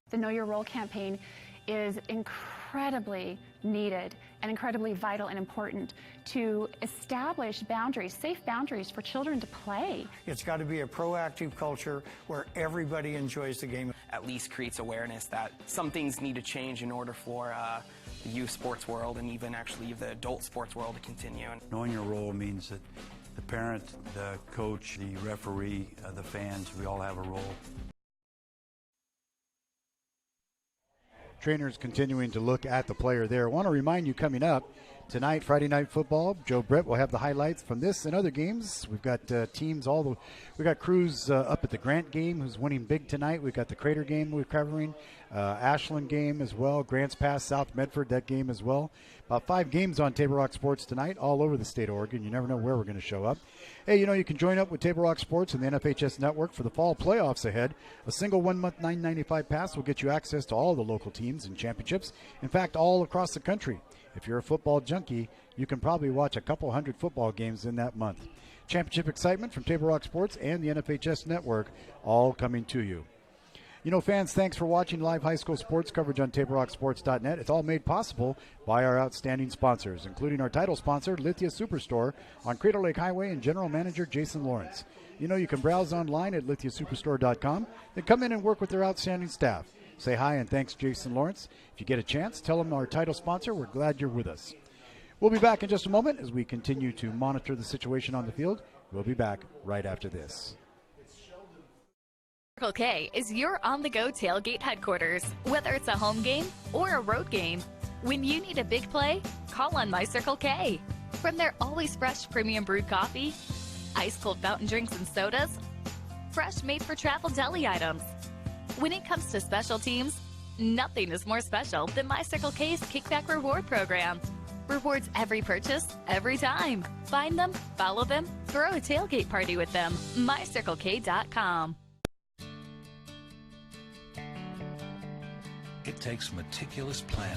The Know Your Role campaign is incredibly needed and incredibly vital and important to establish boundaries, safe boundaries for children to play. It's got to be a proactive culture where everybody enjoys the game. At least creates awareness that some things need to change in order for the youth sports world and even actually the adult sports world to continue. Knowing your role means that the parent, the coach, the referee, the fans, we all have a role. Trainers continuing to look at the player there. I want to remind you coming up Tonight, Friday Night Football. Joe Brett will have the highlights from this and other games. We've got teams we got Cruz up at the Grant game, who's winning big tonight. We've got the Crater game we're covering, Ashland game as well, Grants Pass, South Medford, that game as well. About 5 games on Table Rock Sports tonight, all over the state of Oregon. You never know where we're going to show up. Hey, you can join up with Table Rock Sports and the NFHS Network for the fall playoffs ahead. A single 1-month $9.95 pass will get you access to all the local teams and championships. In fact, all across the country. If you're a football junkie, you can probably watch a couple hundred football games in that month. Championship excitement from Table Rock Sports and the NFHS Network, all coming to you. Fans, thanks for watching live high school sports coverage on TableRockSports.net. It's all made possible by our outstanding sponsors, including our title sponsor, Lithia Superstore, on Crater Lake Highway, and General Manager Jason Lawrence. You can browse online at lithiasuperstore.com, then come in and work with their outstanding staff. Say hi and thanks, Jason Lawrence. If you get a chance, tell them our title sponsor, we're glad you're with us. We'll be back in just a moment as we continue to monitor the situation on the field. We'll be back right after this. Circle K is your on-the-go tailgate headquarters. Whether it's a home game or a road game, when you need a big play, call on My Circle K. From their always fresh premium brewed coffee, ice-cold fountain drinks and sodas, fresh made-for-travel deli items. When it comes to special teams, nothing is more special than My Circle K's Kickback Reward Program. Rewards every purchase, every time. Find them, follow them, throw a tailgate party with them. MyCircleK.com. It takes meticulous planning,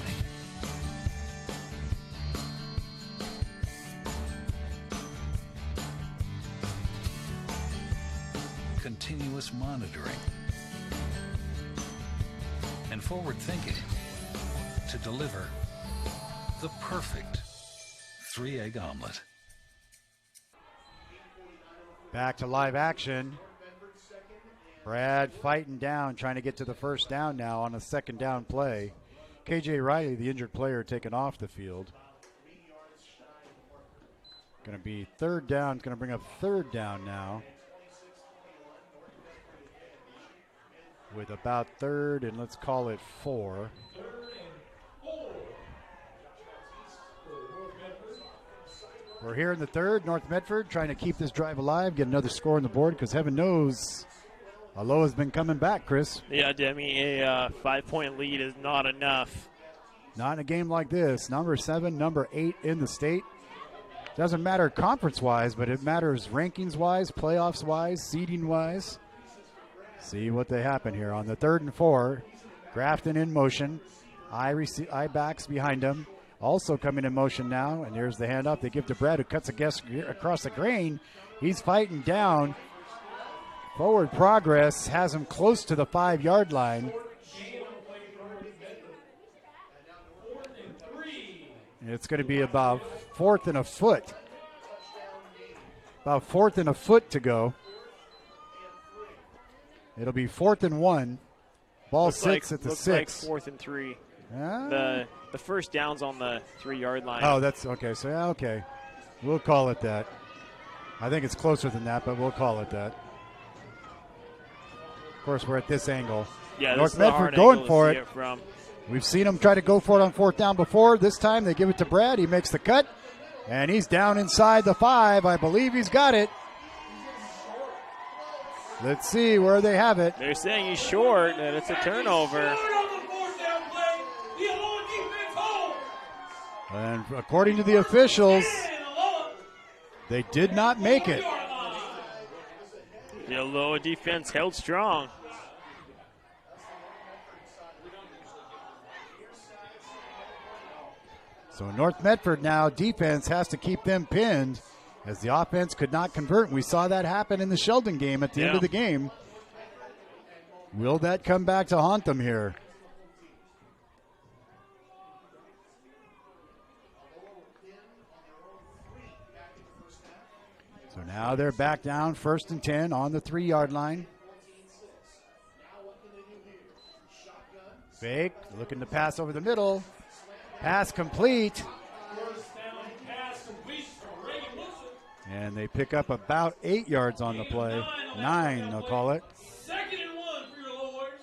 continuous monitoring, and forward thinking to deliver the perfect 3-egg omelet. Back to live action. Brad fighting down, trying to get to the first down now on a second down play. KJ Riley, the injured player, taken off the field. Going to be third down. Going to bring up third down now. With about third and let's call it 4. We're here in the third. North Medford trying to keep this drive alive, get another score on the board because heaven knows Aloha's been coming back, Chris. Yeah, Demi, a 5-point lead is not enough. Not in a game like this. Number 7, number 8 in the state. Doesn't matter conference-wise, but it matters rankings-wise, playoffs-wise, seeding-wise. See what they happen here on the 3rd and 4. Grafton in motion. I backs behind him. Also coming in motion now, and here's the handoff. They give to Brad, who cuts across the grain. He's fighting down. Forward progress has him close to the 5-yard line. It's going to be about 4th and a foot. About 4th and a foot to go. It'll be 4th and 1. Ball sits at the 6. Looks like 4th and 3. The first down's on the 3-yard line. Oh, that's okay. So, yeah, okay. We'll call it that. I think it's closer than that, but we'll call it that. Of course, we're at this angle. Yeah, North Medford going for it. From. We've seen them try to go for it on 4th down before. This time they give it to Brad. He makes the cut, and he's down inside the 5. I believe he's got it. Let's see where they have it. They're saying he's short, and it's a turnover. And according to the officials, they did not make it. The Aloha defense held strong. So North Medford now, defense has to keep them pinned as the offense could not convert. We saw that happen in the Sheldon game at the end of the game. Will that come back to haunt them here? So now they're back down, 1st and 10 on the 3-yard line. Fake, looking to pass over the middle. Pass complete. And they pick up about 8 yards on the play. 9, they'll call it. 2nd and 1 for your Aloha Warriors.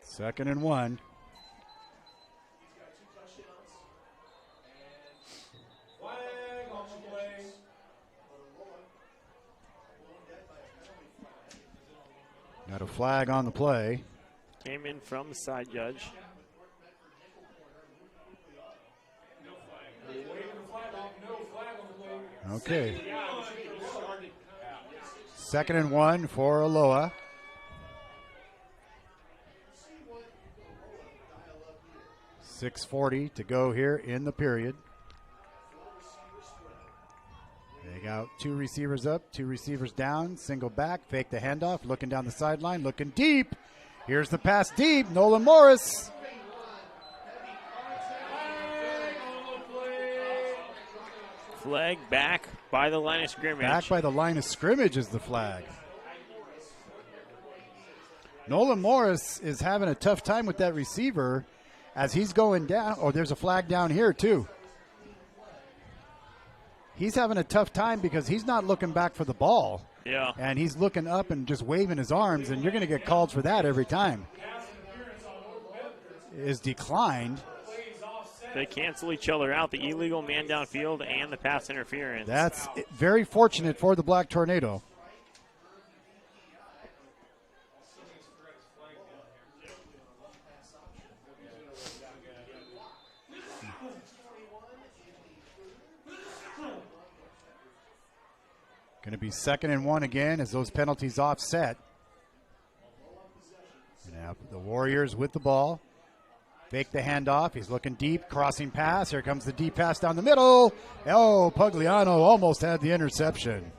2nd and 1. flag on the play. Came in from the side judge. Okay. 2nd and 1 for Aloha. .640 to go here in the period. They got 2 receivers up, 2 receivers down, single back, fake the handoff, looking down the sideline, looking deep. Here's the pass deep, Nolan Morris. Flag back by the line of scrimmage. Back by the line of scrimmage is the flag. Nolan Morris is having a tough time with that receiver as he's going down. Oh, there's a flag down here too. He's having a tough time because he's not looking back for the ball. Yeah. And he's looking up and just waving his arms, and you're going to get called for that every time. Is declined. They cancel each other out, the illegal man downfield and the pass interference. That's very fortunate for the Black Tornado. Going to be 2nd and 1 again as those penalties offset. Now the Warriors with the ball. Fake the handoff. He's looking deep, crossing pass. Here comes the deep pass down the middle. Oh, Pugliano almost had the interception.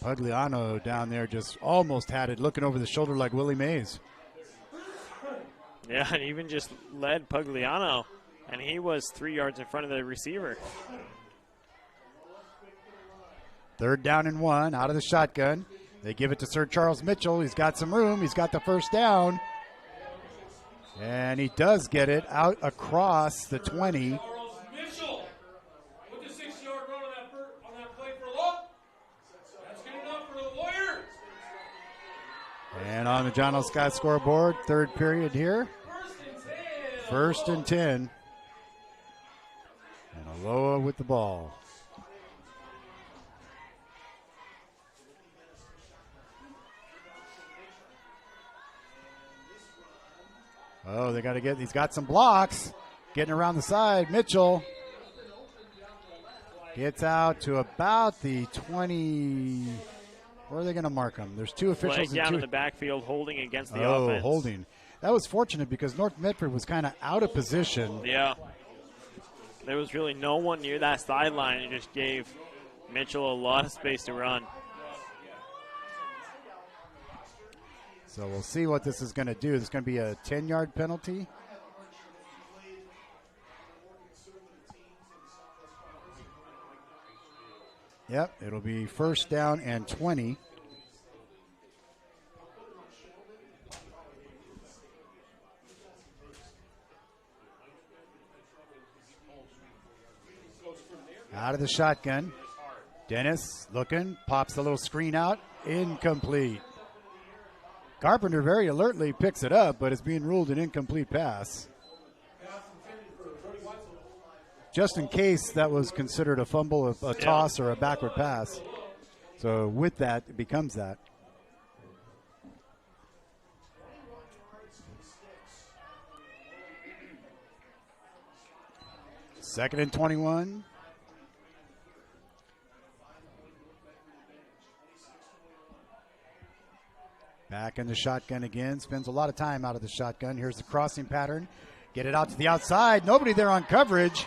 Pugliano down there just almost had it, looking over the shoulder like Willie Mays. Yeah, and even just led Pugliano, and he was 3 yards in front of the receiver. 3rd down and 1 out of the shotgun. They give it to Sir Charles Mitchell. He's got some room. He's got the first down. And he does get it out across the 20. Mitchell with the 6-yard run on that play for Aloha. That's good enough for the Warriors. And on the John L. Scott scoreboard, 3rd period here. 1st and 10. And Aloha with the ball. Oh, they got to get, he's got some blocks. Getting around the side. Mitchell gets out to about the 20. Where are they going to mark him? There's 2 officials. Flag down in the backfield, holding against the offense. offense. Holding. That was fortunate because North Medford was kind of out of position. Yeah. There was really no one near that sideline. It just gave Mitchell a lot of space to run. So we'll see what this is going to do. This is going to be a 10-yard penalty. Yep, it'll be 1st down and 20. Out of the shotgun. Dennis looking, pops the little screen out. Incomplete. Carpenter very alertly picks it up, but it's being ruled an incomplete pass. Just in case that was considered a fumble, a toss, or a backward pass. So with that, it becomes that. Second and 21. Back in the shotgun again. Spends a lot of time out of the shotgun. Here's the crossing pattern. Get it out to the outside. Nobody there on coverage.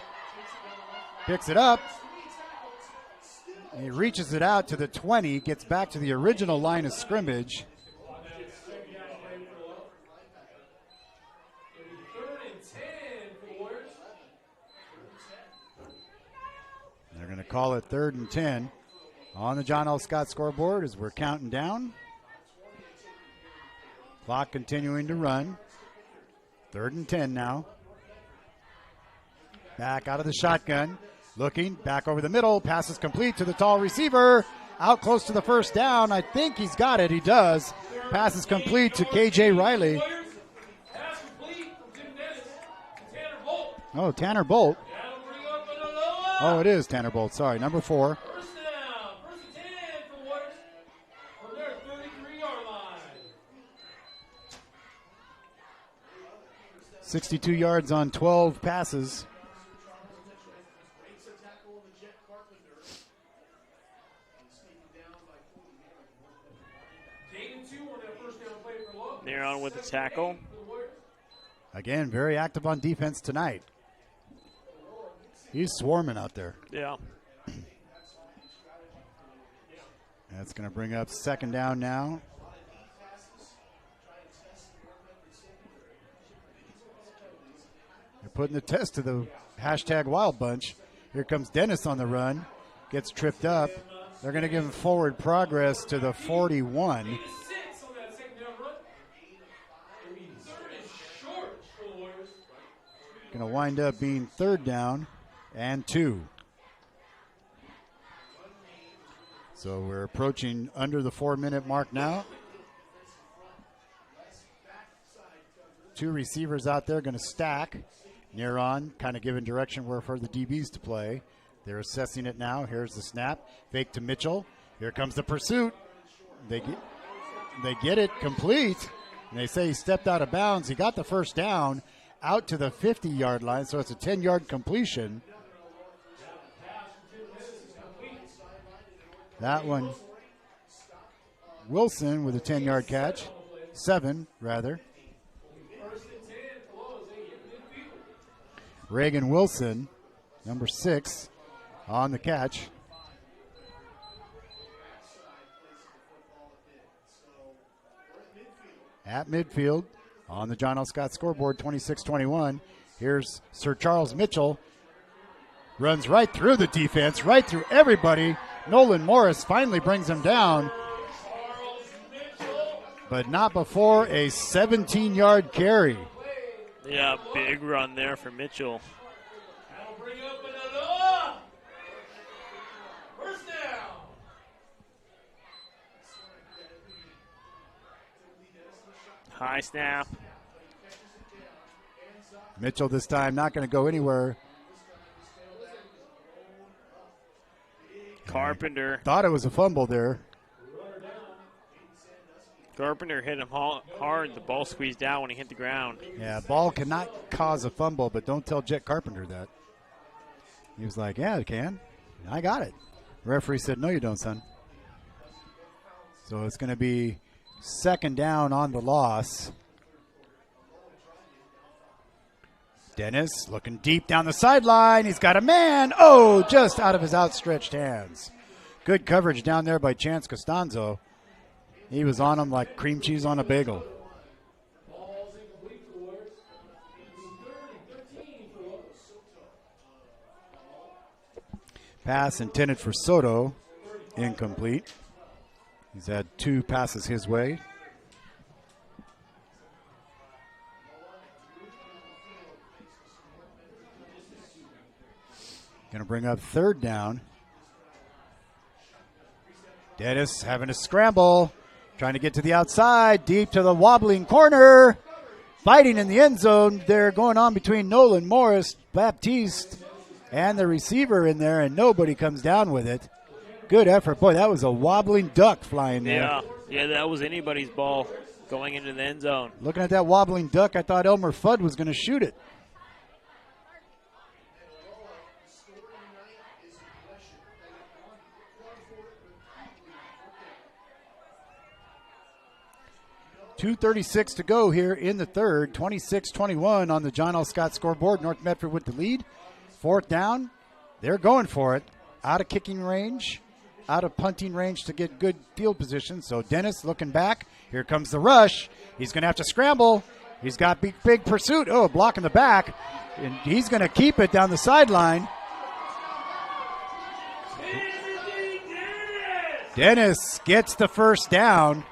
Picks it up. He reaches it out to the 20. Gets back to the original line of scrimmage. They're going to call it 3rd and 10 on the John L. Scott scoreboard as we're counting down. Clock continuing to run. 3rd and 10 now. Back out of the shotgun. Looking back over the middle. Passes complete to the tall receiver. Out close to the first down. I think he's got it. He does. Passes complete to KJ Riley. Oh, Tanner Bolt. Oh, it is Tanner Bolt. Sorry, number 4. First down. First and 10 for the Warriors from their 33-yard line. 62 yards on 12 passes. They're on with the tackle. Again, very active on defense tonight. He's swarming out there. Yeah. That's going to bring up second down now. They're putting the test to the hashtag Wild Bunch. Here comes Dennis on the run. Gets tripped up. They're going to give him forward progress to the 41. Going to wind up being third down and 2. So we're approaching under the 4-minute mark now. 2 receivers out there going to stack. Near on, kind of giving direction where for the DBs to play. They're assessing it now. Here's the snap. Fake to Mitchell. Here comes the pursuit. They get it complete. And they say he stepped out of bounds. He got the first down out to the 50-yard line, so it's a 10-yard completion. That one, Wilson with a 10-yard catch. 7, rather. Reagan Wilson, number 6, on the catch. At midfield, on the John L. Scott scoreboard, 26-21. Here's Sir Charles Mitchell. Runs right through the defense, right through everybody. Nolan Morris finally brings him down. But not before a 17-yard carry. Yeah, big run there for Mitchell. That'll bring up an Aloha. First down. High snap. Mitchell this time not going to go anywhere. Carpenter. Thought it was a fumble there. Carpenter hit him hard. The ball squeezed out when he hit the ground. Yeah, ball cannot cause a fumble, but don't tell Jet Carpenter that. He was like, yeah, it can. I got it. The referee said, no, you don't, son. So it's going to be second down on the loss. Dennis looking deep down the sideline. He's got a man. Oh, just out of his outstretched hands. Good coverage down there by Chance Costanzo. He was on him like cream cheese on a bagel. Pass intended for Soto. Incomplete. He's had 2 passes his way. Going to bring up third down. Dennis having a scramble. Trying to get to the outside. Deep to the wobbling corner. Fighting in the end zone. They're going on between Nolan Morris, Baptiste, and the receiver in there, and nobody comes down with it. Good effort. Boy, that was a wobbling duck flying there. Yeah, that was anybody's ball going into the end zone. Looking at that wobbling duck, I thought Elmer Fudd was going to shoot it. .236 to go here in the third. 26-21 on the John L. Scott scoreboard. North Medford with the lead. Fourth down. They're going for it. Out of kicking range. Out of punting range to get good field position. So Dennis looking back. Here comes the rush. He's going to have to scramble. He's got big pursuit. Oh, block in the back. And he's going to keep it down the sideline. Dennis gets the first down.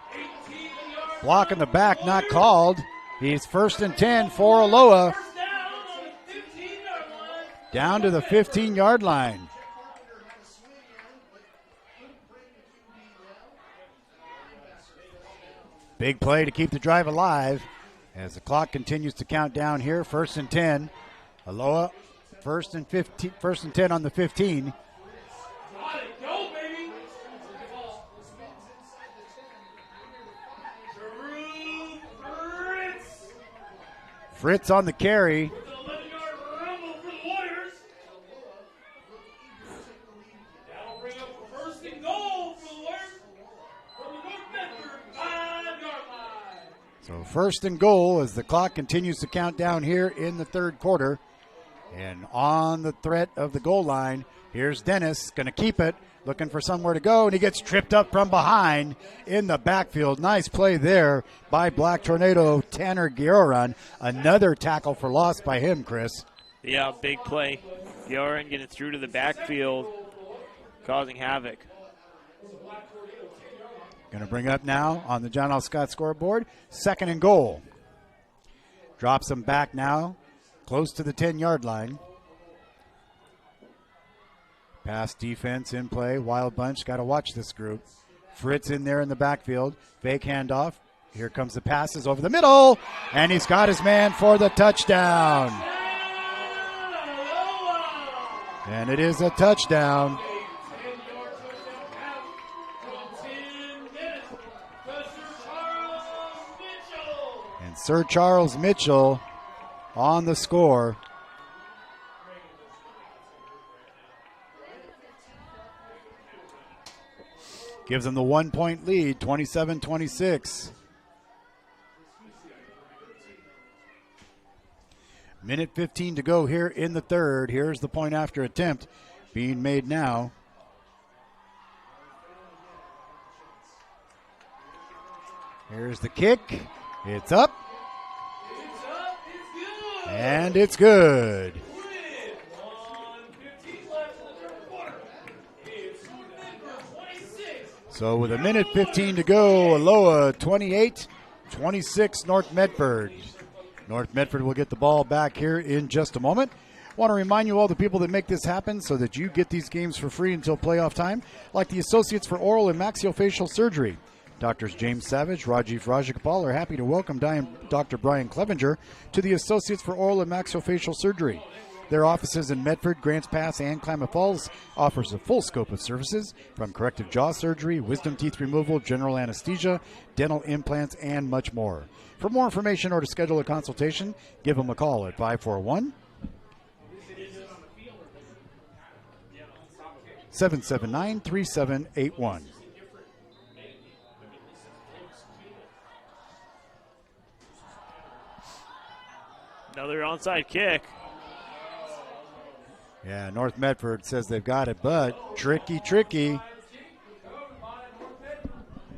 Block in the back, not called. He's 1st and 10 for Aloha. Down to the 15-yard line. Big play to keep the drive alive as the clock continues to count down here. 1st and 10. Aloha First and 10 on the 15. Got it. Go, baby. Fritz on the carry. That'll bring up first and goal for the Warriors from the North Medford 5-yard line. So first and goal as the clock continues to count down here in the third quarter. And on the threat of the goal line, here's Dennis, going to keep it, looking for somewhere to go, and he gets tripped up from behind in the backfield. Nice play there by Black Tornado Tanner Gioran. Another tackle for loss by him, Chris. Yeah, big play. Gioran getting through to the backfield, causing havoc. Going to bring up now on the John L. Scott scoreboard, second and goal. Drops him back now, close to the 10-yard line. Pass defense in play. Wild bunch. Got to watch this group. Fritz in there in the backfield. Fake handoff. Here comes the passes over the middle. And he's got his man for the touchdown. And it is a touchdown. And Sir Charles Mitchell on the score. Gives them the 1-point lead, 27-26. Minute 15 to go here in the third. Here's the point after attempt being made now. Here's the kick. It's up. And it's good. So with a minute 15 to go, Aloha 28, 26 North Medford. North Medford will get the ball back here in just a moment. Want to remind you all the people that make this happen so that you get these games for free until playoff time, like the Associates for Oral and Maxillofacial Surgery. Doctors James Savage, Rajiv Rajagopal are happy to welcome Dr. Brian Clevenger to the Associates for Oral and Maxillofacial Surgery. Their offices in Medford, Grants Pass, and Klamath Falls offers a full scope of services from corrective jaw surgery, wisdom teeth removal, general anesthesia, dental implants, and much more. For more information or to schedule a consultation, give them a call at 541-779-3781. Another onside kick. Yeah, North Medford says they've got it, but tricky.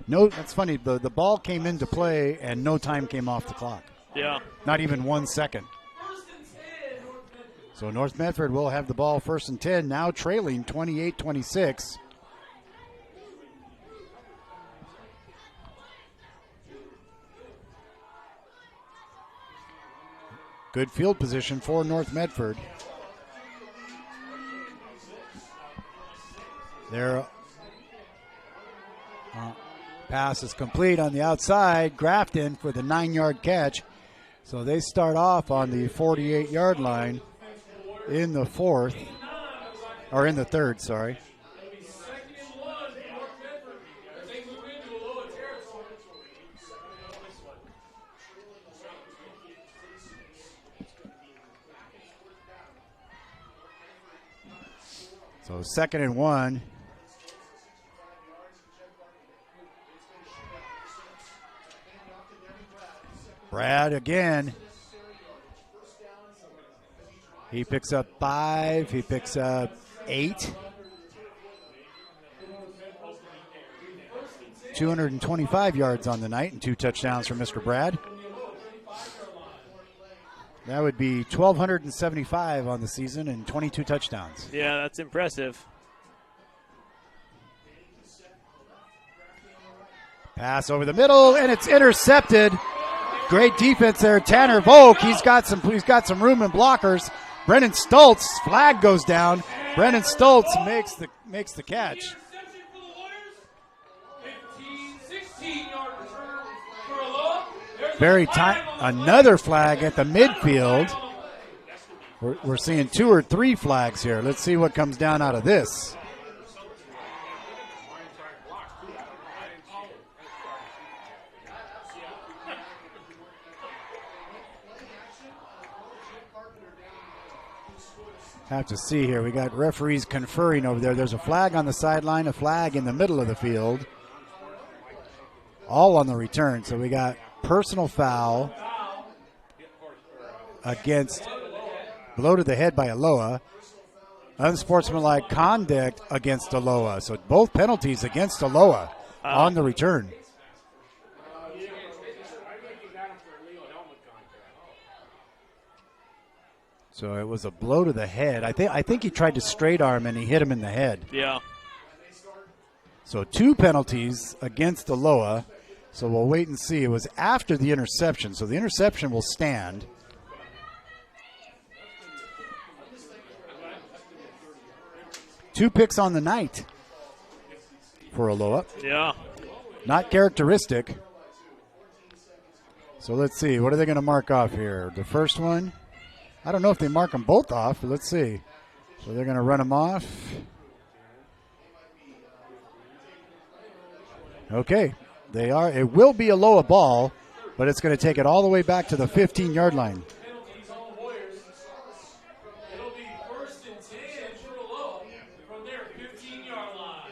No, that's funny. The ball came into play and no time came off the clock. Yeah. Not even 1 second. So North Medford will have the ball first and 10, now trailing 28-26. Good field position for North Medford. Their pass is complete on the outside. Grafton for the 9-yard catch. So they start off on the 48-yard line in the third, sorry. So second and 1. Brad again. He picks up 5. He picks up 8. 225 yards on the night and 2 touchdowns for Mr. Brad. That would be 1,275 on the season and 22 touchdowns. Yeah, that's impressive. Pass over the middle, and it's intercepted. Great defense there. Tanner Volk, he's got some room and blockers. Brennan Stoltz, flag goes down. Brennan Stoltz makes the catch. Very tight. Another flag at the midfield. We're seeing 2 or 3 flags here. Let's see what comes down out of this. Have to see here. We got referees conferring over there. There's a flag on the sideline, a flag in the middle of the field. All on the return. So we got personal foul against blow to the head by Aloha. Unsportsmanlike conduct against Aloha. So both penalties against Aloha on the return. So it was a blow to the head. I think he tried to straight arm and he hit him in the head. Yeah. So 2 penalties against Aloha. So we'll wait and see. It was after the interception, so the interception will stand. Two picks on the night for Aloha. Yeah. Not characteristic. So let's see. What are they going to mark off here? The first one. I don't know if they mark them both off, but let's see. So they're going to run them off. Okay, they are. It will be a Aloha ball, but it's going to take it all the way back to the 15-yard line. Penalties on the Warriors. It'll be 1st and 10 for Aloha from their 15-yard line.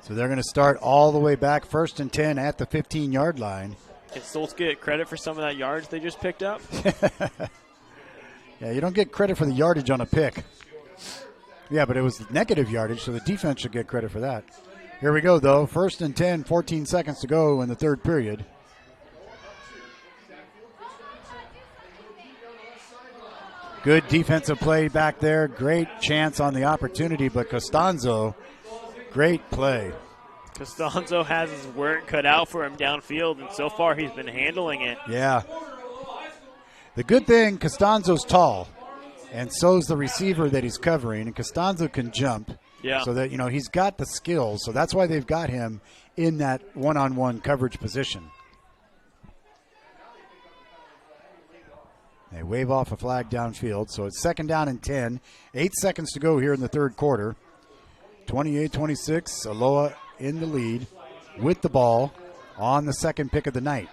So they're going to start all the way back, 1st and 10 at the 15-yard line. Can Stoltz get credit for some of that yards they just picked up? Yeah, you don't get credit for the yardage on a pick. Yeah, but it was negative yardage, so the defense should get credit for that. Here we go, though. 1st and 10, 14 seconds to go in the 3rd period. Good defensive play back there. Great chance on the opportunity, but Costanzo, great play. Costanzo has his work cut out for him downfield, and so far he's been handling it. Yeah. The good thing, Costanzo's tall, and so's the receiver that he's covering, and Costanzo can jump. Yeah. So that, he's got the skills, so that's why they've got him in that one-on-one coverage position. They wave off a flag downfield, so it's 2nd down and 10. 8 seconds to go here in the 3rd quarter. 28-26, Aloha in the lead with the ball on the 2nd pick of the night.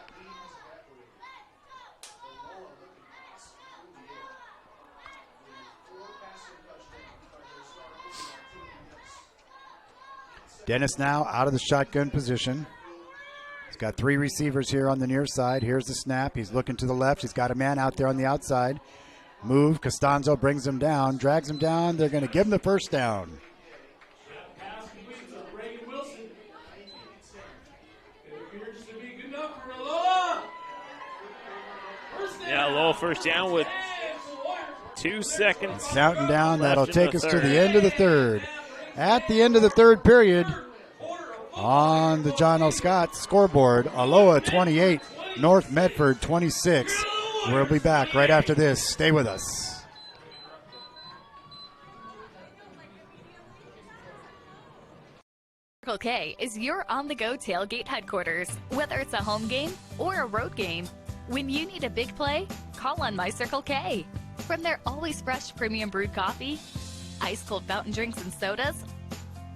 Dennis now out of the shotgun position. He's got 3 receivers here on the near side. Here's the snap. He's looking to the left. He's got a man out there on the outside. Move. Costanzo brings him down, drags him down. They're going to give him the 1st down. Yeah, Aloha 1st down with 2 seconds. Counting down. That'll take us to the end of the 3rd. At the end of the 3rd period, on the John L. Scott scoreboard, Aloha 28, North Medford 26. We'll be back right after this. Stay with us. Circle K is your on-the-go tailgate headquarters. Whether it's a home game or a road game, when you need a big play, call on My Circle K. From their always fresh premium brewed coffee, ice-cold fountain drinks and sodas,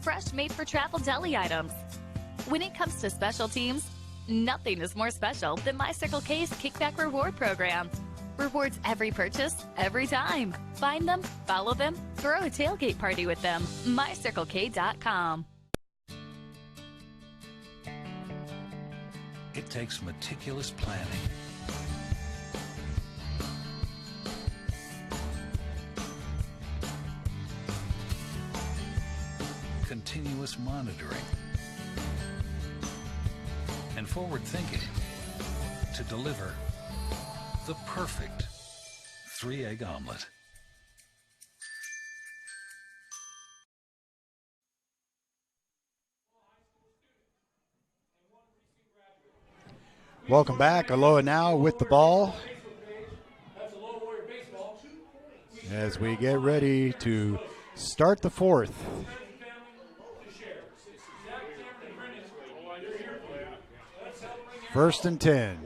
fresh made-for-travel deli items. When it comes to special teams, nothing is more special than My Circle K's Kickback Reward Program. Rewards every purchase, every time. Find them, follow them, throw a tailgate party with them. MyCircleK.com. It takes meticulous planning, continuous monitoring, and forward thinking to deliver the perfect 3-egg omelet. Welcome back. Aloha now with the ball as we get ready to start the 4th. 1st and 10.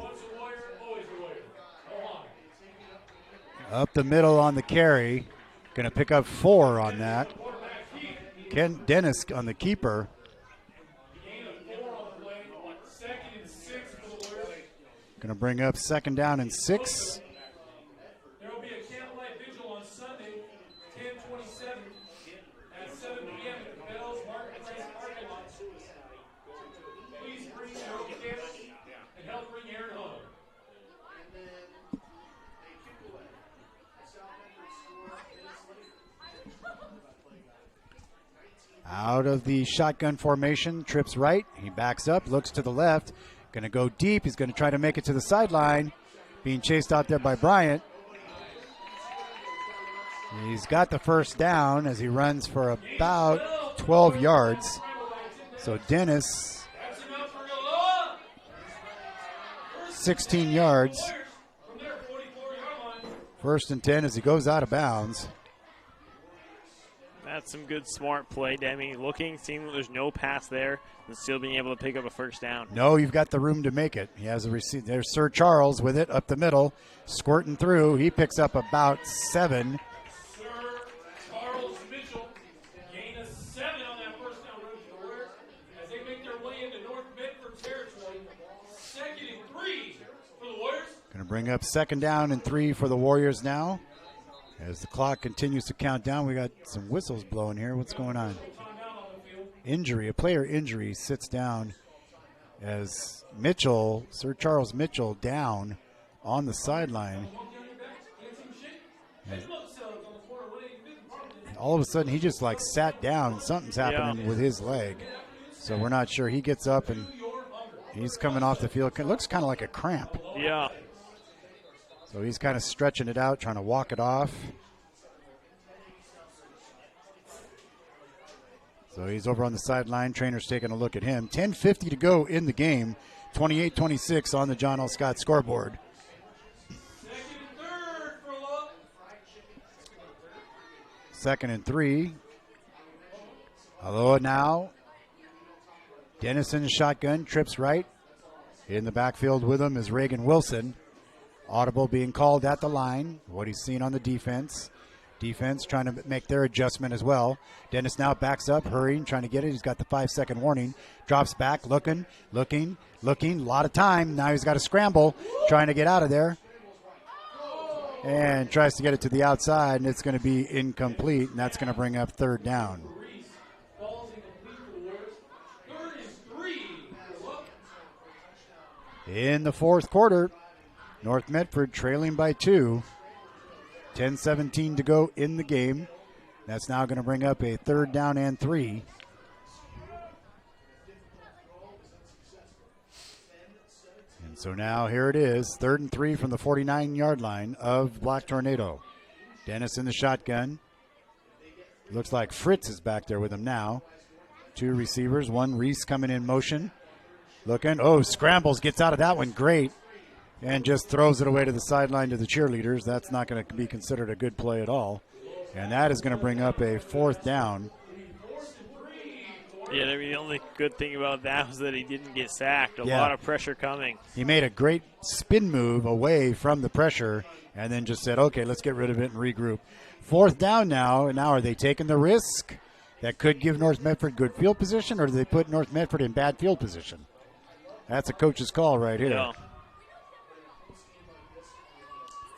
Up the middle on the carry. Going to pick up 4 on that. Ken Dennis on the keeper. Going to bring up 2nd down and 6. There will be a candlelight vigil on Sunday, 10/27, at 7 p.m. at the Bells Marketplace parking lot. Please bring your gifts and help bring Aaron home. Out of the shotgun formation, trips right. He backs up, looks to the left. Going to go deep. He's going to try to make it to the sideline. Being chased out there by Bryant. He's got the first down as he runs for about 12 yards. So Dennis, 16 yards. 1st and 10 as he goes out of bounds. That's some good smart play, Demi. Looking, seeing that there's no pass there, and still being able to pick up a first down. No, you've got the room to make it. He has a receipt. There's Sir Charles with it up the middle, squirting through. He picks up about 7. Sir Charles Mitchell gain a 7 on that first down run for the Warriors as they make their way into North Medford territory. 2nd and 3 for the Warriors. Going to bring up 2nd down and 3 for the Warriors now. As the clock continues to count down, we got some whistles blowing here. What's going on? Injury, a player injury, sits down as Mitchell, Sir Charles Mitchell, down on the sideline. And all of a sudden, he just like sat down. Something's happening with his leg. So we're not sure. He gets up and he's coming off the field. It looks kind of like a cramp. Yeah. So he's kind of stretching it out, trying to walk it off. So he's over on the sideline. Trainer's taking a look at him. 10:50 to go in the game. 28-26 on the John L. Scott scoreboard. 2nd and 3. Aloha now. Dennison shotgun, trips right. In the backfield with him is Reagan Wilson. Audible being called at the line. What he's seen on the defense. Defense trying to make their adjustment as well. Dennis now backs up, hurrying, trying to get it. He's got the 5-second warning. Drops back, looking. A lot of time. Now he's got to scramble, trying to get out of there. And tries to get it to the outside, and it's going to be incomplete, and that's going to bring up 3rd down. In the 4th quarter, North Medford trailing by 2. 10:17 to go in the game. That's now going to bring up a 3rd down and 3. And so now here it is, 3rd and 3 from the 49-yard line of Black Tornado. Dennis in the shotgun. Looks like Fritz is back there with him now. 2 receivers, 1 Reese coming in motion. Looking, scrambles, gets out of that one, great. And just throws it away to the sideline to the cheerleaders. That's not going to be considered a good play at all. And that is going to bring up a 4th down. Yeah, I mean, the only good thing about that was that he didn't get sacked. A lot of pressure coming. He made a great spin move away from the pressure and then just said, okay, let's get rid of it and regroup. 4th down now, and now are they taking the risk that could give North Medford good field position, or do they put North Medford in bad field position? That's a coach's call right here. Yeah.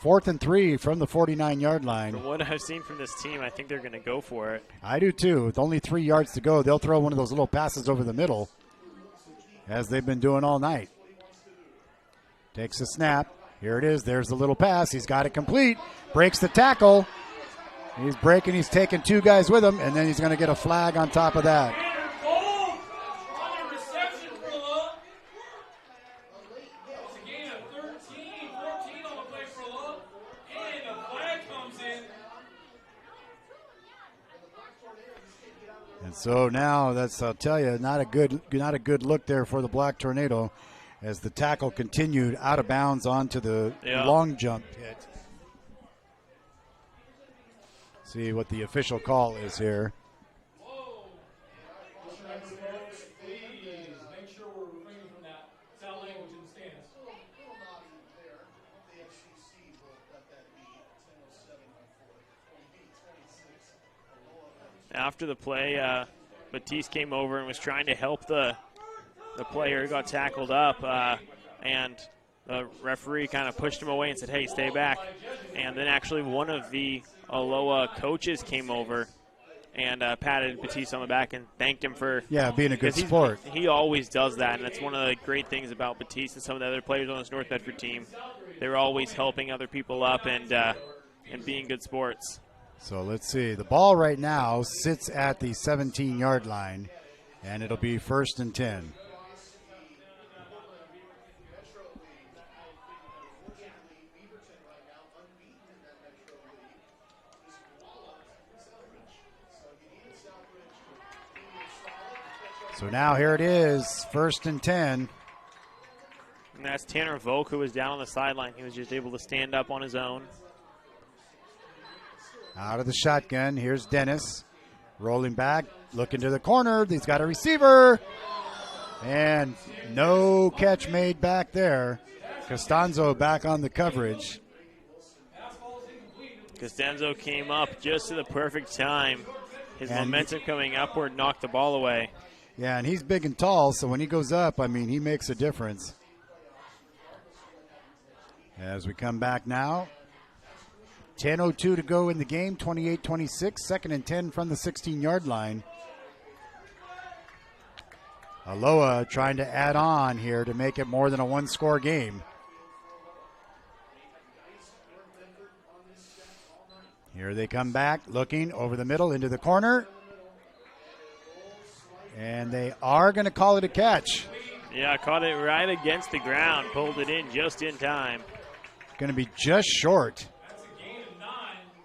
4th and 3 from the 49-yard line. From what I've seen from this team, I think they're going to go for it. I do too. With only 3 yards to go, they'll throw one of those little passes over the middle, as they've been doing all night. Takes a snap. Here it is. There's the little pass. He's got it complete. Breaks the tackle. He's breaking. He's taking 2 guys with him, and then he's going to get a flag on top of that. So now I'll tell you, not a good look there for the Black Tornado, as the tackle continued out of bounds onto the long jump pit. See what the official call is here. after the play, Batiste came over and was trying to help the player who got tackled up, and the referee kind of pushed him away and said, hey, stay back. And then actually one of the Aloha coaches came over and patted Batiste on the back and thanked him for being a good sport. He always does that, and that's one of the great things about Batiste and some of the other players on this North Medford team. They're always helping other people up and being good sports. So let's see. The ball right now sits at the 17-yard line, and it'll be 1st and 10. So now here it is, 1st and 10. And that's Tanner Volk, who was down on the sideline. He was just able to stand up on his own. Out of the shotgun, here's Dennis. Rolling back, looking to the corner. He's got a receiver. And no catch made back there. Costanzo back on the coverage. Costanzo came up just to the perfect time. His momentum coming upward knocked the ball away. Yeah, and he's big and tall, so when he goes up, I mean, he makes a difference. As we come back now, 10:02 to go in the game, 28-26, 2nd and 10 from the 16-yard line. Aloha trying to add on here to make it more than a one-score game. Here they come back, looking over the middle into the corner. And they are going to call it a catch. Yeah, caught it right against the ground, pulled it in just in time. Going to be just short. That's a gain of 9,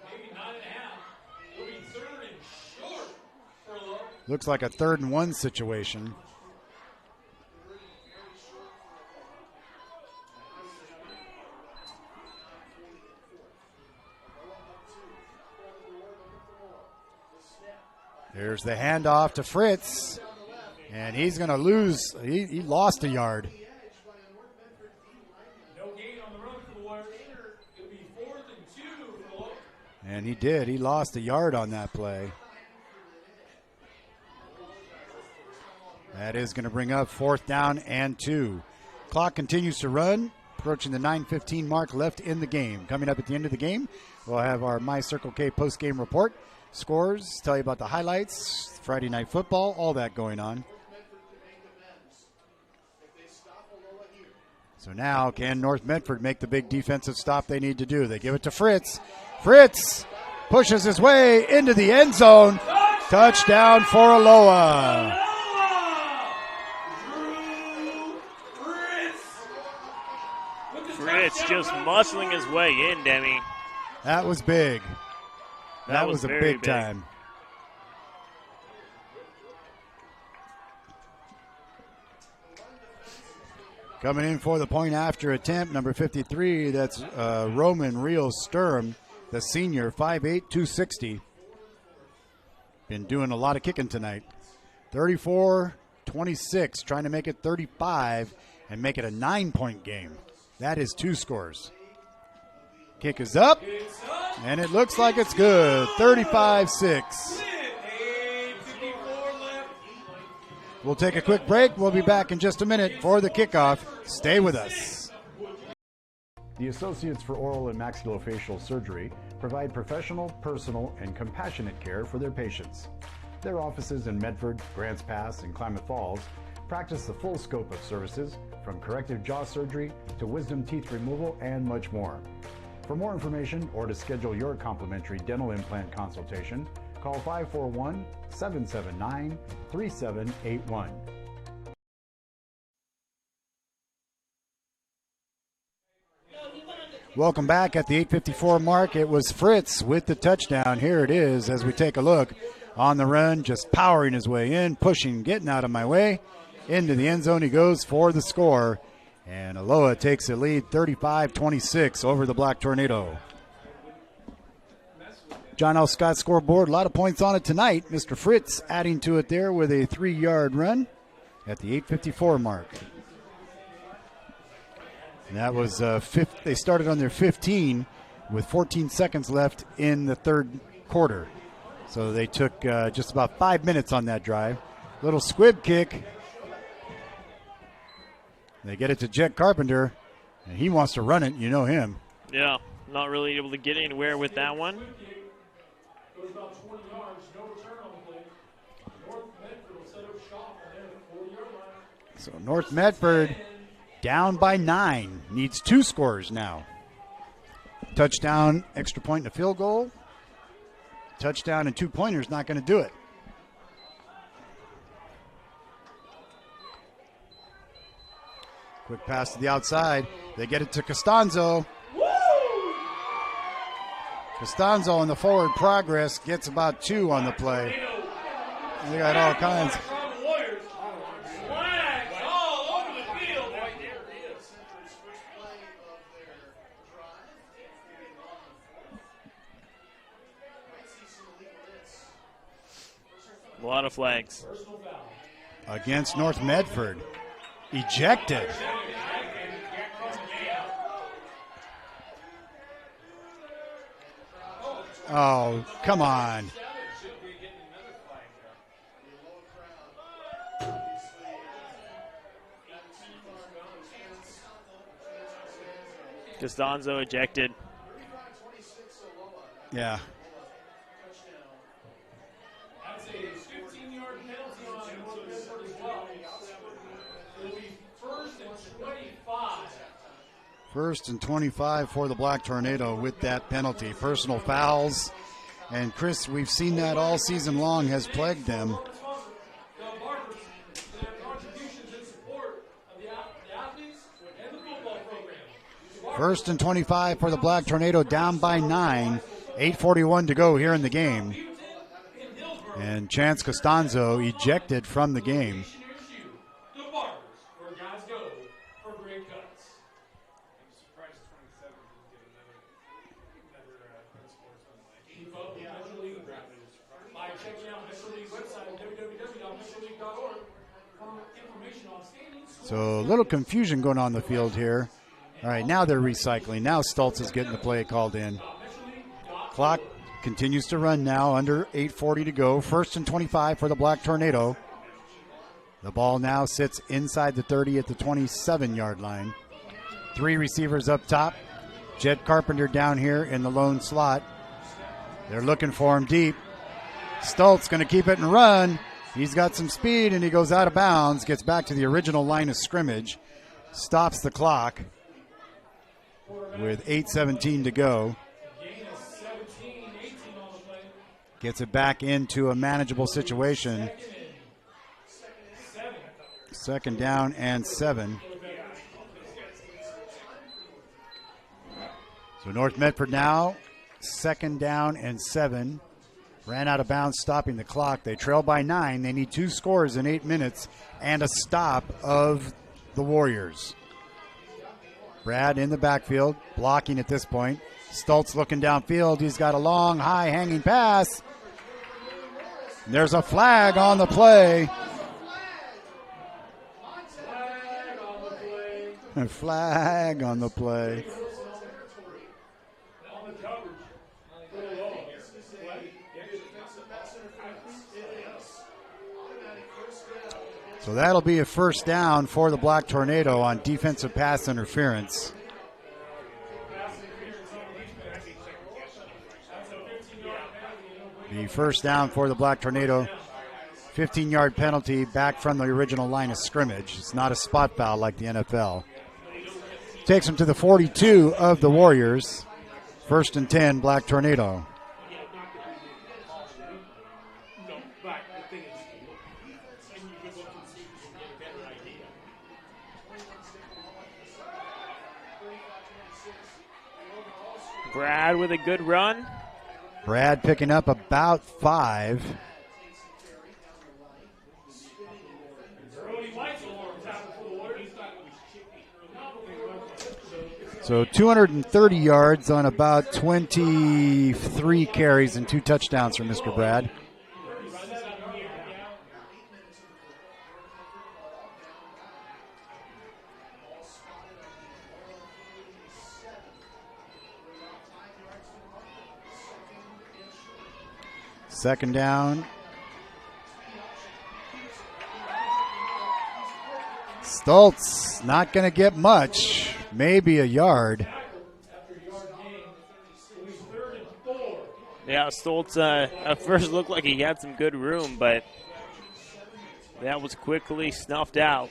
maybe 9.5. It'll be 3rd and short for Aloha. Looks like a 3rd and 1 situation. There's the handoff to Fritz, and he's going to lose. He lost a yard. No gain on the run for the Warriors. It'll be 4th and 2 for Aloha. And he did. He lost a yard on that play. That is going to bring up 4th down and 2. Clock continues to run, approaching the 9:15 mark left in the game. Coming up at the end of the game, we'll have our My Circle K post-game report. Scores, tell you about the highlights, Friday Night Football, all that going on. So now can North Medford make the big defensive stop they need to do? They give it to Fritz. Fritz pushes his way into the end zone. Touchdown for Aloha. Fritz just muscling his way in, Demi. That was big. That was a very big time. Coming in for the point after attempt, number 53, that's Roman Rio Sturm, the senior, 5'8", 260. Been doing a lot of kicking tonight. 34-26, trying to make it 35 and make it a 9-point game. That is 2 scores. Kick is up, and it looks like it's good. 35-6. We'll take a quick break. We'll be back in just a minute for the kickoff. Stay with us. The Associates for Oral and Maxillofacial Surgery provide professional, personal, and compassionate care for their patients. Their offices in Medford, Grants Pass, and Klamath Falls practice the full scope of services, from corrective jaw surgery to wisdom teeth removal and much more. For more information or to schedule your complimentary dental implant consultation, call 541-779-3781. Welcome back at the 8:54 mark. It was Fritz with the touchdown. Here it is as we take a look. On the run, just powering his way in, pushing, getting out of my way. Into the end zone he goes for the score. And Aloha takes the lead 35-26 over the Black Tornado. John L. Scott scoreboard, a lot of points on it tonight. Mr. Fritz adding to it there with a 3-yard run at the 8:54 mark. And that was they started on their 15 with 14 seconds left in the third quarter. So they took just about 5 minutes on that drive. Little squib kick. They get it to Jet Carpenter, and he wants to run it. You know him. Yeah, not really able to get anywhere with that one. Goes about 20 yards, no return on the play. North Medford will set up shop on their 40-yard line. So North Medford down by 9. Needs 2 scores now. Touchdown, extra point, and a field goal. Touchdown and 2 pointers, not going to do it. Quick pass to the outside. They get it to Costanzo. Costanzo in the forward progress gets about 2 on the play. They got all kinds. A lot of flags. Against North Medford. Ejected. Oh, come on. Costanzo ejected. Yeah. That's a 15-yard penalty on North Medford as well. It'll be 1st and 25. 1st and 25 for the Black Tornado with that penalty. Personal fouls. And Chris, we've seen that all season long, has plagued them. First and 25 for the Black Tornado, down by 9. 8:41 to go here in the game. And Chance Costanzo ejected from the game. So a little confusion going on in the field here. All right, now they're recycling. Now Stultz is getting the play called in. Clock continues to run now, under 8:40 to go. 1st and 25 for the Black Tornado. The ball now sits inside the 30 at the 27-yard line. 3 receivers up top. Jet Carpenter down here in the lone slot. They're looking for him deep. Stultz going to keep it and run. He's got some speed, and he goes out of bounds, gets back to the original line of scrimmage, stops the clock with 8:17 to go. Gets it back into a manageable situation. 2nd down and 7. So North Medford now, 2nd down and 7. Ran out of bounds, stopping the clock. They trail by 9. They need 2 scores in 8 minutes and a stop of the Warriors. Brad in the backfield, blocking at this point. Stultz looking downfield. He's got a long, high hanging pass. There's a flag on the play. A flag on the play. So that'll be a 1st down for the Black Tornado on defensive pass interference. The 1st down for the Black Tornado. 15-yard penalty back from the original line of scrimmage. It's not a spot foul like the NFL. Takes them to the 42 of the Warriors. 1st and 10, Black Tornado. Brad with a good run. Brad picking up about 5. So 230 yards on about 23 carries and 2 touchdowns for Mr. Brad. Second down. Stoltz not going to get much, maybe a yard. Yeah, Stoltz at first looked like he had some good room, but that was quickly snuffed out.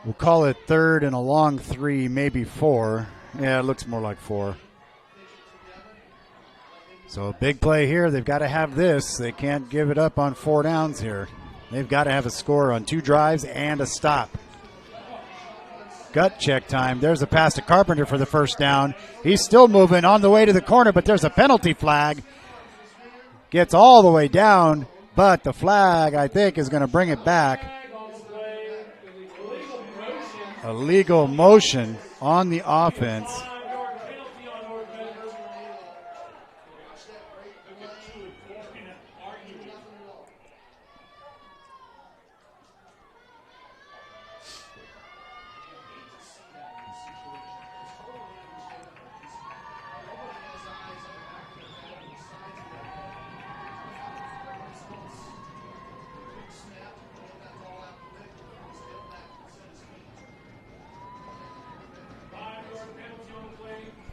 We'll call it third and a long 3, maybe 4. Yeah, it looks more like 4. So a big play here. They've got to have this. They can't give it up on 4 downs here. They've got to have a score on 2 drives and a stop. Gut check time. There's a pass to Carpenter for the first down. He's still moving on the way to the corner, but there's a penalty flag. Gets all the way down, but the flag, I think, is going to bring it back. A legal motion on the offense.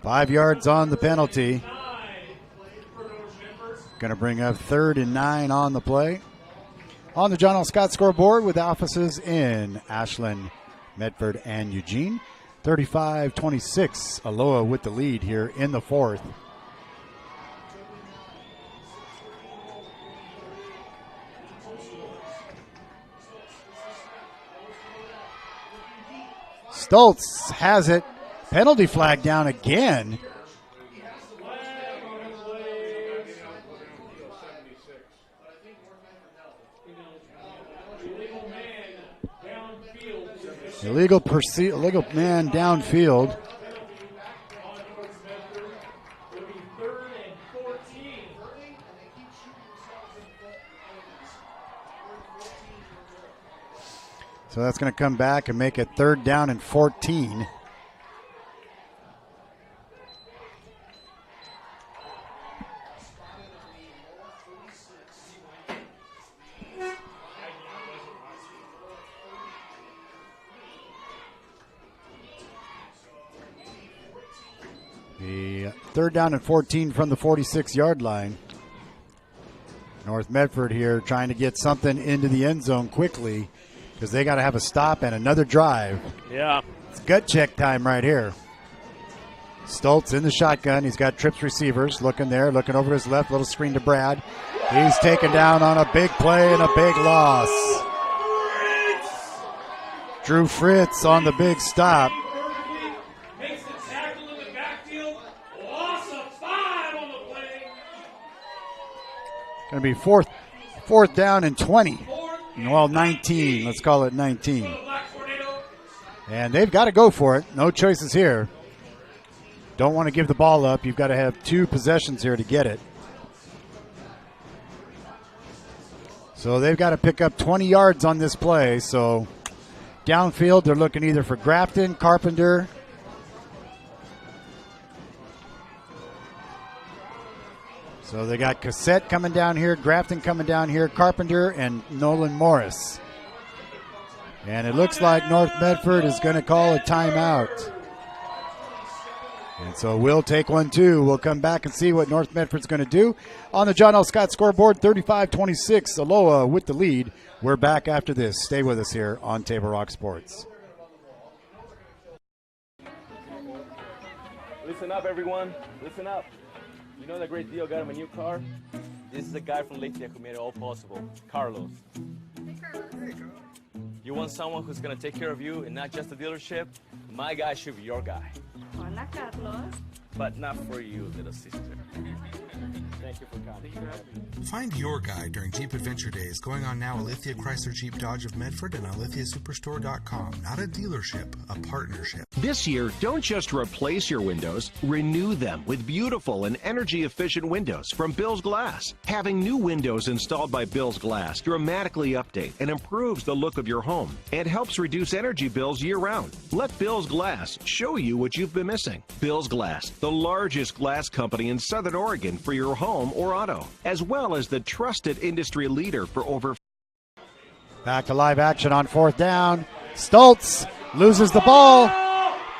Five yards on the penalty. Going to bring up 3rd and 9 on the play. On the John L. Scott scoreboard with offices in Ashland, Medford, and Eugene. 35-26, Aloha with the lead here in the 4th. Stoltz has it. Penalty flag down again. Illegal man downfield. So that's going to come back and make it 3rd down and 14. The 3rd down and 14 from the 46-yard line. North Medford here trying to get something into the end zone quickly because they got to have a stop and another drive. Yeah. It's gut check time right here. Stoltz in the shotgun. He's got trips receivers looking there, looking over to his left, little screen to Brad. He's taken down on a big play and a big loss. Drew Fritz on the big stop. Going to be fourth down and 20. Well, 19. Let's call it 19. And they've got to go for it. No choices here. Don't want to give the ball up. You've got to have 2 possessions here to get it. So they've got to pick up 20 yards on this play. So downfield, they're looking either for Grafton, Carpenter. So they got Cassette coming down here, Grafton coming down here, Carpenter, and Nolan Morris. And it looks like North Medford is going to call a timeout. And so we'll take one too. We'll come back and see what North Medford's going to do. On the John L. Scott scoreboard, 35-26, Aloha with the lead. We're back after this. Stay with us here on Table Rock Sports. Listen up, everyone. Listen up. You know that great deal got him a new car? This is the guy from Lake who made it all possible, Carlos. Hey, Carlos. You want someone who's going to take care of you and not just the dealership? My guy should be your guy. Hola, Carlos. But not for you, little sister. Thank you for coming. Find your guy during Jeep Adventure Days going on now at Lithia Chrysler Jeep Dodge of Medford and on lithiasuperstore.com. Not a dealership, a partnership. This year, don't just replace your windows, renew them with beautiful and energy-efficient windows from Bill's Glass. Having new windows installed by Bill's Glass dramatically update and improves the look of your home and helps reduce energy bills year-round. Let Bill's Glass show you what you've been missing. Bill's Glass, the largest glass company in Southern Oregon for your home or auto, as well as the trusted industry leader for over. Back to live action on 4th down. Stoltz loses the ball.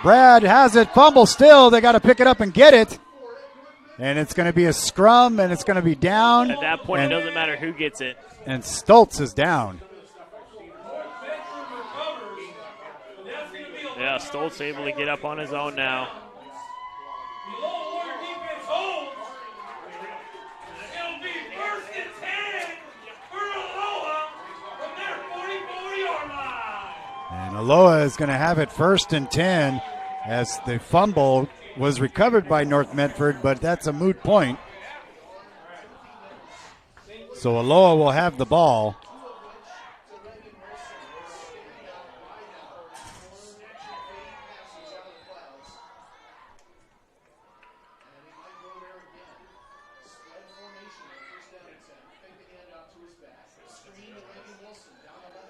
Brad has it, fumble still. They got to pick it up and get it. And it's going to be a scrum, and it's going to be down. At that point, it doesn't matter who gets it. And Stoltz is down. Yeah, Stoltz able to get up on his own now. It'll be 1st and 10 for Aloha from their 44-yard line. And Aloha is going to have it 1st and 10 as the fumble was recovered by North Medford, but that's a moot point. So Aloha will have the ball.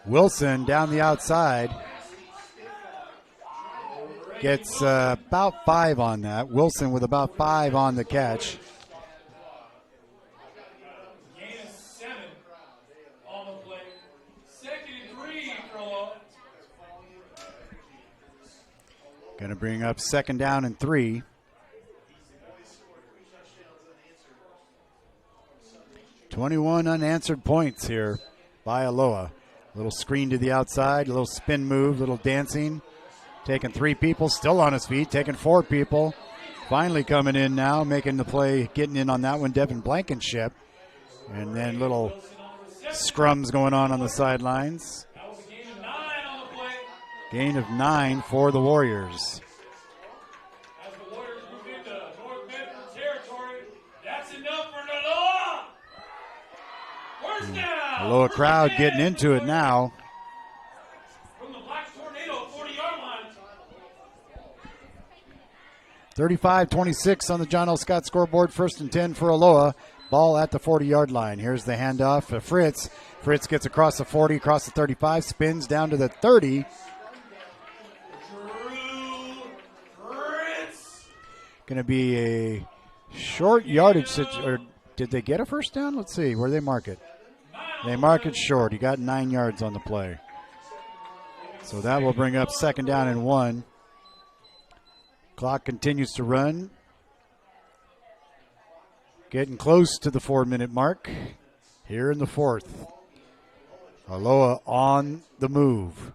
Wilson down the outside. Gets about 5 on that. Wilson with about 5 on the catch. Gain of 7 on the play. 2nd and 3 for Aloha. Going to bring up 2nd down and 3. $21 unanswered points here by Aloha. Little screen to the outside, a little spin move, little dancing. Taking 3 people, still on his feet, taking 4 people. Finally coming in now, making the play, getting in on that one, Devin Blankenship. And then little scrums going on the sidelines. That was a gain of 9 on the play. Gain of 9 for the Warriors. As the Warriors move into North Medford territory, that's enough for Aloha. 1st down. Aloha crowd getting into it now. From the Black Tornado 40-yard line. 35-26 on the John L. Scott scoreboard. 1st and 10 for Aloha. Ball at the 40-yard line. Here's the handoff for Fritz. Fritz gets across the 40, across the 35, spins down to the 30. Going to be a short yardage. Or did they get a 1st down? Let's see. Where they mark it? They mark it short. He got 9 yards on the play. So that will bring up 2nd down and 1. Clock continues to run. Getting close to the 4-minute mark here in the 4th. Aloha on the move.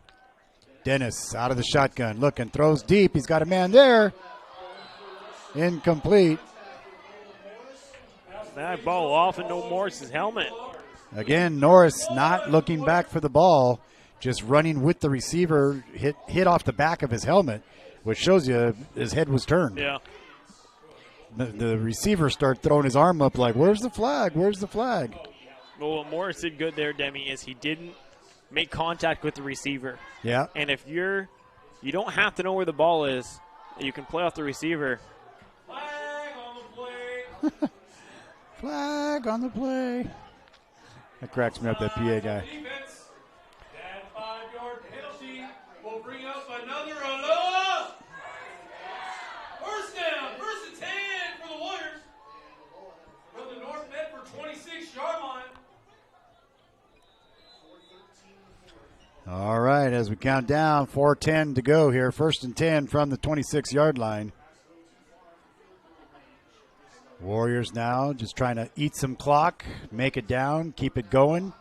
Dennis out of the shotgun, looking, throws deep. He's got a man there. Incomplete. That ball off into Morris's helmet. Again, Norris not looking back for the ball, just running with the receiver, hit off the back of his helmet, which shows you his head was turned. Yeah. The receiver started throwing his arm up like, where's the flag? Where's the flag? Well, what Morris did good there, Demi, is he didn't make contact with the receiver. Yeah. And if you don't have to know where the ball is, you can play off the receiver. Flag on the play. Flag on the play. That cracks me up, that PA guy. Defense. That 5-yard penalty will bring up another Aloha. 1st down, 1st and 10 for the Warriors. From the North Medford 26-yard line. All right, as we count down, 4:10 to go here. 1st and 10 from the 26-yard line. Warriors now just trying to eat some clock, make it down, keep it going.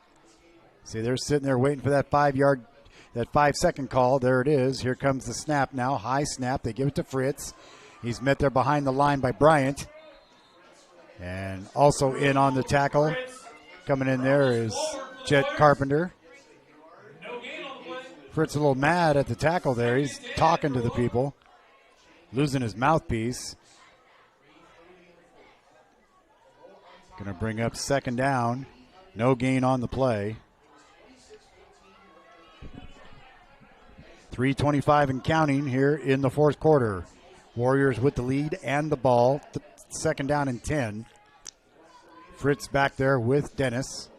See, they're sitting there waiting for that 5-second call. There it is. Here comes the snap now. High snap. They give it to Fritz. He's met there behind the line by Bryant. And also in on the tackle. Coming in there is Jet Carpenter. Fritz a little mad at the tackle there. He's talking to the people. Losing his mouthpiece. Going to bring up 2nd down. No gain on the play. 3:25 and counting here in the 4th quarter. Warriors with the lead and the ball. 2nd down and 10. Fritz back there with Dennis.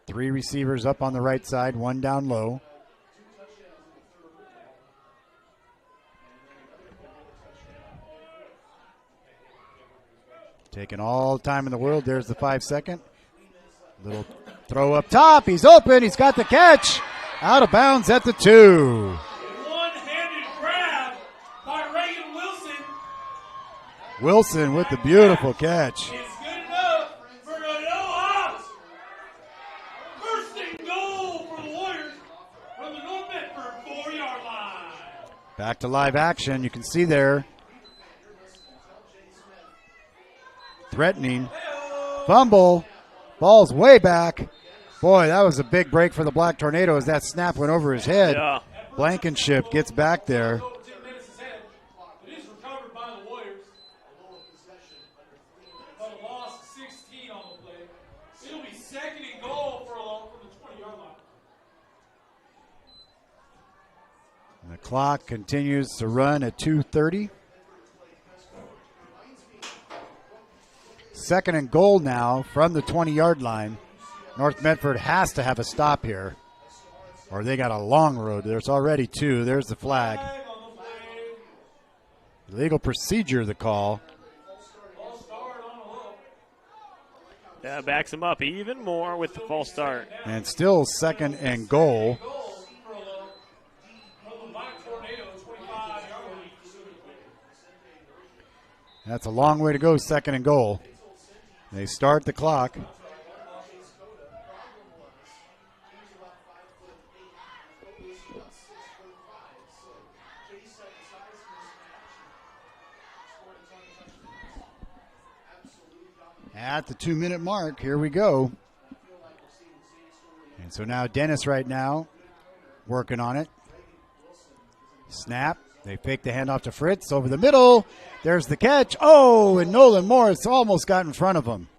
3 receivers up on the right side, 1 down low. Taking all the time in the world. There's the 5-second. Little throw up top. He's open. He's got the catch. Out of bounds at the 2. One-handed grab by Reagan Wilson. Wilson with the beautiful catch. It's good enough for Aloha. First and goal for the Warriors from the North Medford 4-yard line. Back to live action. You can see there. Threatening. Fumble. Ball's way back. Boy, that was a big break for the Black Tornado as that snap went over his head. Yeah. Blankenship gets back there. It is recovered by the Warriors. But a loss of 16 on the play. It'll be second and goal for Aloha from the 20-yard line. And the clock continues to run at 2:30. Second and goal now from the 20-yard line. North Medford has to have a stop here, or they got a long road. There's already 2. There's the flag. Legal procedure, the call. That backs him up even more with the false start. And still second and goal. That's a long way to go, second and goal. They start the clock. At the 2-minute mark, here we go. And so now Dennis right now working on it. Snap. They fake the handoff to Fritz over the middle. There's the catch. Oh, and Nolan Morris almost got in front of him.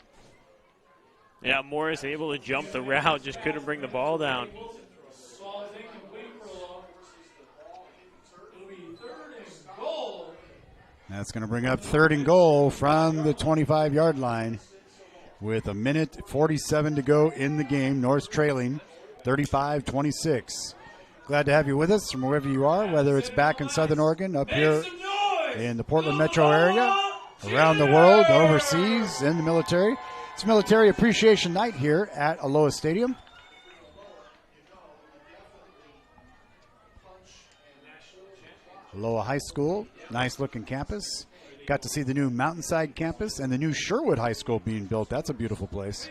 Yeah, Morris able to jump the route, just couldn't bring the ball down. That's going to bring up third and goal from the 25-yard line with 1:47 to go in the game. North trailing 35-26. Glad to have you with us from wherever you are, whether it's back in Southern Oregon, up here in the Portland metro area, around the world, overseas, in the military. It's Military Appreciation Night here at Aloha Stadium. Aloha High School, nice looking campus. Got to see the new Mountainside campus and the new Sherwood High School being built. That's a beautiful place.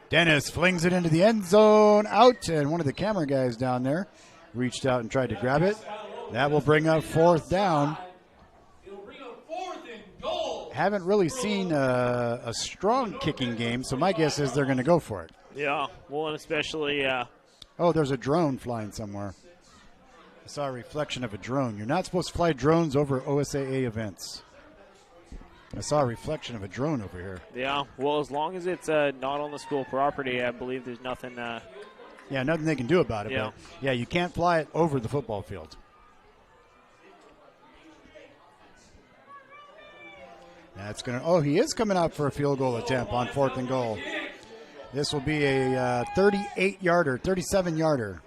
Dennis flings it into the end zone, out, and one of the camera guys down there reached out and tried to grab it. That will bring up fourth down. Haven't really seen a strong kicking game, so my guess is they're going to go for it. Yeah, well, and especially... Oh, there's a drone flying somewhere. I saw a reflection of a drone. You're not supposed to fly drones over OSAA events. I saw a reflection of a drone over here. Yeah, well, as long as it's not on the school property, I believe there's nothing... Yeah, nothing they can do about it. Yeah. But yeah, you can't fly it over the football field. That's going to... Oh, he is coming out for a field goal attempt on fourth and goal. This will be a 38-yarder, 37-yarder.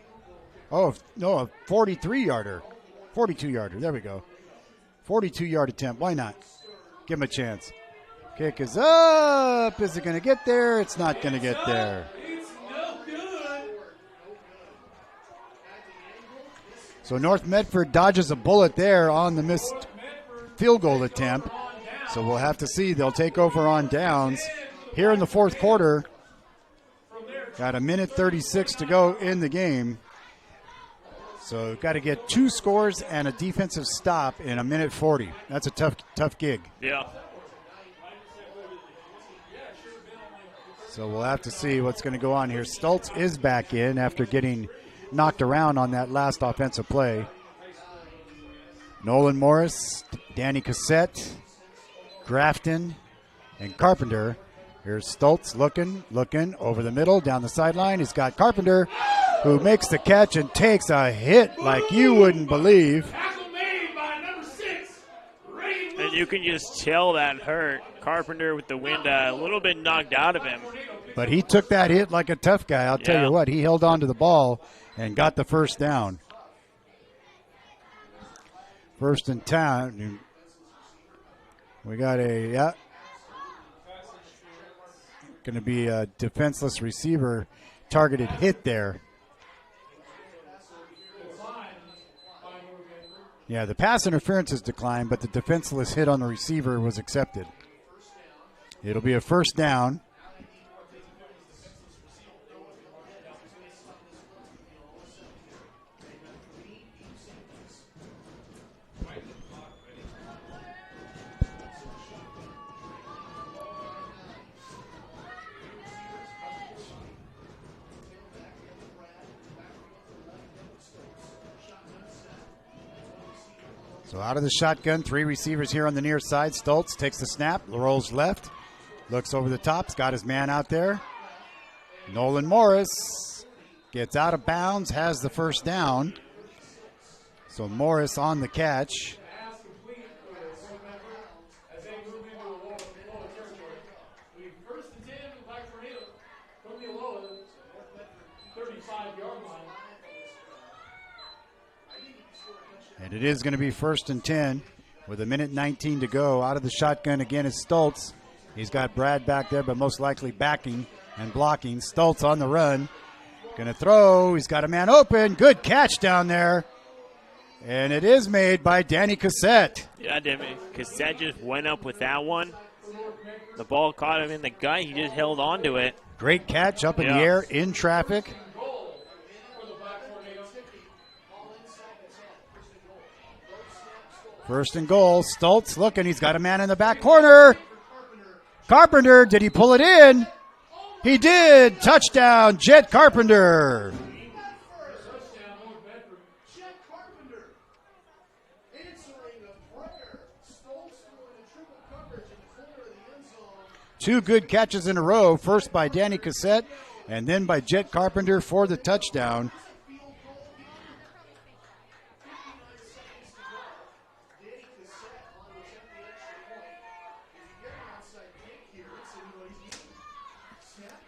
Oh, no, a 43-yarder. 42-yarder. There we go. 42-yard attempt. Why not? Give him a chance. Kick is up. Is it going to get there? It's not going to get there. So North Medford dodges a bullet there on the missed field goal attempt. So we'll have to see. They'll take over on downs. Here in the fourth quarter, got 1:36 to go in the game. So got to get 2 scores and a defensive stop in 1:40. That's a tough gig. Yeah. So we'll have to see what's going to go on here. Stoltz is back in after getting knocked around on that last offensive play. Nolan Morris, Danny Cassette, Grafton, and Carpenter. Here's Stoltz looking over the middle, down the sideline. He's got Carpenter, who makes the catch and takes a hit like you wouldn't believe. And you can just tell that hurt. Carpenter with the wind a little bit knocked out of him. But he took that hit like a tough guy. I'll tell you what, he held on to the ball and got the first down. First and 10. We got Going to be a defenseless receiver targeted hit there. Yeah, the pass interference has declined, but the defenseless hit on the receiver was accepted. It'll be a first down. So out of the shotgun, 3 receivers here on the near side. Stoltz takes the snap, rolls left, looks over the top, has got his man out there. Nolan Morris gets out of bounds, has the first down. So Morris on the catch. And it is going to be 1st and 10 with 1:19 to go. Out of the shotgun again is Stoltz. He's got Brad back there, but most likely backing and blocking. Stoltz on the run. Going to throw. He's got a man open. Good catch down there. And it is made by Danny Cassette. Yeah, Cassette just went up with that one. The ball caught him in the gut. He just held on to it. Great catch up in the air in traffic. First and goal. Stoltz looking. He's got a man in the back corner. Carpenter, did he pull it in? He did. Touchdown, Jet Carpenter. Two good catches in a row. First by Danny Cassette and then by Jet Carpenter for the touchdown.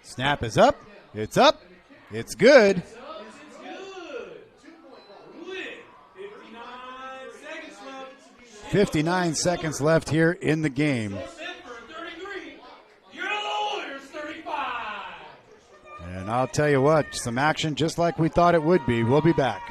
Snap is up. It's up. It's good. 59 seconds left here in the game. And I'll tell you what, some action just like we thought it would be. We'll be back.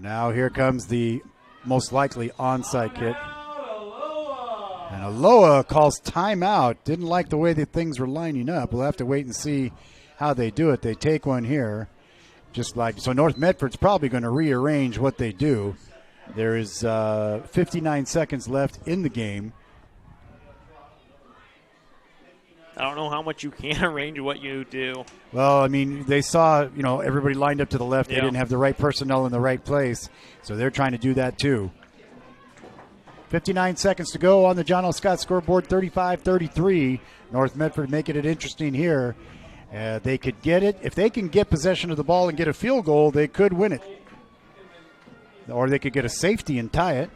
Now here comes the most likely onside kick. And Aloha calls timeout. Didn't like the way that things were lining up. We'll have to wait and see how they do it. They take one here. Just like so North Medford's probably going to rearrange what they do. There is 59 seconds left in the game. I don't know how much you can arrange what you do. Well, I mean, they saw, everybody lined up to the left. They didn't have the right personnel in the right place. So they're trying to do that too. 59 seconds to go on the John L. Scott scoreboard, 35-33. North Medford making it interesting here. They could get it. If they can get possession of the ball and get a field goal, they could win it. Or they could get a safety and tie it.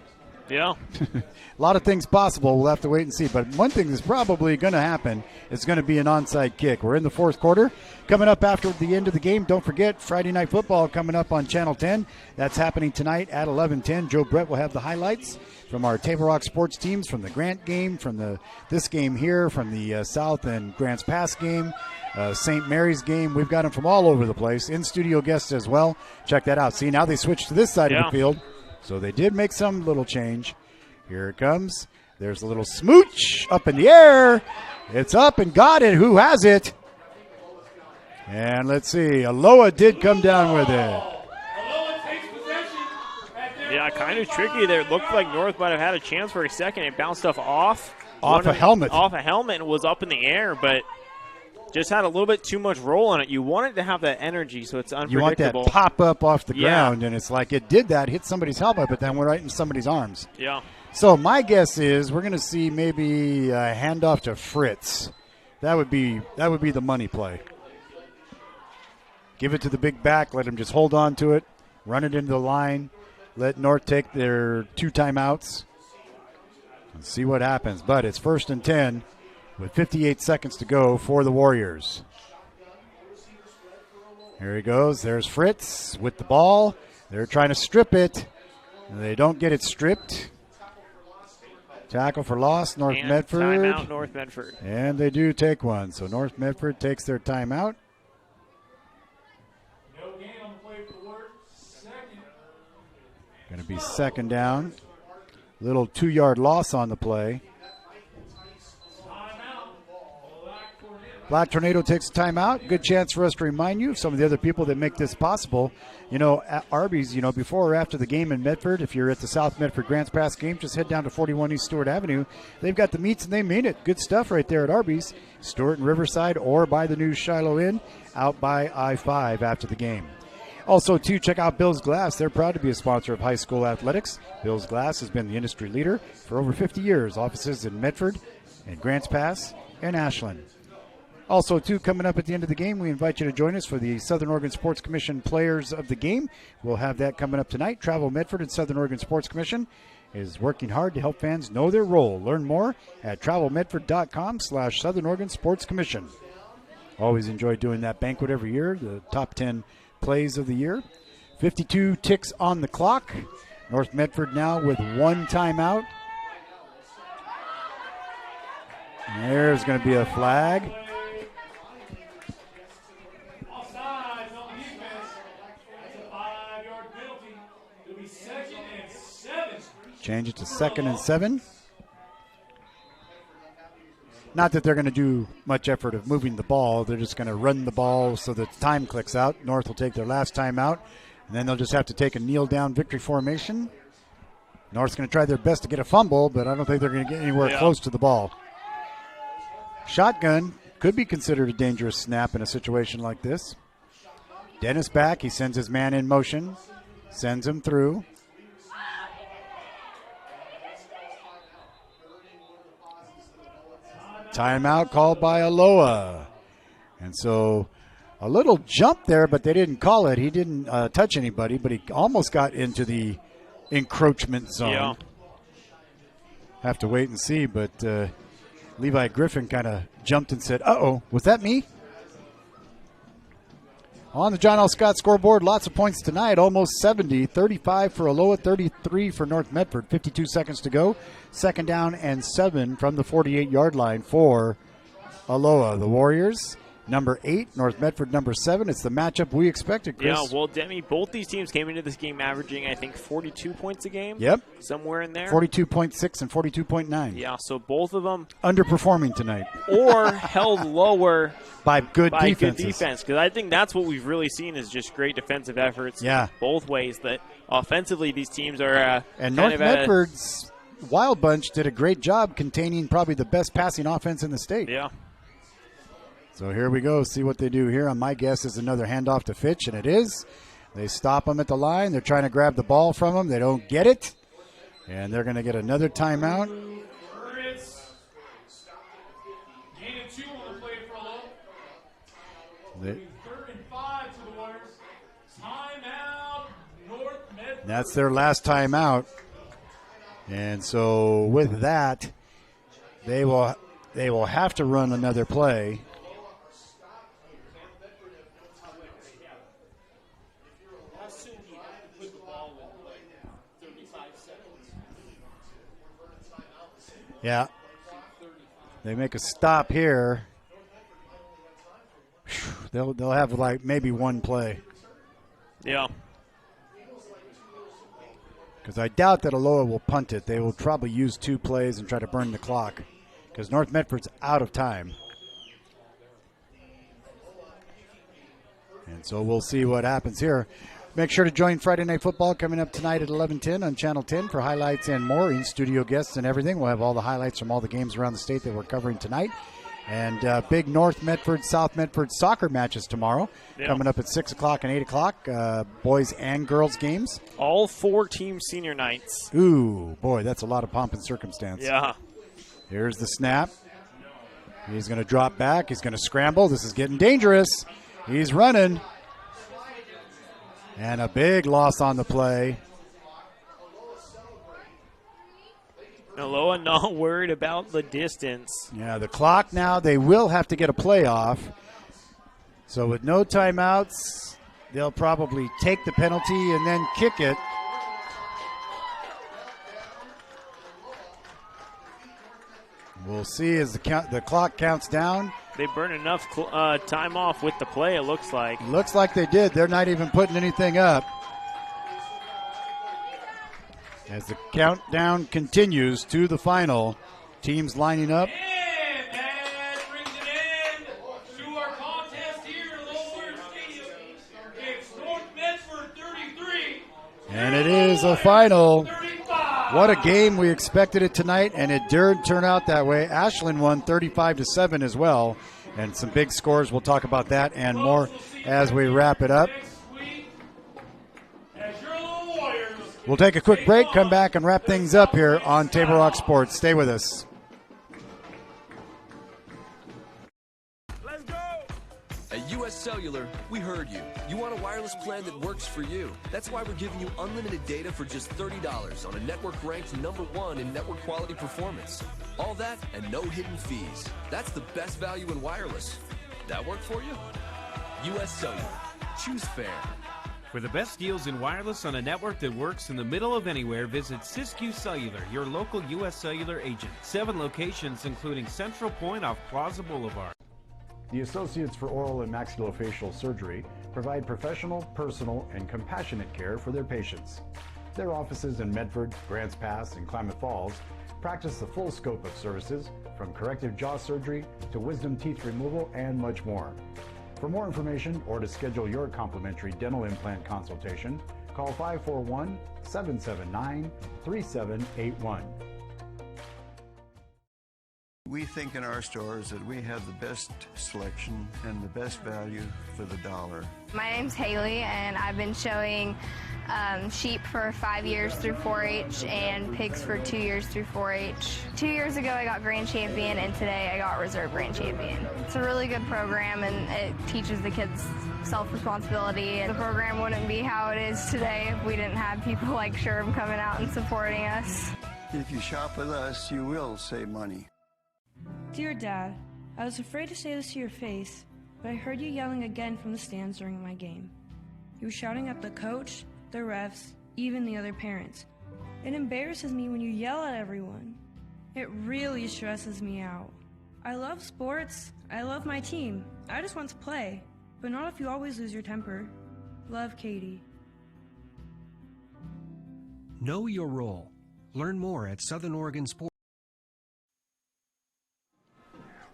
Yeah. A lot of things possible. We'll have to wait and see. But one thing that's probably going to happen is going to be an onside kick. We're in the fourth quarter. Coming up after the end of the game, don't forget, Friday Night Football coming up on Channel 10. That's happening tonight at 11:10. Joe Brett will have the highlights from our Table Rock sports teams, from the Grant game, from this game here, from the South and Grants Pass game, St. Mary's game. We've got them from all over the place. In-studio guests as well. Check that out. See, now they switched to this side of the field. So they did make some little change. Here it comes. There's a little smooch up in the air. It's up and got it. Who has it? And let's see. Aloha did come down with it. Yeah, kind of tricky there. It looked like North might have had a chance for a second. It bounced off Off a helmet. Off a helmet and was up in the air, but just had a little bit too much roll on it. You want it to have that energy, so it's unpredictable. You want that pop up off the ground, and it's like it did that, hit somebody's helmet, but then went right in somebody's arms. Yeah. So my guess is we're going to see maybe a handoff to Fritz. That would be the money play. Give it to the big back. Let him just hold on to it. Run it into the line. Let North take their 2 timeouts. And see what happens. But it's 1st and 10 with 58 seconds to go for the Warriors. Here he goes. There's Fritz with the ball. They're trying to strip it. They don't get it stripped. Tackle for loss, North Medford. Timeout, North Medford. And they do take one. So North Medford takes their timeout. No gain on the play for the Warriors. Second. Going to be 2nd down. Little 2-yard loss on the play. Black Tornado takes a timeout. Good chance for us to remind you of some of the other people that make this possible. You know, at Arby's, you know, before or after the game in Medford, if you're at the South Medford Grants Pass game, just head down to 41 East Stewart Avenue. They've got the meats and they mean it. Good stuff right there at Arby's, Stewart and Riverside, or by the new Shiloh Inn out by I-5 after the game. Also, too, check out Bill's Glass. They're proud to be a sponsor of high school athletics. Bill's Glass has been the industry leader for over 50 years. Offices in Medford and Grants Pass and Ashland. Also, too, coming up at the end of the game, we invite you to join us for the Southern Oregon Sports Commission Players of the Game. We'll have that coming up tonight. Travel Medford and Southern Oregon Sports Commission is working hard to help fans know their role. Learn more at travelmedford.com/Southern Oregon Sports Commission. Always enjoy doing that banquet every year, the top 10 plays of the year. 52 ticks on the clock. North Medford now with 1 timeout. And there's going to be a flag. Offsides on defense. That's a 5-yard penalty. It'll be 2nd and 7. Change it to 2nd and 7. Not that they're going to do much effort of moving the ball. They're just going to run the ball so that time clicks out. North will take their last time out, and then they'll just have to take a kneel-down victory formation. North's going to try their best to get a fumble, but I don't think they're going to get anywhere close to the ball. Shotgun could be considered a dangerous snap in a situation like this. Dennis back. He sends his man in motion, sends him through. Timeout called by Aloha. And so a little jump there, but they didn't call it. He didn't touch anybody, but he almost got into the encroachment zone. Yeah. Have to wait and see, but Levi Griffin kind of jumped and said, uh-oh, was that me? On the John L. Scott scoreboard, lots of points tonight, almost 70. 35 for Aloha, 33 for North Medford. 52 seconds to go. 2nd down and 7 from the 48-yard line for Aloha. The Warriors, number 8. North Medford, number 7. It's the matchup we expected, Chris. Yeah, well, Demi, both these teams came into this game averaging, I think, 42 points a game. Yep. Somewhere in there. 42.6 and 42.9. Yeah, so both of them underperforming tonight. Or held lower by good defenses. Good defense, because I think that's what we've really seen is just great defensive efforts. Yeah. Both ways. That offensively, these teams are and North Medford's Wild Bunch did a great job containing probably the best passing offense in the state. Yeah. So here we go. See what they do here. My guess is another handoff to Fitch, and it is. They stop him at the line. They're trying to grab the ball from him. They don't get it. And they're going to get another timeout. Gain of 2 on the play for Aloha. 3rd and 5 to the Warriors. Timeout, North Medford. That's their last timeout. And so with that, they will have to run another play. Yeah. They make a stop here. They'll have like maybe one play. Yeah. Because I doubt that Aloha will punt it. They will probably use 2 plays and try to burn the clock. Because North Medford's out of time. And so we'll see what happens here. Make sure to join Friday Night Football coming up tonight at 11:10 on Channel 10 for highlights and more, in-studio guests and everything. We'll have all the highlights from all the games around the state that we're covering tonight. And big North Medford, South Medford soccer matches tomorrow, coming up at 6 o'clock and 8 o'clock, boys and girls games. All 4 team senior nights. Ooh, boy, that's a lot of pomp and circumstance. Yeah. Here's the snap. He's going to drop back. He's going to scramble. This is getting dangerous. He's running. And a big loss on the play. Aloha not worried about the distance. Yeah, the clock now, they will have to get a play off. So with no timeouts, they'll probably take the penalty and then kick it. We'll see as the clock counts down. They burn enough time off with the play, it looks like. Looks like they did. They're not even putting anything up. As the countdown continues to the final, teams lining up. And that brings an end to our contest here at Aloha Stadium. It's North Medford 33. And it is a final. What a game. We expected it tonight, and it did turn out that way. Ashland won 35-7 as well, and some big scores. We'll talk about that and more as we wrap it up. We'll take a quick break, come back, and wrap things up here on Table Rock Sports. Stay with us. At US Cellular, we heard you. You want a wireless plan that works for you. That's why we're giving you unlimited data for just $30 on a network ranked #1 in network quality performance. All that and no hidden fees. That's the best value in wireless. That work for you? US Cellular. Choose fair. For the best deals in wireless on a network that works in the middle of anywhere, visit Siskiyou Cellular, your local US Cellular agent. 7 locations, including Central Point off Plaza Boulevard. The Associates for Oral and Maxillofacial Surgery provide professional, personal, and compassionate care for their patients. Their offices in Medford, Grants Pass, and Klamath Falls practice the full scope of services, from corrective jaw surgery to wisdom teeth removal and much more. For more information or to schedule your complimentary dental implant consultation, call 541-779-3781. We think in our stores that we have the best selection and the best value for the dollar. My name's Haley, and I've been showing sheep for 5 years through 4-H and pigs for 2 years through 4-H. 2 years ago I got grand champion, and today I got reserve grand champion. It's a really good program, and it teaches the kids self-responsibility. And the program wouldn't be how it is today if we didn't have people like Sherm coming out and supporting us. If you shop with us, you will save money. Dear Dad, I was afraid to say this to your face, but I heard you yelling again from the stands during my game. You were shouting at the coach, the refs, even the other parents. It embarrasses me when you yell at everyone. It really stresses me out. I love sports. I love my team. I just want to play, but not if you always lose your temper. Love, Katie. Know your role. Learn more at Southern Oregon Sports.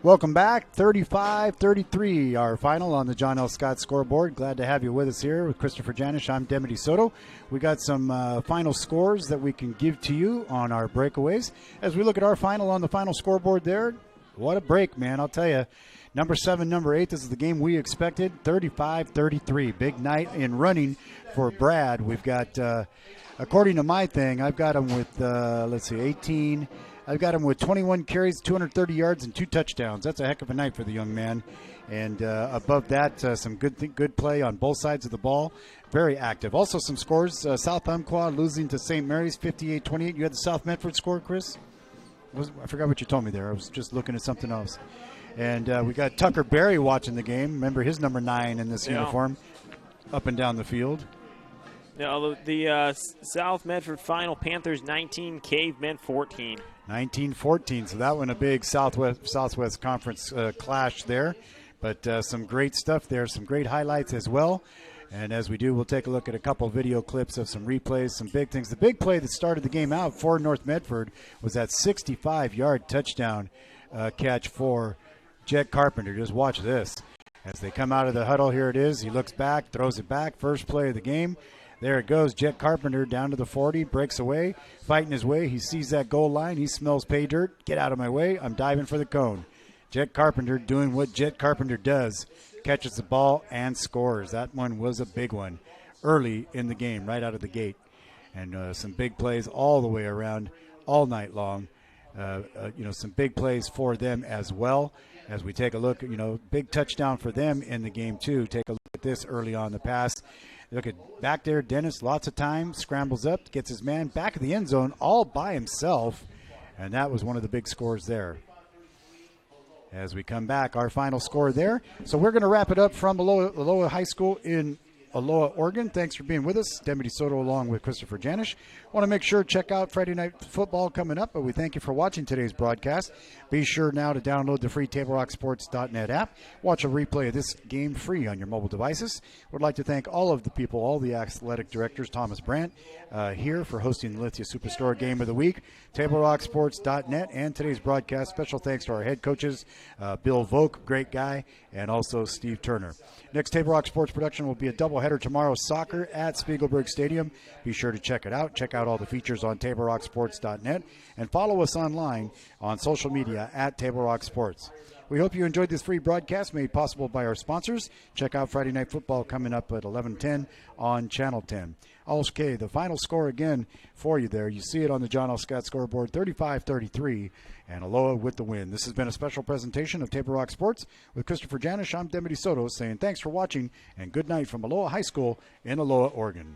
Welcome back. 35-33, our final on the John L. Scott scoreboard. Glad to have you with us here with Christopher Janish. I'm Demity Soto. We got some final scores that we can give to you on our breakaways. As we look at our final on the final scoreboard there, what a break, man. I'll tell you. Number 7, number 8, this is the game we expected. 35-33. Big night in running for Brad. We've got, according to my thing, I've got him with, 18. I've got him with 21 carries, 230 yards, and 2 touchdowns. That's a heck of a night for the young man. And above that, some good play on both sides of the ball. Very active. Also some scores. South Umpqua losing to St. Mary's 58-28. You had the South Medford score, Chris? I forgot what you told me there. I was just looking at something else. And we got Tucker Berry watching the game. Remember his number 9 in this uniform up and down the field. Yeah, the South Medford final, Panthers 19, Cavemen 14. 19-14, so that one a big Southwest Conference clash there. But some great stuff there, some great highlights as well. And as we do, we'll take a look at a couple video clips of some replays, some big things. The big play that started the game out for North Medford was that 65-yard touchdown catch for Jet Carpenter. Just watch this. As they come out of the huddle, here it is. He looks back, throws it back. First play of the game. There it goes. Jet Carpenter down to the 40, breaks away, fighting his way. He sees that goal line. He smells pay dirt. Get out of my way. I'm diving for the cone. Jet Carpenter doing what Jet Carpenter does. Catches the ball and scores. That one was a big one early in the game, right out of the gate. And some big plays all the way around all night long. Some big plays for them as well. As we take a look, big touchdown for them in the game too. Take a look at this early on the pass. Look at back there, Dennis, lots of time, scrambles up, gets his man back of the end zone all by himself. And that was one of the big scores there. As we come back, our final score there. So we're going to wrap it up from Aloha High School in Aloha, Oregon. Thanks for being with us. Deputy Soto along with Christopher Janish. Want to make sure check out Friday Night Football coming up, but we thank you for watching today's broadcast. Be sure now to download the free TableRockSports.net app. Watch a replay of this game free on your mobile devices. Would like to thank all of the people, all the athletic directors, Thomas Brandt here for hosting the Lithia Superstore Game of the Week, TableRockSports.net, and today's broadcast. Special thanks to our head coaches, Bill Volk, great guy, and also Steve Turner. Next Table Rock Sports production will be a doubleheader tomorrow, soccer at Spiegelberg Stadium. Be sure to check it out. Check out all the features on TableRockSports.net and follow us online on social media at Table Rock Sports. We hope you enjoyed this free broadcast made possible by our sponsors. Check out Friday Night Football coming up at 11:10 on Channel 10. Okay, the final score again for you there. You see it on the John L. Scott scoreboard, 35-33, and Aloha with the win. This has been a special presentation of Table Rock Sports with Christopher Janish. I'm Deputy Soto saying thanks for watching and good night from Aloha High School in Aloha, Oregon.